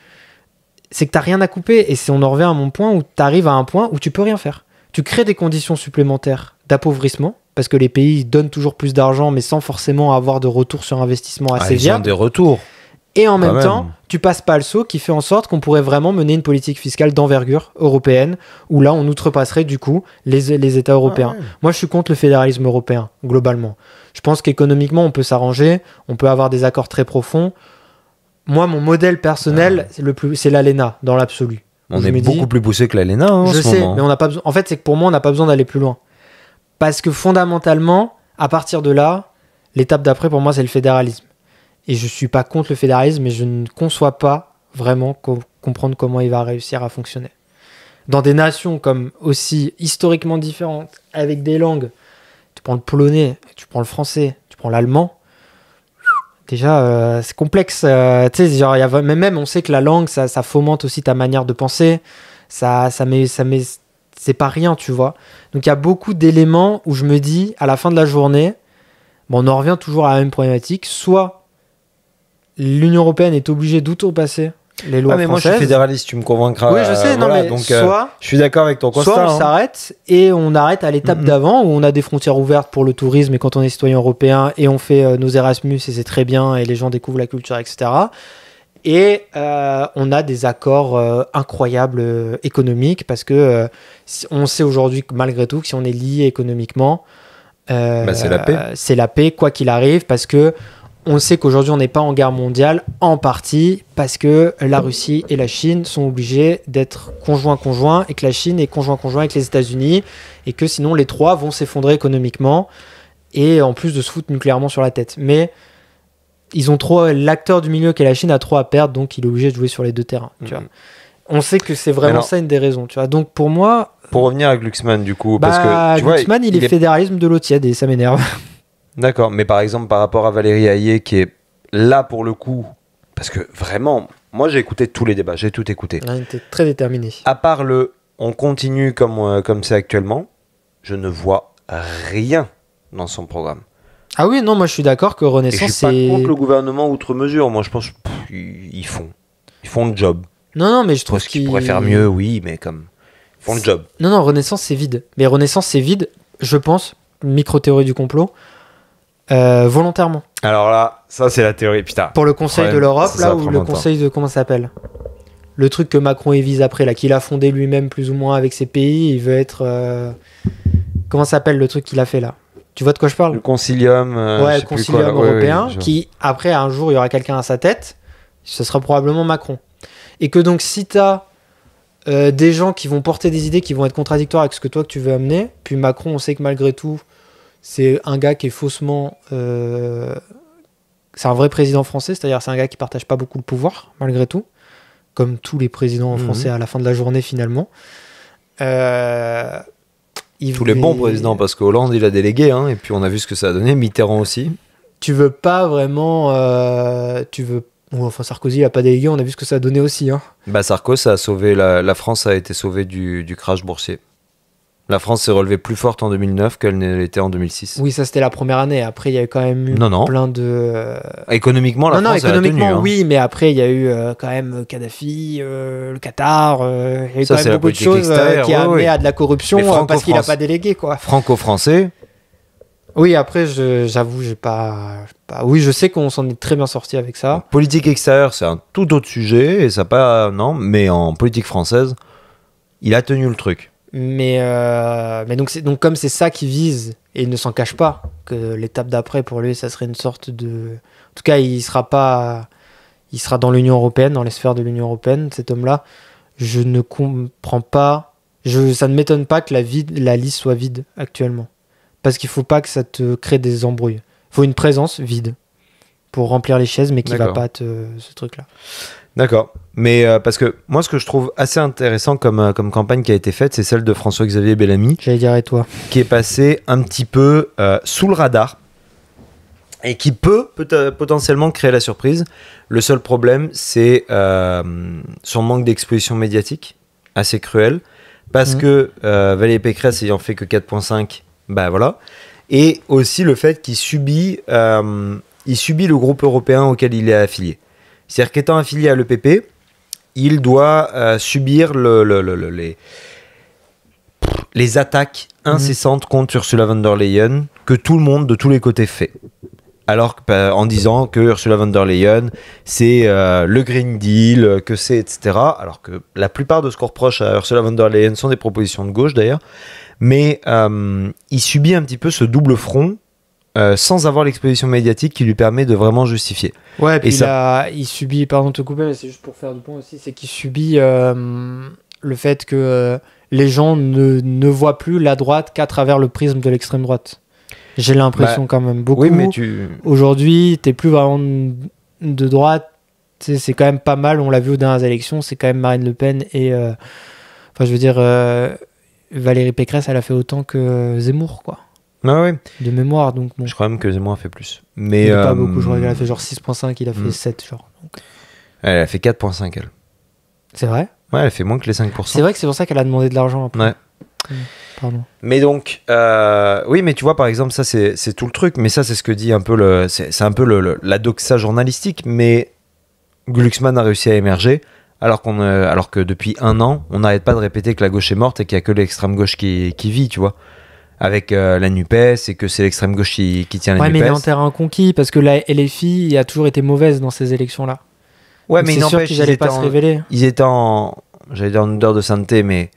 c'est que tu n'as rien à couper. Et on en revient à mon point où tu arrives à un point où tu peux rien faire. Tu crées des conditions supplémentaires d'appauvrissement, parce que les pays donnent toujours plus d'argent, mais sans forcément avoir de retour sur investissement assez viable. Ils ont des retours. Et en même temps, tu passes pas le saut qui fait en sorte qu'on pourrait vraiment mener une politique fiscale d'envergure européenne, où là, on outrepasserait du coup les États européens. Moi, je suis contre le fédéralisme européen, globalement. Je pense qu'économiquement, on peut s'arranger, on peut avoir des accords très profonds. Moi, mon modèle personnel, c'est l'ALENA, dans l'absolu. On est beaucoup plus poussé que l'ALENA en ce moment. Je sais, mais on n'a pas besoin. En fait, c'est que pour moi, on n'a pas besoin d'aller plus loin. Parce que fondamentalement, à partir de là, l'étape d'après, pour moi, c'est le fédéralisme. Et je ne suis pas contre le fédéralisme, mais je ne conçois pas vraiment comprendre comment il va réussir à fonctionner. Dans des nations comme aussi historiquement différentes, avec des langues, tu prends le polonais, tu prends le français, tu prends l'allemand, déjà, c'est complexe. Tu sais, genre, même on sait que la langue, ça fomente aussi ta manière de penser, ça met, c'est pas rien, tu vois. Donc il y a beaucoup d'éléments où je me dis, à la fin de la journée, on en revient toujours à la même problématique, soit l'Union européenne est obligée d'outrepasser les lois françaises. Moi je suis fédéraliste, tu me convaincras. Oui, je sais, donc je suis d'accord avec ton constat. Soit on s'arrête et on arrête à l'étape d'avant où on a des frontières ouvertes pour le tourisme et quand on est citoyen européen et on fait nos Erasmus et c'est très bien et les gens découvrent la culture, etc. Et on a des accords incroyables économiques parce que on sait aujourd'hui que malgré tout que si on est lié économiquement, c'est la paix. C'est la paix quoi qu'il arrive parce que on sait qu'aujourd'hui on n'est pas en guerre mondiale en partie parce que la Russie et la Chine sont obligés d'être conjoints et que la Chine est conjoint avec les États-Unis et que sinon les 3 vont s'effondrer économiquement et en plus de se foutre nucléairement sur la tête. Mais ils ont l'acteur du milieu qui est la Chine a trop à perdre, donc il est obligé de jouer sur les 2 terrains. Tu vois. On sait que c'est vraiment ça une des raisons. Tu vois. Donc pour moi... Pour revenir à Glucksmann du coup, parce que tu Glucksmann il est fédéralisme de l'eau tiède et ça m'énerve. D'accord, mais par exemple par rapport à Valérie Hayé qui est là pour le coup, parce que vraiment, moi j'ai écouté tous les débats, j'ai tout écouté. Il était très déterminé. À part on continue comme c'est actuellement, je ne vois rien dans son programme. Ah oui, non, moi je suis d'accord que Et je Renaissance, suis pas c'est. contre le gouvernement outre mesure. Moi, je pense ils font le job. Non, mais je trouve Parce qu'ils pourraient faire mieux, oui, mais comme ils font le job. Non, Renaissance, c'est vide. Mais Renaissance, c'est vide, je pense, micro-théorie du complot, volontairement. Alors là, ça c'est la théorie, putain. Pour le Conseil de Problème, l'Europe, ça là, va ou prendre le longtemps. Conseil de. Comment ça s'appelle? Le truc que Macron il vise après, là, qu'il a fondé lui-même, plus ou moins, avec ses pays, il veut être. Comment ça s'appelle le truc qu'il a fait, là? Tu vois de quoi je parle? Le concilium, Ouais, je le sais plus concilium quoi, là. Ouais, européen, ouais, je- qui, après, un jour, il y aura quelqu'un à sa tête, ce sera probablement Macron. Et que donc, si t'as des gens qui vont porter des idées qui vont être contradictoires avec ce que toi que tu veux amener, puis Macron, on sait que malgré tout, c'est un gars qui est faussement... c'est un vrai président français, c'est-à-dire c'est un gars qui partage pas beaucoup le pouvoir, malgré tout, comme tous les présidents français à la fin de la journée, finalement. Tous les bons présidents, parce que Hollande il a délégué, hein, et puis on a vu ce que ça a donné, Mitterrand aussi. Tu veux pas vraiment... Bon, enfin, Sarkozy, il a pas délégué, on a vu ce que ça a donné aussi. Hein. Bah Sarkozy, ça a sauvé la France a été sauvée du crash boursier. La France s'est relevée plus forte en 2009 qu'elle ne l'était en 2006. Oui, ça c'était la première année. Après, il y a eu quand même eu Non. plein de... Économiquement, la France économiquement, elle a tenu, hein. oui, mais après, il y a eu quand même Kadhafi, le Qatar, il y a eu Ça, quand c'est même la beaucoup de politique choses extérieure, qui a ouais, amené ouais. à de la corruption Mais parce qu'il a Franco-France. pas délégué, quoi. Franco-français, Oui, après, j'avoue, j'ai pas... Oui, je sais qu'on s'en est très bien sorti avec ça. politique extérieure, c'est un tout autre sujet, et ça pas... Non, mais en politique française, il a tenu le truc. Mais donc comme c'est ça qui vise, et il ne s'en cache pas, que l'étape d'après, pour lui, ça serait une sorte de... En tout cas, il sera dans l'Union Européenne, dans les sphères de l'Union Européenne, cet homme-là. Je ne comprends pas... Ça ne m'étonne pas que la liste soit vide actuellement. Parce qu'il faut pas que ça te crée des embrouilles. Il faut une présence vide pour remplir les chaises, mais qui va D'accord. pas ce truc-là. D'accord. Mais parce que moi, ce que je trouve assez intéressant comme campagne qui a été faite, c'est celle de François-Xavier Bellamy, J'allais dire, et toi? qui est passé un petit peu sous le radar et qui peut potentiellement créer la surprise. Le seul problème, c'est son manque d'exposition médiatique, assez cruel, parce que Valérie Pécresse ayant fait que 4,5, bah voilà, et aussi le fait qu'il subit le groupe européen auquel il est affilié. C'est-à-dire qu'étant affilié à l'EPP, il doit subir les attaques incessantes contre Ursula von der Leyen que tout le monde de tous les côtés fait. Alors en disant que Ursula von der Leyen c'est le Green Deal, que c'est etc. Alors que la plupart de ce qu'on reproche à Ursula von der Leyen sont des propositions de gauche d'ailleurs. Mais il subit un petit peu ce double front sans avoir l'exposition médiatique qui lui permet de vraiment justifier. Ouais, et puis ça... il subit, pardon de te couper, mais c'est juste pour faire du point aussi, c'est qu'il subit le fait que les gens ne voient plus la droite qu'à travers le prisme de l'extrême droite. J'ai l'impression quand même beaucoup. Oui, mais Aujourd'hui, t'es plus vraiment de droite. Tu sais, c'est quand même pas mal, on l'a vu aux dernières élections, c'est quand même Marine Le Pen et... Enfin, je veux dire, Valérie Pécresse, elle a fait autant que Zemmour, quoi. Ah ouais. De mémoire, donc bon. Je crois même que Zemmour a fait plus. Mais pas beaucoup, je crois qu'elle a fait genre 6.5, il a fait 7, genre. Donc. Elle a fait 4,5, elle. C'est vrai? Ouais, elle fait moins que les 5%. C'est vrai que c'est pour ça qu'elle a demandé de l'argent après. Ouais. Pardon. Mais donc, oui, mais tu vois, par exemple, ça, c'est tout le truc. Mais ça, c'est ce que dit un peu c'est un peu la doxa journalistique. Mais Glucksmann a réussi à émerger, alors que depuis un an, on n'arrête pas de répéter que la gauche est morte et qu'il n'y a que l'extrême gauche qui vit, tu vois. Avec la NUPES et que c'est l'extrême gauche qui tient la Ouais, NUPES. mais il est en terrain conquis parce que la LFI a toujours été mauvaise dans ces élections-là. Ouais, donc mais c'est sûr n'empêche, qu'ils n'allaient pas se révéler. Ils étaient j'allais dire en odeur de sainteté, mais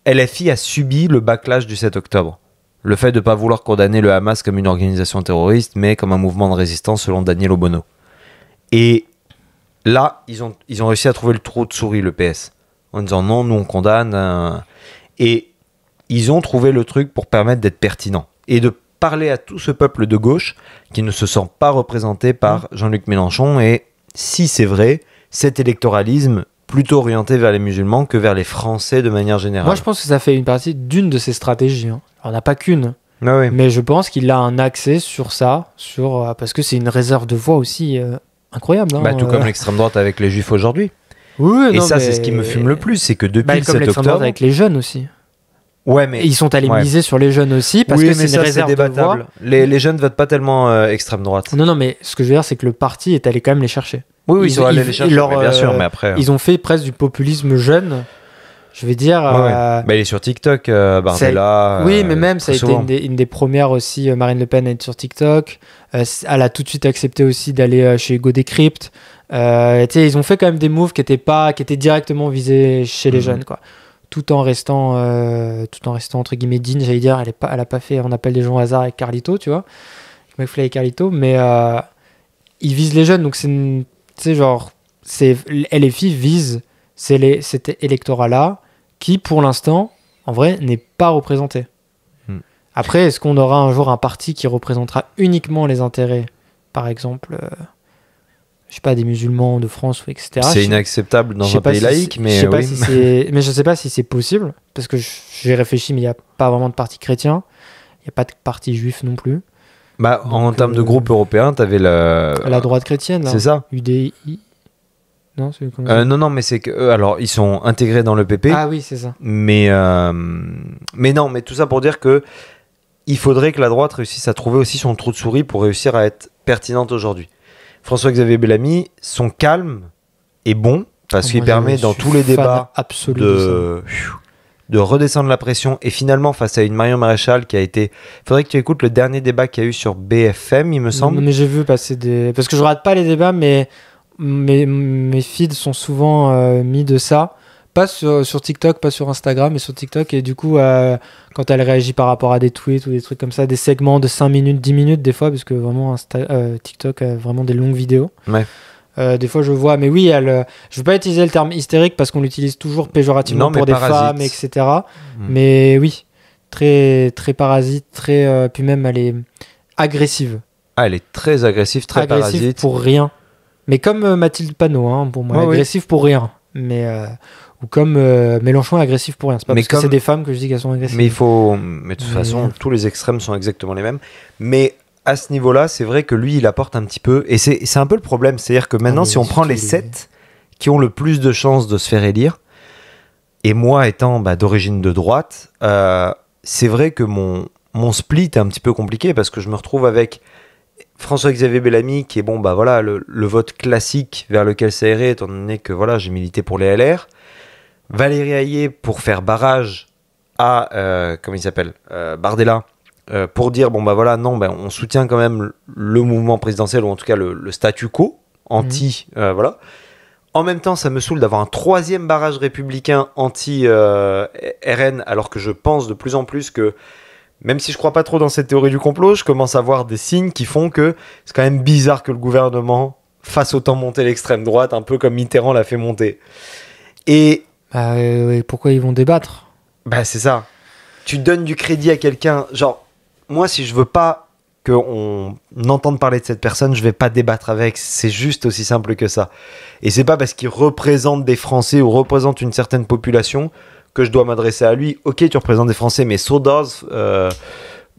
LFI a subi le backlash du 7 octobre. Le fait de ne pas vouloir condamner le Hamas comme une organisation terroriste, mais comme un mouvement de résistance selon Daniel Obono. Et là, ils ont réussi à trouver le trou de souris, le PS, en disant non, nous on condamne. Et ils ont trouvé le truc pour permettre d'être pertinent et de parler à tout ce peuple de gauche qui ne se sent pas représenté par Jean-Luc Mélenchon. Et si c'est vrai, cet électoralisme plutôt orienté vers les musulmans que vers les Français de manière générale. Moi, je pense que ça fait une partie d'une de ses stratégies. Hein. Alors, on n'a pas qu'une. Ah oui. Mais je pense qu'il a un accès sur ça, parce que c'est une réserve de voix aussi incroyable. Hein, Bah, tout comme l'extrême droite avec les juifs aujourd'hui. Oui, Et non, ça, mais... c'est ce qui me fume le plus, c'est que depuis bah, le comme 7 l'extrême octobre... droite avec les jeunes aussi. Ouais, mais Et ils sont allés miser sur les jeunes aussi parce oui, que mais c'est une réserve de voix. débattable. Les jeunes votent pas tellement extrême droite. Non, mais ce que je veux dire, c'est que le parti est allé quand même les chercher. Oui, ils sont allés les chercher, leur, mais bien sûr, mais après. Ils ont fait presque du populisme jeune. Je vais dire. Ouais. Bah, il est sur TikTok, Bardella. Oui, mais même, ça a été souvent. une des premières aussi, Marine Le Pen, à être sur TikTok. Elle a tout de suite accepté aussi d'aller chez Hugo Décrypte. Ils ont fait quand même des moves qui étaient directement visés chez les jeunes, quoi. Tout en restant entre guillemets digne, j'allais dire. Elle a pas fait On appelle des gens au hasard avec Carlito, tu vois. McFly et Carlito, mais ils visent les jeunes, donc LFI vise cet électorat-là qui, pour l'instant, en vrai, n'est pas représenté. Après, est-ce qu'on aura un jour un parti qui représentera uniquement les intérêts, par exemple, je sais pas, des musulmans de France, etc. C'est inacceptable dans un pays laïque, mais mais je sais pas si c'est possible, parce que j'ai réfléchi, mais il n'y a pas vraiment de parti chrétien, il n'y a pas de parti juif non plus. Bah, donc, en termes de groupe européen, t'avais la droite chrétienne, là. C'est ça. UDI. Non, c'est comme ça. Non, mais c'est que alors ils sont intégrés dans le PP. Ah oui, c'est ça. Mais non, mais tout ça pour dire que il faudrait que la droite réussisse à trouver aussi son trou de souris pour réussir à être pertinente aujourd'hui. François-Xavier Bellamy, son calme est bon parce qu'il permet dans tous les débats de redescendre la pression et finalement face à une Marion Maréchal qui a été... Il faudrait que tu écoutes le dernier débat qu'il y a eu sur BFM, il me semble. Non, mais j'ai vu passer des... Parce que je rate pas les débats, mais mes feeds sont souvent mis de ça. Pas sur TikTok, pas sur Instagram, mais sur TikTok. Et du coup, quand elle réagit par rapport à des tweets ou des trucs comme ça, des segments de 5 minutes, 10 minutes des fois, parce que vraiment TikTok a vraiment des longues vidéos. Ouais. Des fois, je vois, mais oui, je veux pas utiliser le terme hystérique parce qu'on l'utilise toujours péjorativement pour des femmes, etc. Mais oui, très, très parasite, puis même elle est agressive. Ah, elle est très agressive, très parasite. Pour rien. Mais comme Mathilde Panot, hein, pour moi, agressive pour rien. Mais ou comme Mélenchon est agressif pour rien. C'est pas parce que c'est des femmes que je dis qu'elles sont agressives. Mais de toute façon, tous les extrêmes sont exactement les mêmes. Mais à ce niveau-là, c'est vrai que lui, il apporte un petit peu. Et c'est un peu le problème. C'est-à-dire que maintenant, si on prend les 7 qui ont le plus de chances de se faire élire, et moi étant d'origine de droite, c'est vrai que mon split est un petit peu compliqué parce que je me retrouve avec François-Xavier Bellamy qui est le vote classique vers lequel ça irait, étant donné que j'ai milité pour les LR. Valérie Hayé pour faire barrage à comment il s'appelle, Bardella, pour dire on soutient quand même le mouvement présidentiel, ou en tout cas le statu quo anti voilà. En même temps, ça me saoule d'avoir un troisième barrage républicain anti RN, alors que je pense de plus en plus que, même si je crois pas trop dans cette théorie du complot, je commence à voir des signes qui font que c'est quand même bizarre que le gouvernement fasse autant monter l'extrême droite, un peu comme Mitterrand l'a fait monter. Et pourquoi ils vont débattre ? C'est ça. Tu donnes du crédit à quelqu'un. Genre, moi, si je veux pas qu'on entende parler de cette personne, je vais pas débattre avec. C'est juste aussi simple que ça. Et c'est pas parce qu'il représente des Français ou représente une certaine population que je dois m'adresser à lui. Ok, tu représentes des Français, mais so does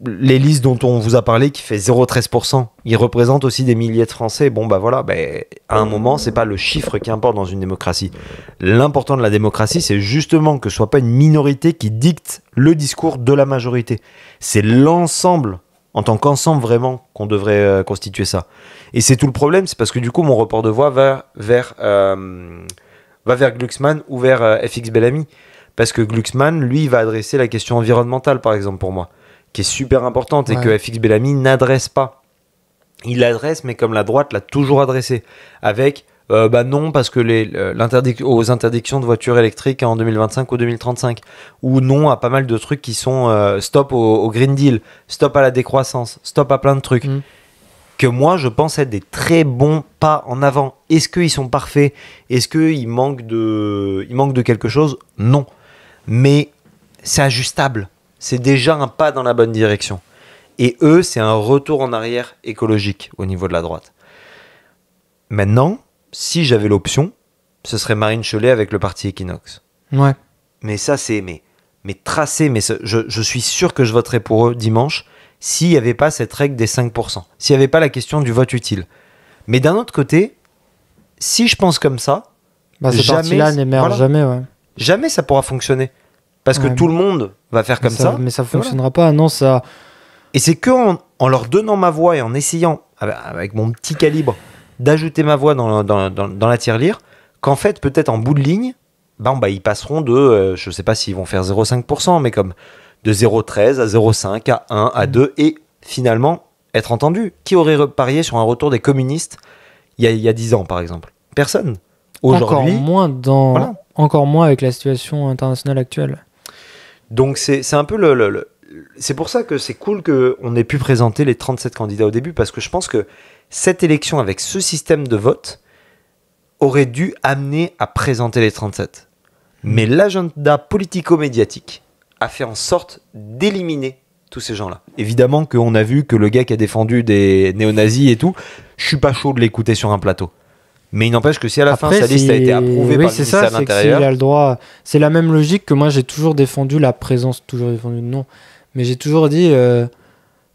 les listes dont on vous a parlé qui fait 0,13%. Ils représentent aussi des milliers de Français. À un moment, c'est pas le chiffre qui importe dans une démocratie. L'important de la démocratie, c'est justement que ce soit pas une minorité qui dicte le discours de la majorité. C'est l'ensemble, en tant qu'ensemble vraiment, qu'on devrait constituer ça. Et c'est tout le problème, c'est parce que du coup, mon report de voix va vers Glucksmann ou vers FX Bellamy. Parce que Glucksmann, lui, il va adresser la question environnementale, par exemple, pour moi, qui est super importante et que FX Bellamy n'adresse pas. Il l'adresse, mais comme la droite l'a toujours adressé, avec non, parce que aux interdictions de voitures électriques en 2025 ou 2035, ou non à pas mal de trucs qui sont stop au Green Deal, stop à la décroissance, stop à plein de trucs. Que moi, je pense être des très bons pas en avant. Est-ce qu'ils sont parfaits ? Est-ce qu'il manque de quelque chose ? Non. Mais c'est ajustable. C'est déjà un pas dans la bonne direction. Et eux, c'est un retour en arrière écologique au niveau de la droite. Maintenant, si j'avais l'option, ce serait Marine Chollet avec le parti Equinox. Ouais. Mais ça, c'est tracé. Je suis sûr que je voterais pour eux dimanche s'il n'y avait pas cette règle des 5%. S'il n'y avait pas la question du vote utile. Mais d'un autre côté, si je pense comme ça, ce parti-là n'émerge jamais, ouais. Jamais ça pourra fonctionner. parce que Ouais, tout le monde va faire comme ça. Mais ça fonctionnera pas. Non, ça. Et c'est que en leur donnant ma voix et en essayant, avec mon petit calibre, d'ajouter ma voix dans la tirelire, qu'en fait, peut-être en bout de ligne, ils passeront de, je sais pas s'ils vont faire 0,5%, mais comme de 0,13 à 0,5 à 1 à 2, et finalement être entendu. Qui aurait parié sur un retour des communistes il y a 10 ans, par exemple? Personne. Aujourd'hui, encore moins avec la situation internationale actuelle. Donc c'est un peu c'est pour ça que c'est cool qu'on ait pu présenter les 37 candidats au début, parce que je pense que cette élection avec ce système de vote aurait dû amener à présenter les 37. Mais l'agenda politico-médiatique a fait en sorte d'éliminer tous ces gens-là. Évidemment qu'on a vu que le gars qui a défendu des néo-nazis et tout, je suis pas chaud de l'écouter sur un plateau. Mais il n'empêche que si à la fin sa liste a été approuvée par le ministère de l'Intérieur... Il a le droit. C'est la même logique que moi j'ai toujours défendu la présence, mais j'ai toujours dit...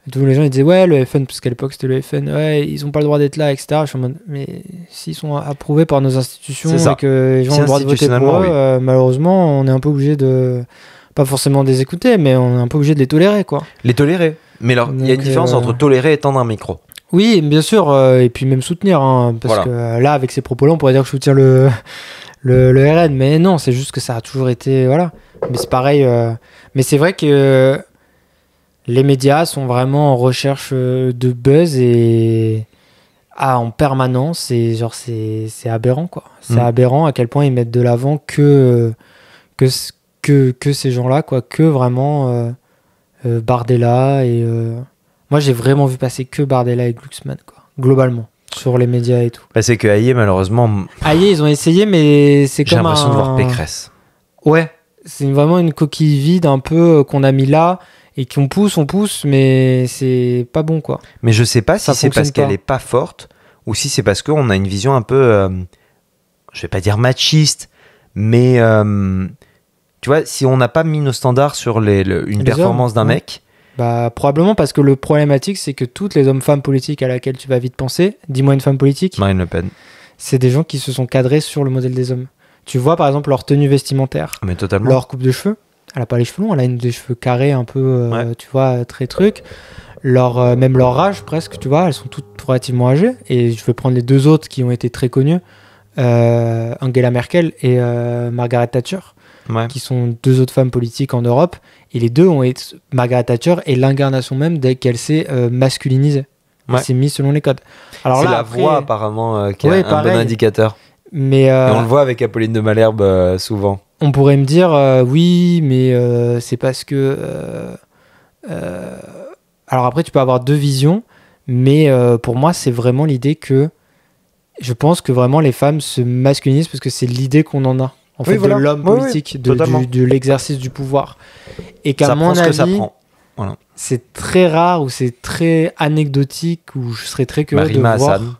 tous les gens ils disaient ouais le FN, parce qu'à l'époque c'était le FN, ouais ils ont pas le droit d'être là, etc. Je suis en mode, mais s'ils sont approuvés par nos institutions et que les gens ont le droit de voter pour eux, malheureusement on est un peu obligé de... Pas forcément de les écouter, mais on est un peu obligé de les tolérer, quoi. Les tolérer. Mais il y a une différence entre tolérer et tendre un micro. Oui, bien sûr, et puis même soutenir, hein, parce que là, avec ces propos-là, on pourrait dire que je soutiens le RN, mais non, c'est juste que ça a toujours été... Voilà. Mais c'est pareil, mais c'est vrai que les médias sont vraiment en recherche de buzz et en permanence, et genre c'est aberrant, quoi. C'est aberrant à quel point ils mettent de l'avant que ces gens-là, quoi, que vraiment Bardella et... Moi, j'ai vraiment vu passer que Bardella et Glucksmann, quoi, globalement, sur les médias et tout. C'est que Hayé, malheureusement... Hayé, ils ont essayé, mais c'est comme J'ai l'impression de voir Pécresse. Ouais, c'est vraiment une coquille vide un peu qu'on a mis là et qu'on pousse, mais c'est pas bon, quoi. Mais je sais pas si c'est parce qu'elle est pas forte ou si c'est parce qu'on a une vision un peu... je vais pas dire machiste, mais... tu vois, si on n'a pas mis nos standards sur une performance d'un mec... probablement parce que le problématique, c'est que toutes les hommes-femmes politiques à laquelle tu vas vite penser, dis-moi une femme politique... Marine Le Pen. C'est des gens qui se sont cadrés sur le modèle des hommes. Tu vois, par exemple, leur tenue vestimentaire, mais totalement. Leur coupe de cheveux. Elle a pas les cheveux longs, elle a des cheveux carrés un peu, tu vois, très truc. Même leur âge, presque, tu vois, elles sont toutes relativement âgées. Et je vais prendre les deux autres qui ont été très connues, Angela Merkel et Margaret Thatcher. Qui sont deux autres femmes politiques en Europe, et les deux ont été... Margaret Thatcher est l'incarnation même dès qu'elle s'est masculinisée. Elle s'est mise selon les codes. Alors c'est la voix apparemment qui est un bon indicateur. Mais et on le voit avec Apolline de Malherbe souvent. On pourrait me dire oui, mais c'est parce que... Alors après, tu peux avoir deux visions, mais pour moi, c'est vraiment l'idée que je pense que vraiment les femmes se masculinisent parce que c'est l'idée qu'on en a. En fait, de l'homme politique, de l'exercice du pouvoir. Et qu'à mon avis, c'est très rare ou c'est très anecdotique, ou je serais très curieux Marima de voir... Hassan,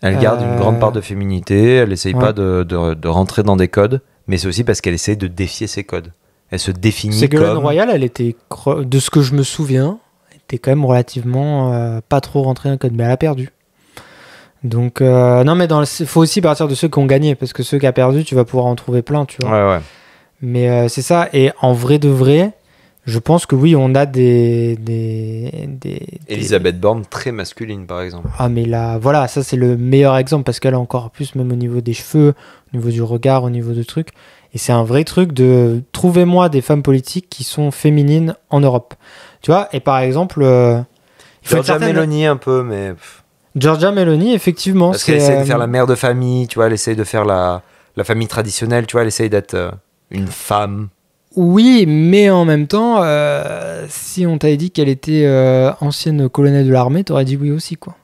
elle garde une grande part de féminité, elle essaye pas de rentrer dans des codes, mais c'est aussi parce qu'elle essaye de défier ces codes. Elle se définit comme... Ségolène Royal, elle était, de ce que je me souviens, était quand même relativement pas trop rentrée dans le code, mais elle a perdu. Donc, non, mais il faut aussi partir de ceux qui ont gagné, parce que ceux qui ont perdu, tu vas pouvoir en trouver plein, tu vois. Ouais. Mais c'est ça, et en vrai de vrai, je pense que oui, on a des Elisabeth Borne, très masculine, par exemple. Ah, mais là, voilà, ça c'est le meilleur exemple, parce qu'elle a encore plus, même au niveau des cheveux, au niveau du regard, au niveau de trucs. Et c'est un vrai truc de trouvez-moi des femmes politiques qui sont féminines en Europe. Tu vois, et par exemple, il faut Giorgia Meloni un peu, mais... Giorgia Meloni, effectivement. Parce qu'elle essaie de faire la mère de famille, tu vois, elle essaie de faire la famille traditionnelle, tu vois, elle essaie d'être une femme. Oui, mais en même temps, si on t'avait dit qu'elle était ancienne colonelle de l'armée, t'aurais dit oui aussi, quoi.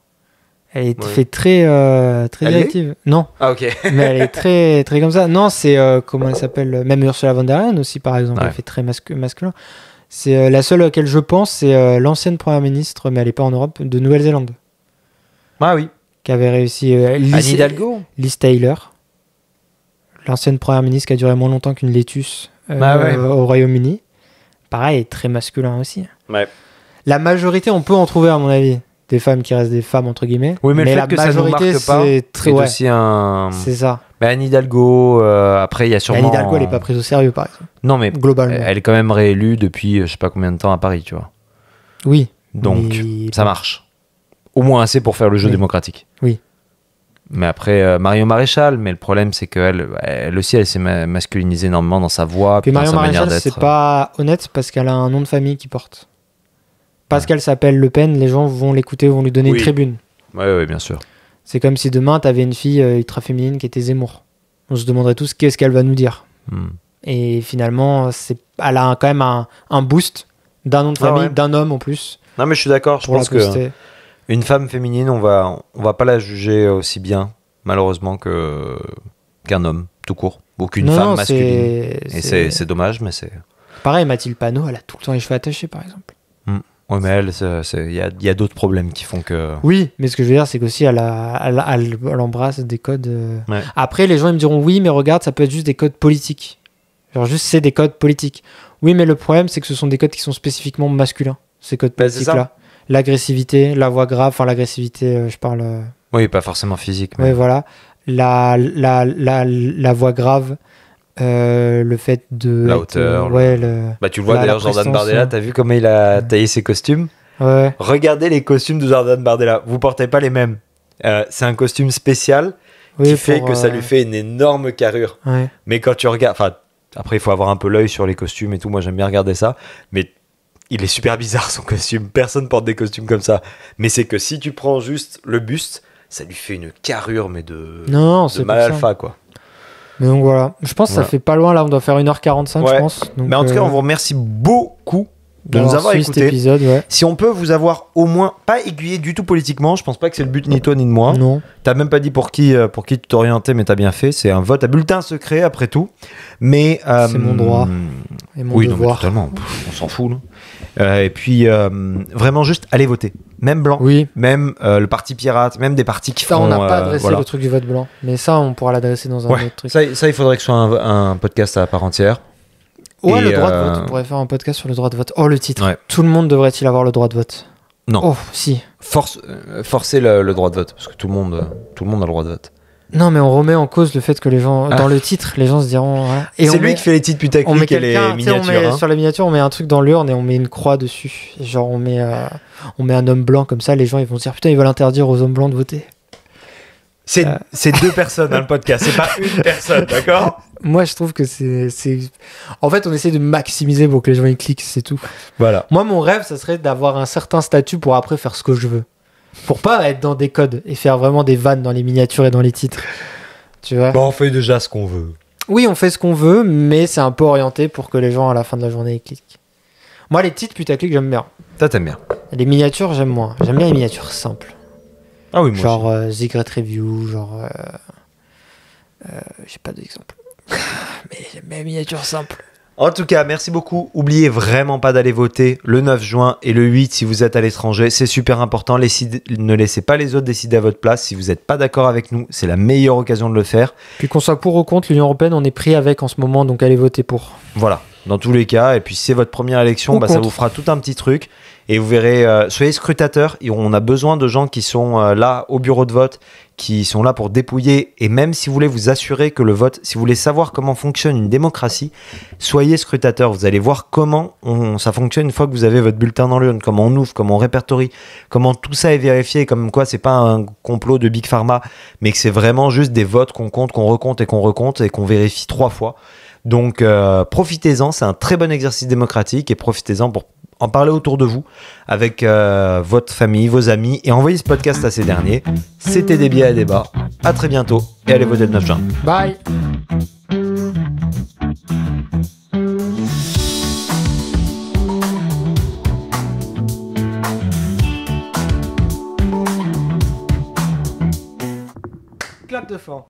Elle est fait très directive. Non. Ah, ok. Mais elle est très, très comme ça. Non, c'est, comment elle s'appelle, même Ursula von der Leyen aussi, par exemple, elle fait très masculin. C'est la seule à laquelle je pense, c'est l'ancienne première ministre, mais elle n'est pas en Europe, de Nouvelle-Zélande. Ah oui. Qui avait réussi... Anne Hidalgo. Liz Taylor. L'ancienne première ministre qui a duré moins longtemps qu'une laitue au Royaume-Uni. Pareil, très masculin aussi. Ouais. La majorité, on peut en trouver, à mon avis, des femmes qui restent des femmes, entre guillemets. Oui, mais le fait la que ça nous marque pas, c'est très... aussi un... C'est ça. Anne Hidalgo, après, il y a sûrement... Anne Hidalgo, elle est pas prise au sérieux, par exemple. Non, mais globalement. elle est quand même réélue depuis je sais pas combien de temps à Paris, tu vois. Oui. Donc, ça marche. Au moins assez pour faire le jeu démocratique. Oui. Mais après, Marion Maréchal, mais le problème, c'est qu'elle aussi, elle s'est masculinisée énormément dans sa voix, puis dans Marion sa manière Maréchal, d'être. c'est pas honnête parce qu'elle a un nom de famille qui porte. Parce qu'elle s'appelle Le Pen, les gens vont l'écouter, vont lui donner une tribune. Oui, bien sûr. C'est comme si demain, t'avais une fille ultra féminine qui était Zemmour. On se demanderait tous qu'est-ce qu'elle va nous dire. Et finalement, elle a quand même un boost d'un nom de famille, d'un homme en plus. Non, mais je suis d'accord. Je pense que une femme féminine, on va pas la juger aussi bien, malheureusement, qu'un homme, tout court. Ou qu'une femme masculine. Et c'est dommage, mais c'est... Pareil, Mathilde Panot, elle a tout le temps les cheveux attachés, par exemple. Oui, mais elle, il y a d'autres problèmes qui font que... Oui, mais ce que je veux dire, c'est qu'aussi, elle embrasse des codes... Après, les gens, ils me diront, oui, mais regarde, ça peut être juste des codes politiques. Genre, juste, c'est des codes politiques. Oui, mais le problème, c'est que ce sont des codes qui sont spécifiquement masculins, ces codes politiques-là. L'agressivité, la voix grave, enfin, l'agressivité, je parle... Oui, pas forcément physique. Mais... Oui, voilà. La voix grave... le fait de la hauteur, tu le vois d'ailleurs, Jordan Bardella, t'as vu comment il a taillé ses costumes? Regardez les costumes de Jordan Bardella, vous portez pas les mêmes. C'est un costume spécial qui fait que ça lui fait une énorme carrure. Mais quand tu regardes, enfin après il faut avoir un peu l'œil sur les costumes et tout, moi j'aime bien regarder ça, mais il est super bizarre son costume, personne porte des costumes comme ça, mais c'est que si tu prends juste le buste, ça lui fait une carrure mais de mal alpha quoi. Mais donc voilà, je pense que ça fait pas loin là, on doit faire 1h45 je pense. Donc, mais en tout cas on vous remercie beaucoup de nous avoir écoutés. Cet épisode, Si on peut vous avoir au moins pas aiguillé du tout politiquement, je pense pas que c'est le but ni toi ni de moi. Non. T'as même pas dit pour qui tu t'orientais, mais t'as bien fait. C'est un vote à bulletin secret après tout. Mais c'est mon droit et mon devoir. Non, mais totalement. On s'en fout. Et puis vraiment juste allez voter. Même blanc. Oui. Même le parti pirate. Même des partis qui font. Ça on n'a pas adressé le truc du vote blanc, mais ça on pourra l'adresser dans un autre truc. Ça il faudrait que ce soit un podcast à part entière. Ouais, le droit de vote. On pourrait faire un podcast sur le droit de vote. Oh, le titre. Ouais. Tout le monde devrait-il avoir le droit de vote? Non. Oh, si. Forcer le droit de vote, parce que tout le monde a le droit de vote. Non, mais on remet en cause le fait que les gens, dans le titre, les gens se diront. Voilà. Et c'est lui qui fait les titres putaclic et les miniatures. Sur la miniature, on met un truc dans l'urne et on met une croix dessus. Et genre, on met un homme blanc comme ça, les gens ils vont se dire putain, ils veulent interdire aux hommes blancs de voter. C'est deux personnes dans le podcast, c'est pas une personne, d'accord? Moi, je trouve que c'est... En fait, on essaie de maximiser pour que les gens y cliquent, c'est tout. Voilà. Moi, mon rêve, ça serait d'avoir un certain statut pour après faire ce que je veux. Pour pas être dans des codes et faire vraiment des vannes dans les miniatures et dans les titres. Tu vois? On fait déjà ce qu'on veut. Oui, on fait ce qu'on veut, mais c'est un peu orienté pour que les gens, à la fin de la journée, y cliquent. Moi, les titres putaclic, j'aime bien. Toi, t'aimes bien. Les miniatures, j'aime moins. J'aime bien les miniatures simples. Ah oui, moi genre Secret Review, genre... j'ai pas d'exemple. Mais j'aime bien les miniatures simples. En tout cas, merci beaucoup. Oubliez vraiment pas d'aller voter le 9 juin et le 8 si vous êtes à l'étranger. C'est super important. Ne laissez pas les autres décider à votre place. Si vous n'êtes pas d'accord avec nous, c'est la meilleure occasion de le faire. Puis qu'on soit pour ou contre, l'Union Européenne, on est pris avec en ce moment, donc allez voter pour. Voilà, dans tous les cas. Et puis si c'est votre première élection, ça vous fera tout un petit truc. Et vous verrez, soyez scrutateurs. Et on a besoin de gens qui sont là au bureau de vote, qui sont là pour dépouiller. Et même si vous voulez vous assurer que le vote, si vous voulez savoir comment fonctionne une démocratie, soyez scrutateurs. Vous allez voir comment ça fonctionne une fois que vous avez votre bulletin dans l'urne, comment on ouvre, comment on répertorie, comment tout ça est vérifié, comme quoi c'est pas un complot de Big Pharma, mais que c'est vraiment juste des votes qu'on compte, qu'on recompte et qu'on vérifie 3 fois. Donc profitez-en, c'est un très bon exercice démocratique et profitez-en pour en parler autour de vous avec votre famille, vos amis et envoyez ce podcast à ces derniers. C'était Des Biais à débat. À très bientôt et allez voter le 9 juin. Bye. Clap de fin.